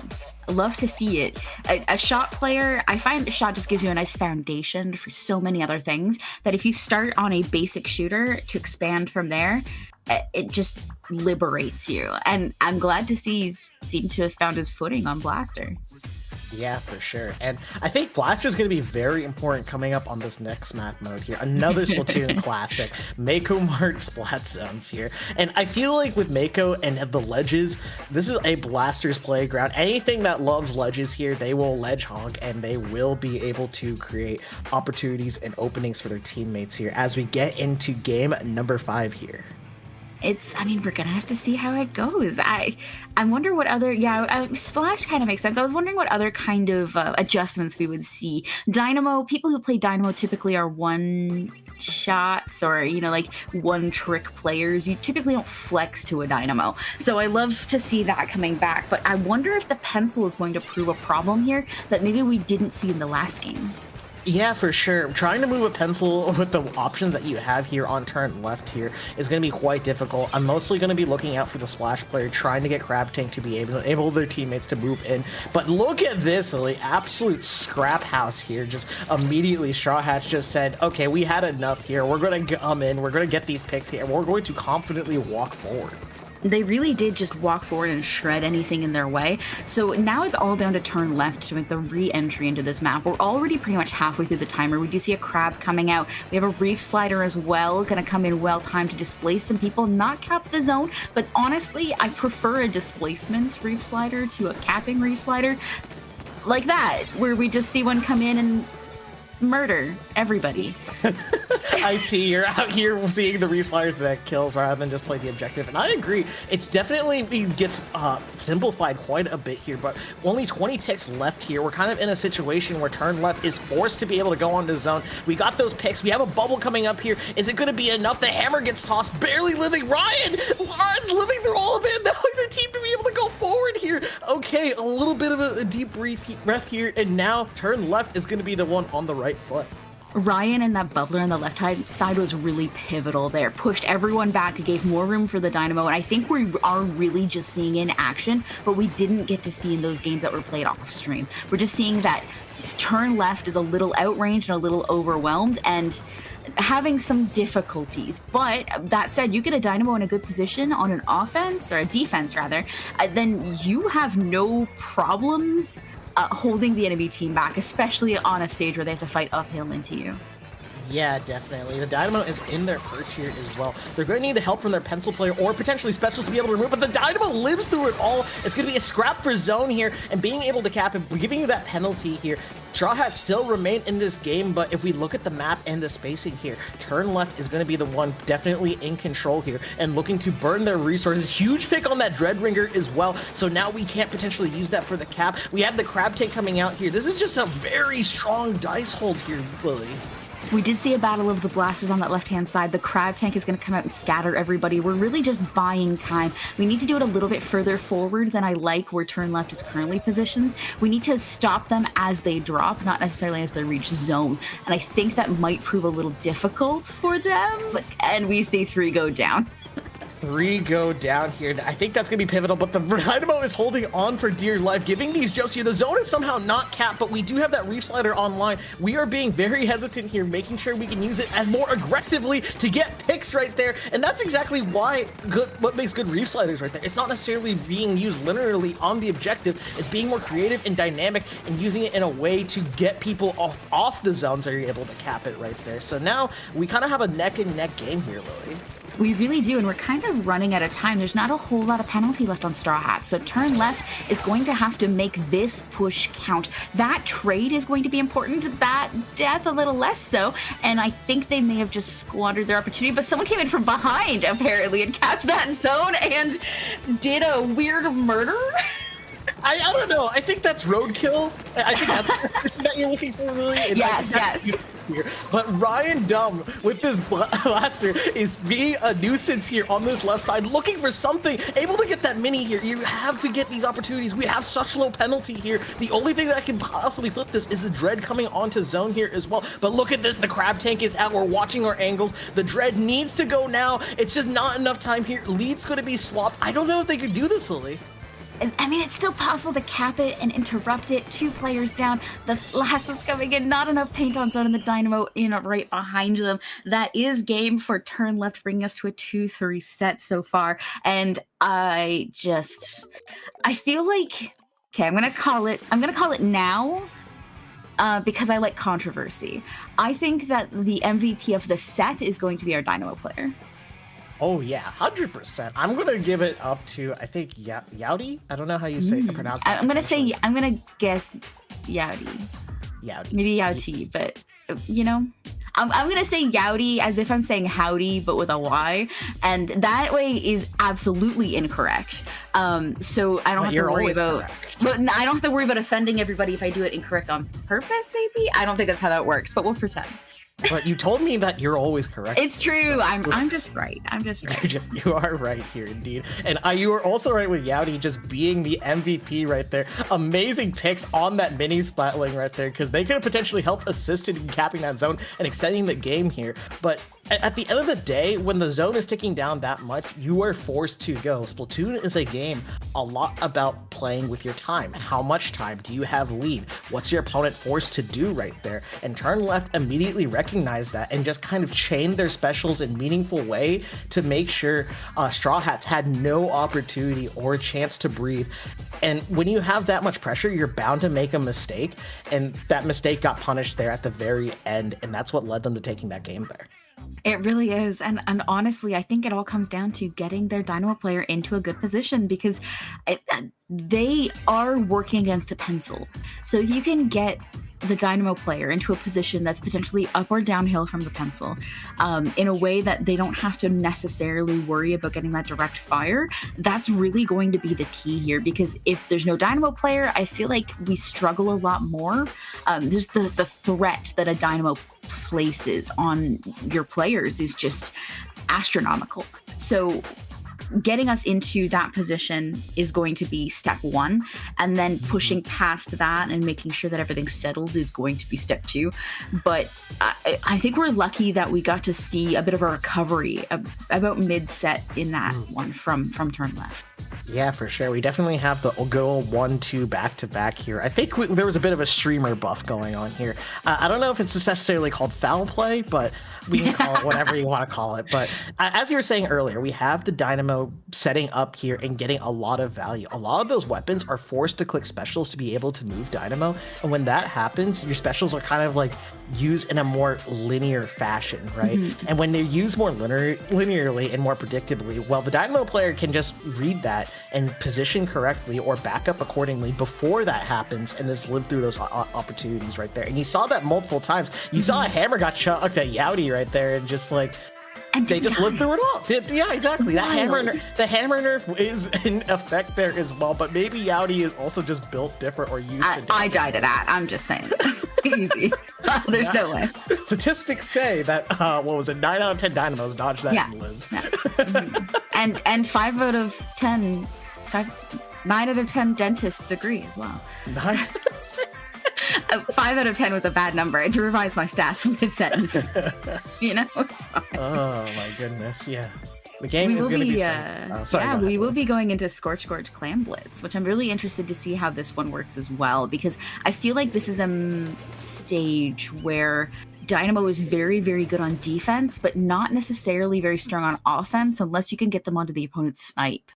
I love to see it. A shot player, I find shot just gives you a nice foundation for so many other things that if you start on a basic shooter to expand from there, it just liberates you. And I'm glad to see he's seemed to have found his footing on Blaster. Yeah, for sure. And I think Blaster is going to be very important coming up on this next map mode here. Another Splatoon classic, Mako Mart Splat Zones here. And I feel like with Mako and the ledges, this is a Blaster's playground. Anything that loves ledges here, they will ledge honk, and they will be able to create opportunities and openings for their teammates here as we get into game number 5 here. I mean, we're gonna have to see how it goes. I wonder what other, Splash kind of makes sense. I was wondering what other kind of adjustments we would see. Dynamo, people who play Dynamo typically are one shots or, you know, like one trick players. You typically don't flex to a Dynamo. So I love to see that coming back. But I wonder if the pencil is going to prove a problem here that maybe we didn't see in the last game. Yeah, for sure. Trying to move a pencil with the options that you have here on turn left here is going to be quite difficult. I'm mostly going to be looking out for the splash player, trying to get Crab Tank to be able their teammates to move in. But look at this, the absolute scrap house here. Just immediately, Straw Hats just said, okay, we had enough here. We're going to come in. We're going to get these picks here. And we're going to confidently walk forward. They really did just walk forward and shred anything in their way. So now it's all down to turn left to make the re-entry into this map. We're already pretty much halfway through the timer. We do see a crab coming out. We have a reef slider as well, going to come in well timed to displace some people, not cap the zone. But honestly, I prefer a displacement reef slider to a capping reef slider like that, where we just see one come in and murder everybody. I see you're out here seeing the reef sliders that kills rather than just play the objective, and I agree. It's definitely gets simplified quite a bit here, but only 20 ticks left here. We're kind of in a situation where turn left is forced to be able to go on the zone. We got those picks. We have a bubble coming up here. Is it going to be enough? The hammer gets tossed, barely living. Ryan's living through all of it, now their team to be able to go forward here. Okay, a little bit of a deep breath here, and now turn left is going to be the one on the right foot. Ryan and that bubbler on the left side was really pivotal there. Pushed everyone back, gave more room for the Dynamo, and I think we are really just seeing in action, but we didn't get to see in those games that were played off stream. We're just seeing that turn left is a little outranged and a little overwhelmed and having some difficulties. But that said, you get a Dynamo in a good position on an offense, or a defense rather, then you have no problems holding the enemy team back, especially on a stage where they have to fight uphill into you. Yeah, definitely. The Dynamo is in their perch here as well. They're going to need the help from their pencil player or potentially specials to be able to remove, but the Dynamo lives through it all. It's going to be a scrap for zone here, and being able to cap it, giving you that penalty here. Straw Hats still remain in this game, but if we look at the map and the spacing here, turn left is going to be the one definitely in control here and looking to burn their resources. Huge pick on that Dreadringer as well, so now we can't potentially use that for the cap. We have the Crab Tank coming out here. This is just a very strong dice hold here, Lily. We did see a battle of the blasters on that left-hand side. The Crab Tank is going to come out and scatter everybody. We're really just buying time. We need to do it a little bit further forward than I like where turn left is currently positioned. We need to stop them as they drop, not necessarily as they reach zone. And I think that might prove a little difficult for them. And we see 3 go down. 3 go down here. I think that's going to be pivotal, but the Dynamo is holding on for dear life, giving these jumps here. The zone is somehow not capped, but we do have that reef slider online. We are being very hesitant here, making sure we can use it as more aggressively to get picks right there, and that's exactly what makes good reef sliders right there. It's not necessarily being used linearly on the objective. It's being more creative and dynamic and using it in a way to get people off the zones so you're able to cap it right there. So now we kind of have a neck and neck game here, Lily. We really do, and we're kind of running out of time. There's not a whole lot of penalty left on Straw Hats, so turn left is going to have to make this push count. That trade is going to be important, that death a little less so, and I think they may have just squandered their opportunity, but someone came in from behind, apparently, and capped that zone and did a weird murder. I don't know. I think that's roadkill. I think that's that you're looking for, Lily. Yes. Here. But Ryan Dumb with this blaster is being a nuisance here on this left side, looking for something, able to get that mini here. You have to get these opportunities. We have such low penalty here. The only thing that can possibly flip this is the Dread coming onto zone here as well. But look at this. The Crab Tank is out. We're watching our angles. The Dread needs to go now. It's just not enough time here. Lead's going to be swapped. I don't know if they could do this, Lily. I mean, it's still possible to cap it and interrupt it. 2 players down. The last one's coming in. Not enough paint on zone, and the Dynamo in right behind them. That is game for turn left, bringing us to a 2-3 set so far. And I feel like, okay, I'm gonna call it now. Because I like controversy. I think that the MVP of the set is going to be our Dynamo player. Oh yeah, 100%. I'm gonna give it up to, I think, Yowdy. I don't know how you say pronounce that. I'm gonna guess Yowdy. Yowdy. Maybe Yowty, but you know, I'm gonna say Yowdy as if I'm saying howdy, but with a Y, and that way is absolutely incorrect. So I don't have to worry about. But I don't have to worry about offending everybody if I do it incorrect on purpose. Maybe I don't think that's how that works, but we'll pretend. But you told me that you're always correct. It's true. I'm just right. I'm just right. You are right here, indeed. And you are also right with Yowdy just being the MVP right there. Amazing picks on that mini Splatling right there, because they could have potentially helped assisted in capping that zone and extending the game here. But at the end of the day, when the zone is ticking down that much, you are forced to go. Splatoon is a game a lot about playing with your time. How much time do you have lead? What's your opponent forced to do right there? And Turn Left immediately recognized that and just kind of chained their specials in meaningful way to make sure Straw Hats had no opportunity or chance to breathe. And when you have that much pressure, you're bound to make a mistake. And that mistake got punished there at the very end. And that's what led them to taking that game there. It really is. And honestly, I think it all comes down to getting their Dynamo player into a good position, because they are working against a pencil. So you can get the Dynamo player into a position that's potentially up or downhill from the pencil, in a way that they don't have to necessarily worry about getting that direct fire. That's really going to be the key here, because if there's no Dynamo player, I feel like we struggle a lot more. Just the threat that a Dynamo places on your players is just astronomical. So getting us into that position is going to be step one, and then pushing past that and making sure that everything's settled is going to be step two. But I think we're lucky that we got to see a bit of a recovery about mid-set in that one from Turn Left. Yeah, for sure. We definitely have the go 1-2 back-to-back here. I think there was a bit of a streamer buff going on here. I don't know if it's necessarily called foul play, but we can call it whatever you want to call it. But as you were saying earlier, we have the Dynamo setting up here and getting a lot of value. A lot of those weapons are forced to click specials to be able to move Dynamo. And when that happens, your specials are kind of like used in a more linear fashion, right? Mm-hmm. And when they're used more linearly and more predictably, well, the Dynamo player can just read that and position correctly or back up accordingly before that happens and just live through those opportunities right there. And you saw that multiple times. You saw a hammer got chucked at Yowdy right there, and just like they just lived through it all. Yeah, exactly. The hammer nerf is in effect there as well, but maybe Yowdy is also just built different or used to I died to that. I'm just saying. Easy. There's no way. Statistics say that 9 out of 10 Dynamos dodge that and live. Yeah. Mm-hmm. and 9 out of 10 dentists agree as well. 5 out of 10 was a bad number. I had to revise my stats mid-sentence. It's fine. Oh my goodness, yeah. The game is going to be we will be going into Scorch Gorge Clam Blitz, which I'm really interested to see how this one works as well, because I feel like this is a stage where Dynamo is very, very good on defense, but not necessarily very strong on offense unless you can get them onto the opponent's snipe.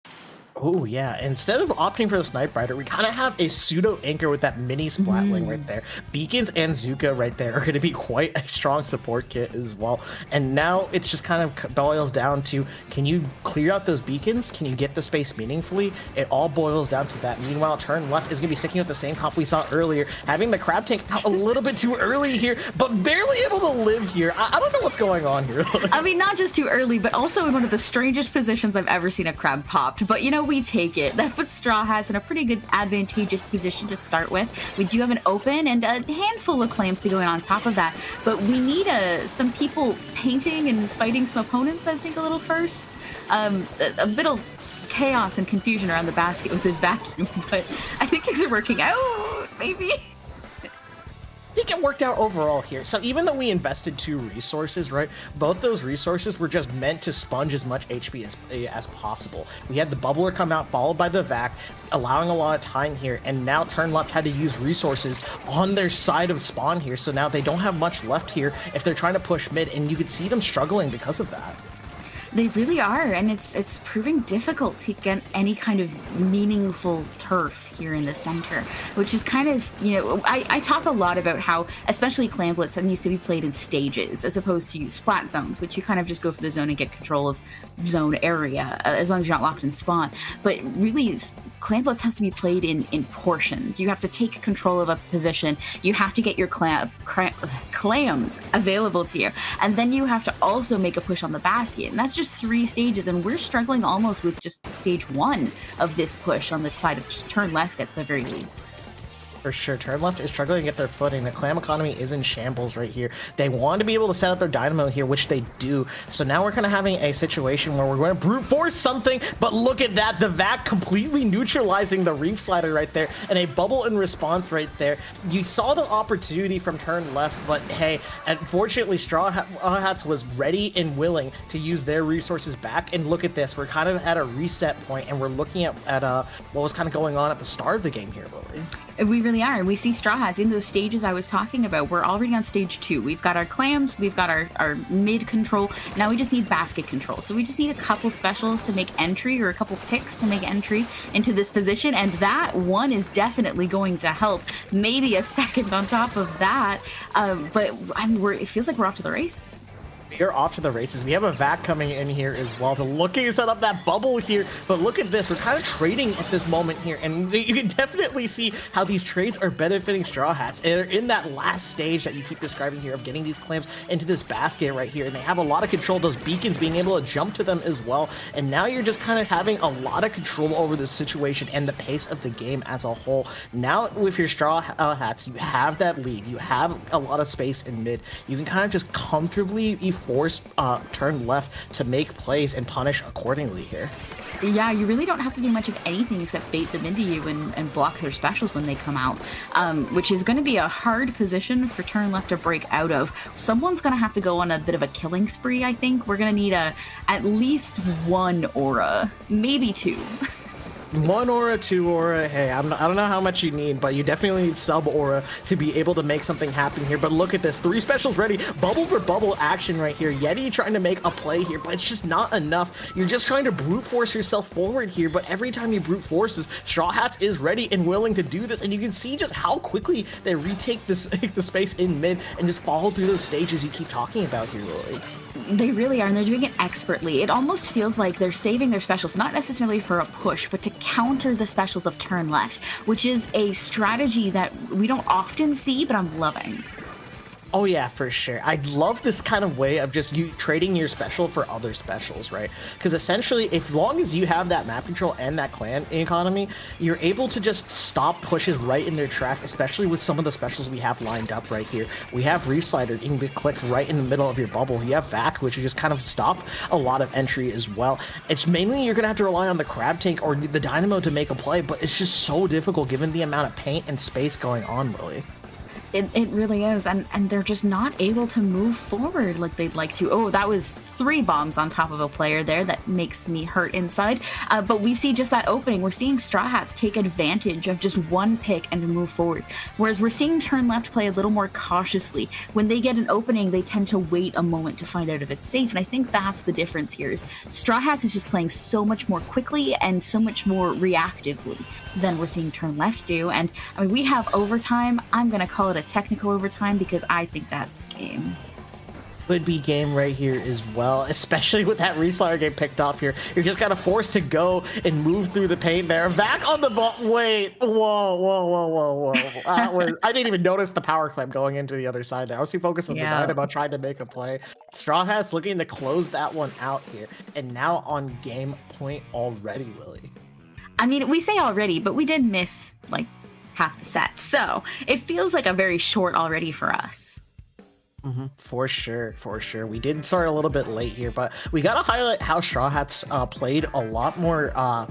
Oh, yeah. Instead of opting for the Snipe Rider, we kind of have a pseudo anchor with that mini Splatling right there. Beacons and Zuka right there are going to be quite a strong support kit as well. And now it's just kind of boils down to, can you clear out those beacons? Can you get the space meaningfully? It all boils down to that. Meanwhile, Turn Left is going to be sticking with the same comp we saw earlier, having the Crab Tank out a little bit too early here, but barely able to live here. I don't know what's going on here. I mean, not just too early, but also in one of the strangest positions I've ever seen a Crab popped. But, we take it. That puts Straw Hats in a pretty good advantageous position to start with. We do have an open and a handful of claims to go in on top of that, but we need some people painting and fighting some opponents, I think, a little first. A bit of chaos and confusion around the basket with this vacuum, but I think things are working out, maybe. I think it worked out overall here. So even though we invested 2 resources, right, both those resources were just meant to sponge as much HP as possible. We had the Bubbler come out, followed by the Vac, allowing a lot of time here, and now Turn Left had to use resources on their side of spawn here, so now they don't have much left here if they're trying to push mid, and you could see them struggling because of that. They really are, and it's proving difficult to get any kind of meaningful turf here in the center, which is kind of, I talk a lot about how, especially Clam Blitz, that needs to be played in stages as opposed to splat zones, which you kind of just go for the zone and get control of zone area, as long as you're not locked in spawn. But really, Clam Blitz has to be played in portions. You have to take control of a position, you have to get your clams available to you, and then you have to also make a push on the basket, and that's just 3 stages, and we're struggling almost with just stage 1 of this push on the side of just Turn Left at the very least. For sure, Turn Left is struggling to get their footing. The Clam economy is in shambles right here. They want to be able to set up their Dynamo here, which they do. So now we're kind of having a situation where we're going to brute force something, but look at that. The Vac completely neutralizing the Reef Slider right there, and a bubble in response right there. You saw the opportunity from Turn Left, but hey, unfortunately, Straw Hats was ready and willing to use their resources back. And look at this. We're kind of at a reset point, and we're looking at what was kind of going on at the start of the game here, Lily. We really are. We see Straw Hats in those stages I was talking about. We're already on stage 2. We've got our clams, we've got our mid control. Now we just need basket control. So we just need a couple specials to make entry, or a couple picks to make entry into this position. And that one is definitely going to help. Maybe a second on top of that. But I mean, it feels like we're off to the races. We're off to the races. We have a Vac coming in here as well to looking to set up that bubble here. But look at this. We're kind of trading at this moment here. And you can definitely see how these trades are benefiting Straw Hats. They're in that last stage that you keep describing here of getting these clams into this basket right here. And they have a lot of control of those beacons, being able to jump to them as well. And now you're just kind of having a lot of control over the situation and the pace of the game as a whole. Now with your Straw Hats, you have that lead. You have a lot of space in mid. You can kind of just comfortably force Turn Left to make plays and punish accordingly here. Yeah, you really don't have to do much of anything except bait them into you and block their specials when they come out, which is going to be a hard position for Turn Left to break out of. Someone's going to have to go on a bit of a killing spree, I think. We're going to need at least 1 aura, maybe 2. 1 aura, 2 aura. Hey, I don't know how much you need, but you definitely need sub aura to be able to make something happen here. But look at this, 3 specials ready, bubble for bubble action right here. Yeti trying to make a play here, but it's just not enough. You're just trying to brute force yourself forward here, but every time you brute forces, Straw Hats is ready and willing to do this, and you can see just how quickly they retake the space in mid and just follow through those stages you keep talking about here, Lily. They really are, and they're doing it expertly. It almost feels like they're saving their specials, not necessarily for a push, but to counter the specials of Turn Left, which is a strategy that we don't often see, but I'm loving. Oh yeah, for sure. I love this kind of way of just you trading your special for other specials, right? Because essentially, as long as you have that map control and that clan economy, you're able to just stop pushes right in their track, especially with some of the specials we have lined up right here. We have Reef Slider, you can be clicked right in the middle of your bubble. You have Vac, which you just kind of stop a lot of entry as well. It's mainly you're going to have to rely on the Crab Tank or the Dynamo to make a play, but it's just so difficult given the amount of paint and space going on, Willie. It really is, and they're just not able to move forward like they'd like to. Oh, that was 3 bombs on top of a player there. That makes me hurt inside. But we see just that opening. We're seeing Straw Hats take advantage of just 1 pick and move forward. Whereas we're seeing Turn Left play a little more cautiously. When they get an opening, they tend to wait a moment to find out if it's safe. And I think that's the difference here is Straw Hats is just playing so much more quickly and so much more reactively than we're seeing Turn Left do. And I mean, we have overtime. I'm going to call it a technical overtime because I think that's game. Could be game right here as well, especially with that Reef Slider getting picked off here. You're just kind of forced to go and move through the paint there. Back on the ball. Wait. Whoa. I didn't even notice the power clamp going into the other side there. I was too focused on the Dynamo trying to make a play. Straw Hats looking to close that one out here. And now on game point already, Lily. I mean, we say already, but we did miss like half the set. So it feels like a very short already for us. For sure. We did start a little bit late here, but we got to highlight how Straw Hats played a lot more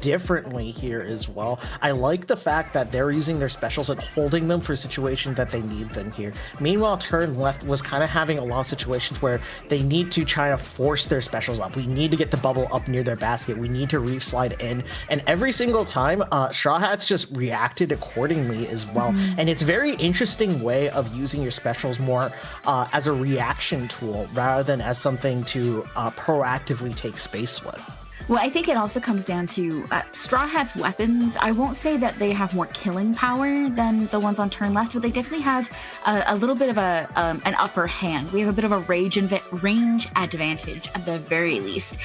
differently here as well. I like the fact that they're using their specials and holding them for situations that they need them here. Meanwhile, Turn Left was kind of having a lot of situations where they need to try to force their specials up. We need to get the bubble up near their basket. We need to Reef Slide in. And every single time, Straw Hats just reacted accordingly as well. And it's a very interesting way of using your specials more as a reaction tool rather than as something to proactively take space with. Well, I think it also comes down to Straw Hat's weapons. I won't say that they have more killing power than the ones on Turn Left, but they definitely have a little bit of an upper hand. We have a bit of a range advantage at the very least,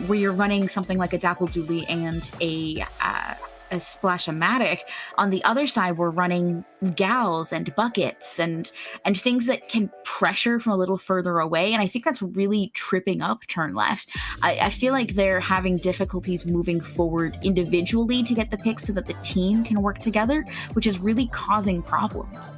where you're running something like a Dapple Dooley and a Splash-O-Matic. On the other side, we're running gals and buckets and things that can pressure from a little further away. And I think that's really tripping up turn left. I feel like they're having difficulties moving forward individually to get the picks so that the team can work together, which is really causing problems.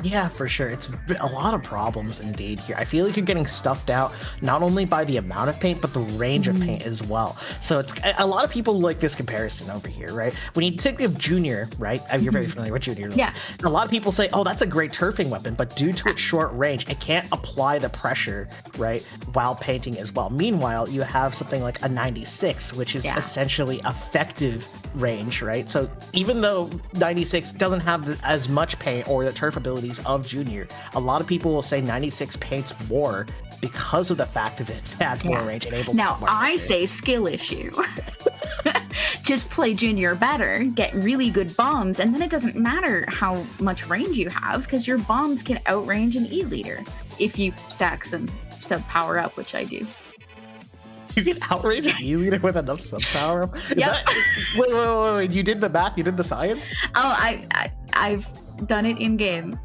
Yeah, for sure. It's a lot of problems indeed here. I feel like you're getting stuffed out not only by the amount of paint, but the range of paint as well. So it's a lot of people like this comparison over here, right? When you think of Junior, right? You're very familiar with Junior. Yes. A lot of people say, oh, that's a great turfing weapon, but due to its short range, it can't apply the pressure, right, while painting as well. Meanwhile, you have something like a 96, which is essentially effective range, right? So even though 96 doesn't have as much paint or the turf abilities of Junior, a lot of people will say 96 paints more because of the fact that it has more range and able to. Now, I say skill issue. Just play Junior better, get really good bombs, and then it doesn't matter how much range you have because your bombs can outrange an E-leader if you stack some power up, which I do. You can outrange an E-leader with enough sub power? Yep. Wait. You did the math? You did the science? Oh, I've done it in game.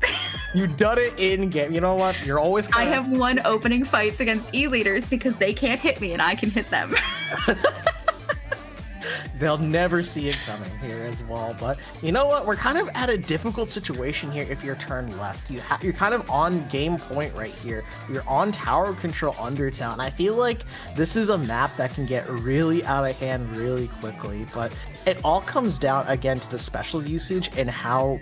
You done it in game. You know what? You're always. I have won opening fights against E-leaders because they can't hit me and I can hit them. They'll never see it coming here as well. But you know what? We're kind of at a difficult situation here if you're turned left. You're kind of on game point right here. You're on tower control Undertale. And I feel like this is a map that can get really out of hand really quickly. But it all comes down, again, to the special usage and how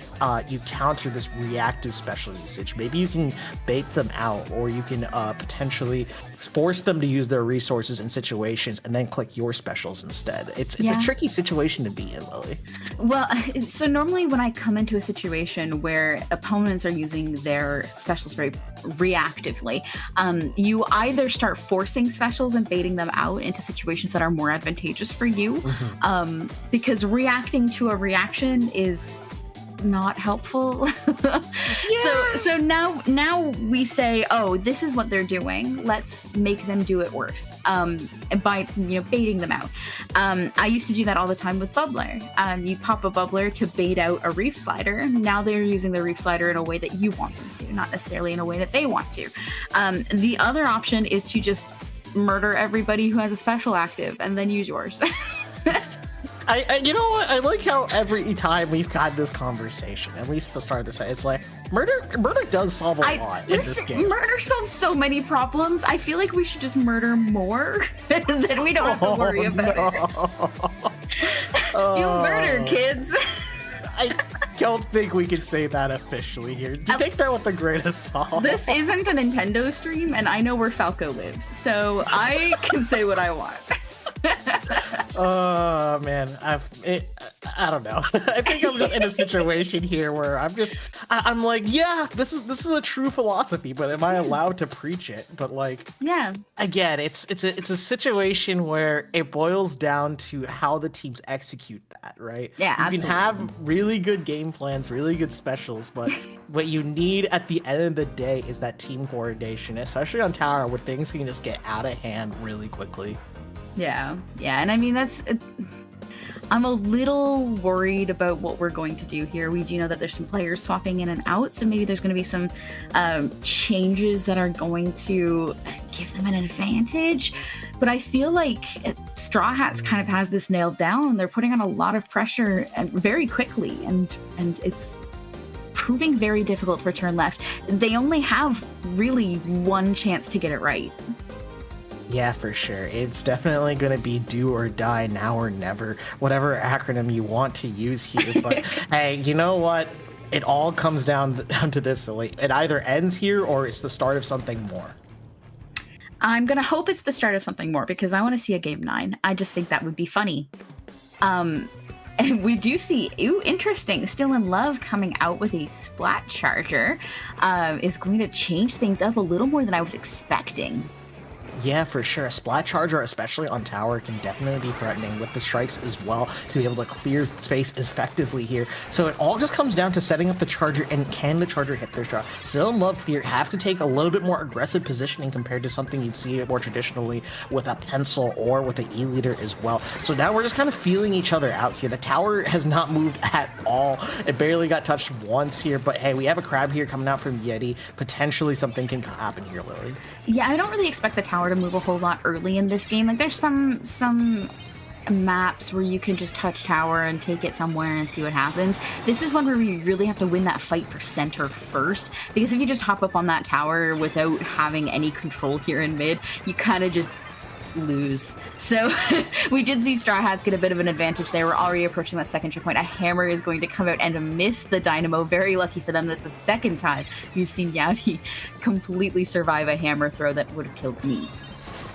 you counter this reactive special usage. Maybe you can bait them out, or you can potentially force them to use their resources in situations and then click your specials instead. It's a tricky situation to be in, Lily. Well, so normally when I come into a situation where opponents are using their specials very reactively, you either start forcing specials and baiting them out into situations that are more advantageous for you, because reacting to a reaction is not helpful. So now we say, oh, this is what they're doing, let's make them do it worse, by baiting them out. I used to do that all the time with Bubbler. You pop a Bubbler to bait out a Reef Slider. Now they're using the Reef Slider in a way that you want them to, not necessarily in a way that they want to. The other option is to just murder everybody who has a special active and then use yours. You know what? I like how every time we've had this conversation, at least at the start of the set, it's like murder does solve a lot in this game. Murder solves so many problems. I feel like we should just murder more, then we don't have to worry about it. Do murder, kids. I don't think we can say that officially here. Take that with a grain of salt. This isn't a Nintendo stream, and I know where Falco lives, so I can say what I want. Oh man, I don't know. I think I'm just in a situation here where I'm like, yeah, this is a true philosophy, but am I allowed to preach it? But like, yeah, again, it's a situation where it boils down to how the teams execute that, right? Yeah, you absolutely. can have really good game plans, really good specials, but what you need at the end of the day is that team coordination, especially on tower where things can just get out of hand really quickly. Yeah, and I mean, I'm a little worried about what we're going to do here. We do know that there's some players swapping in and out, so maybe there's going to be some changes that are going to give them an advantage. But I feel like Straw Hats kind of has this nailed down. They're putting on a lot of pressure very quickly, and it's proving very difficult for turn left. They only have really one chance to get it right. Yeah, for sure. It's definitely going to be do or die, now or never, whatever acronym you want to use here. But hey, you know what? It all comes down to this. It either ends here or it's the start of something more. I'm going to hope it's the start of something more because I want to see a Game 9. I just think that would be funny. And we do see, interesting, Still in Love coming out with a Splat Charger is going to change things up a little more than I was expecting. Yeah, for sure. A splat charger, especially on tower, can definitely be threatening with the strikes as well to be able to clear space effectively here. So it all just comes down to setting up the charger and can the charger hit their shot. Still and Love here have to take a little bit more aggressive positioning compared to something you'd see more traditionally with a pencil or with an E-leader as well. So now we're just kind of feeling each other out here. The tower has not moved at all. It barely got touched once here, but hey, we have a crab here coming out from Yeti. Potentially something can happen here, Lily. Yeah, I don't really expect the tower to move a whole lot early in this game. Like, there's some maps where you can just touch tower and take it somewhere and see what happens. This is one where we really have to win that fight for center first, because if you just hop up on that tower without having any control here in mid, you kind of just lose. So we did see Straw Hats get a bit of an advantage there. We're already approaching that second checkpoint. A hammer is going to come out and miss the dynamo. Very lucky for them. That's the second time we've seen Yowdy completely survive a hammer throw that would have killed me.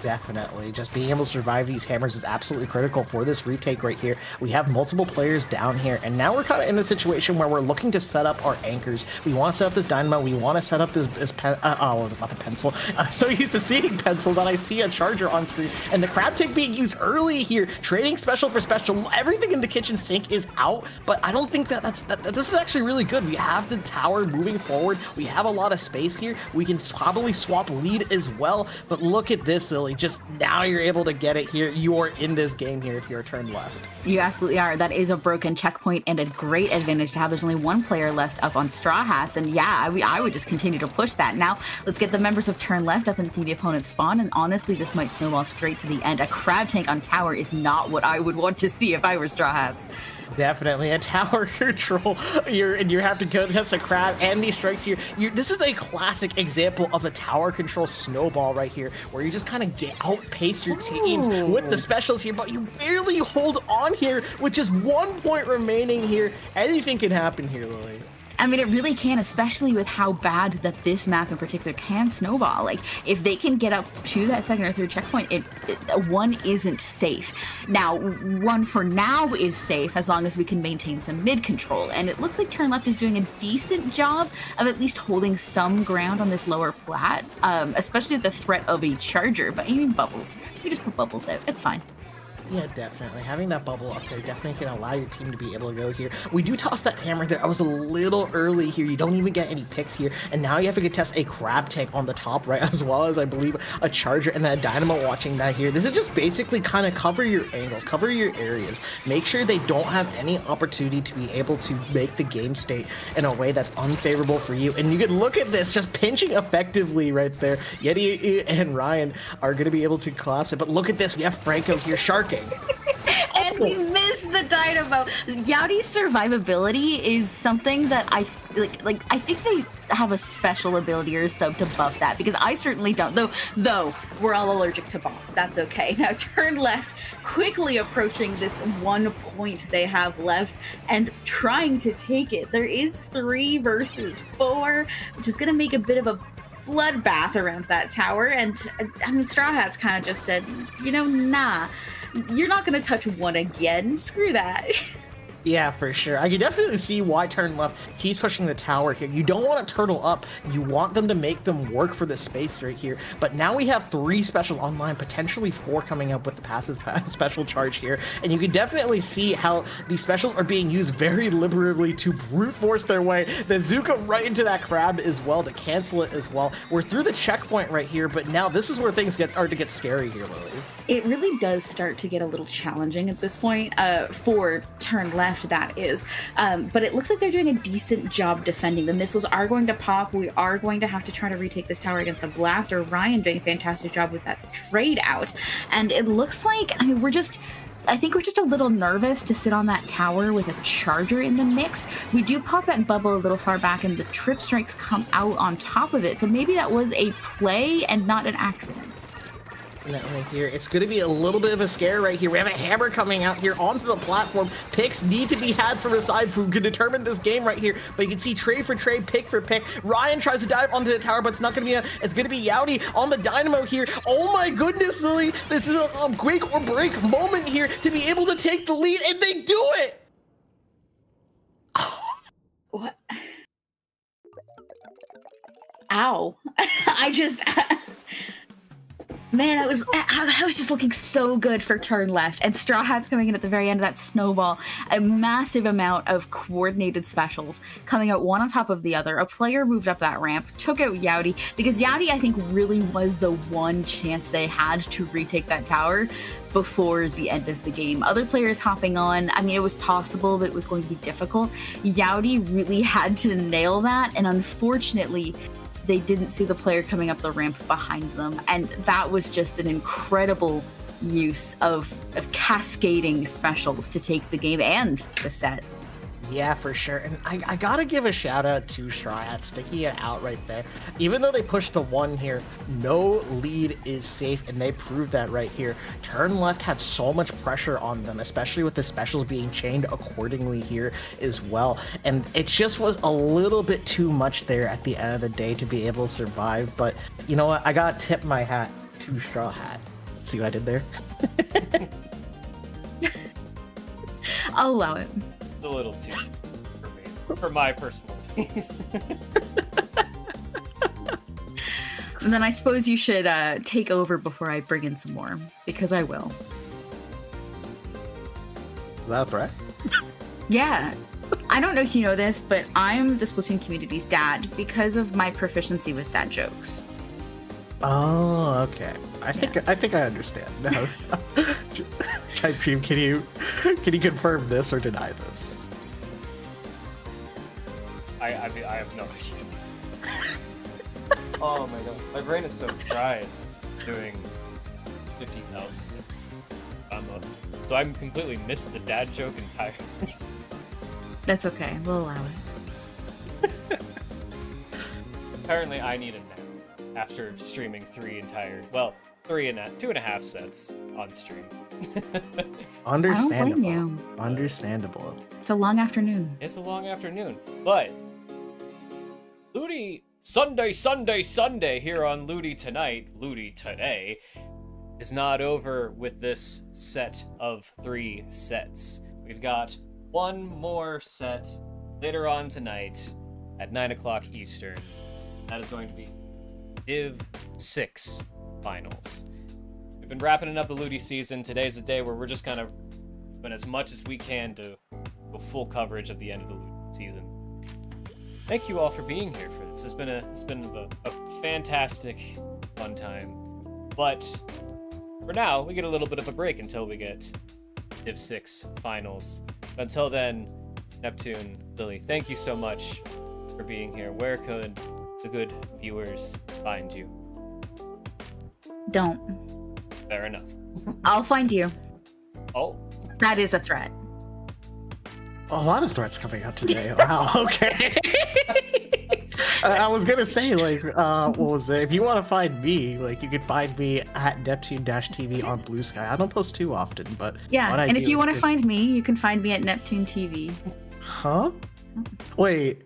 Definitely. Just being able to survive these hammers is absolutely critical for this retake right here. We have multiple players down here, and now we're kind of in a situation where we're looking to set up our anchors. We want to set up this dynamo. We want to set up this oh, was it not the pencil? I'm so used to seeing pencil that I see a charger on screen, and the crab tank being used early here, trading special for special. Everything in the kitchen sink is out, but I don't think this is actually really good. We have the tower moving forward. We have a lot of space here. We can probably swap lead as well, but look at this, Lily. Just now you're able to get it here. You are in this game here if you're turned left. You absolutely are. That is a broken checkpoint and a great advantage to have. There's only one player left up on Straw Hats, and yeah, I would just continue to push that. Now, let's get the members of Turn Left up into the opponent's spawn, and honestly, this might snowball straight to the end. A crab tank on tower is not what I would want to see if I were Straw Hats. Definitely a tower control. You have to go against a crab and these strikes here. This is a classic example of a tower control snowball right here, where you just kind of outpace your teams with the specials here, but you barely hold on here with just 1 point remaining here. Anything can happen here, Lily. I mean, it really can, especially with how bad that this map in particular can snowball. Like, if they can get up to that second or third checkpoint, one isn't safe. Now, one for now is safe as long as we can maintain some mid control. And it looks like Turn Left is doing a decent job of at least holding some ground on this lower plat, especially with the threat of a charger. But you mean bubbles. You just put bubbles out. It's fine. Yeah, definitely. Having that bubble up there definitely can allow your team to be able to go here. We do toss that hammer there. I was a little early here. You don't even get any picks here. And now you have to test a crab tank on the top right, as well as, I believe, a charger and that dynamo watching that here. This is just basically kind of cover your angles, cover your areas. Make sure they don't have any opportunity to be able to make the game state in a way that's unfavorable for you. And you can look at this, just pinching effectively right there. Yeti and Ryan are going to be able to collapse it. But look at this. We have Franco here sharking. And we missed the dynamo. Yowdy's survivability is something that I think they have a special ability or sub to buff that, because I certainly don't. Though we're all allergic to bombs. That's okay. Now Turn Left, quickly approaching this 1 point they have left and trying to take it. There is 3 versus 4, which is going to make a bit of a bloodbath around that tower. And I mean, Straw Hats kind of just said, nah. You're not going to touch one again. Screw that. Yeah, for sure. I can definitely see why Turn Left keeps pushing the tower here. You don't want to turtle up. You want them to make them work for the space right here. But now we have 3 specials online, potentially 4 coming up with the passive special charge here. And you can definitely see how these specials are being used very liberally to brute force their way. The Zuka right into that crab as well to cancel it as well. We're through the checkpoint right here, but now this is where things start to get scary here, Lily. It really does start to get a little challenging at this point, for Turn Left, that is. But it looks like they're doing a decent job defending. The missiles are going to pop. We are going to have to try to retake this tower against a blaster. Ryan doing a fantastic job with that trade out. And it looks like, I think we're just a little nervous to sit on that tower with a charger in the mix. We do pop that bubble a little far back and the trip strikes come out on top of it. So maybe that was a play and not an accident. Definitely here. It's going to be a little bit of a scare right here. We have a hammer coming out here onto the platform. Picks need to be had from the side who can determine this game right here. But you can see trade for trade, pick for pick. Ryan tries to dive onto the tower, but it's not going to be it's going to be Yowdy on the dynamo here. Oh my goodness, Lily. This is a break or break moment here to be able to take the lead, and they do it. What? Ow. Man, that was just looking so good for turn left, and Straw Hats coming in at the very end of that snowball. A massive amount of coordinated specials coming out one on top of the other. A player moved up that ramp, took out Yowdy, because Yowdy, I think, really was the one chance they had to retake that tower before the end of the game. Other players hopping on, I mean, it was possible that it was going to be difficult. Yowdy really had to nail that, and unfortunately, they didn't see the player coming up the ramp behind them. And that was just an incredible use of cascading specials to take the game and the set. Yeah, for sure. And I gotta give a shout out to Straw Hat sticking it out right there. Even though they pushed the 1 here, no lead is safe, and they proved that right here. Turn left had so much pressure on them, especially with the specials being chained accordingly here as well. And it just was a little bit too much there at the end of the day to be able to survive. But you know what? I gotta tip my hat to Straw Hat. See what I did there? I'll allow it. A little too for me, for my personal taste. And then I suppose you should take over before I bring in some more, because I will. Is that a threat? Yeah. I don't know if you know this, but I'm the Splatoon community's dad because of my proficiency with dad jokes. Oh, okay. I think I understand now. Type Dream, can you confirm this or deny this? I have no idea. Oh my god, my brain is so fried doing 50,000 combo, so I completely missed the dad joke entirely. That's okay. We'll allow it. Apparently, I need a nap after streaming 2.5 sets on stream. Understandable. I don't blame you. Understandable. It's a long afternoon. It's a long afternoon, but LUTI Sunday here on LUTI Tonight, LUTI Today, is not over with this set of 3 sets. We've got one more set later on tonight at 9 o'clock Eastern. That is going to be Div 6 Finals. We've been wrapping up the LUTI season. Today's a day where we're just kind of doing as much as we can to go full coverage of the end of the LUTI season. Thank you all for being here for this. It's been a fantastic, fun time. But for now, we get a little bit of a break until we get Div 6 Finals. But until then, Neptune, Lily, thank you so much for being here. Where could the good viewers find you? Don't. Fair enough. I'll find you. Oh. That is a threat. A lot of threats coming out today. Wow, okay. I was gonna say, like, what was it? If you want to find me, like, you can find me at Neptune-TV on Blue Sky. I don't post too often, but Yeah, and if you want to find me, you can find me at Neptune TV. Huh? Wait.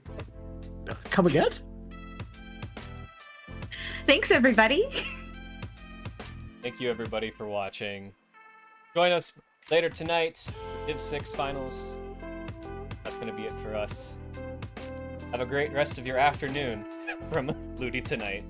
Come again? Thanks, everybody. Thank you, everybody, for watching. Join us later tonight for Div 6 Finals. That's going to be it for us. Have a great rest of your afternoon from LUTI Tonight.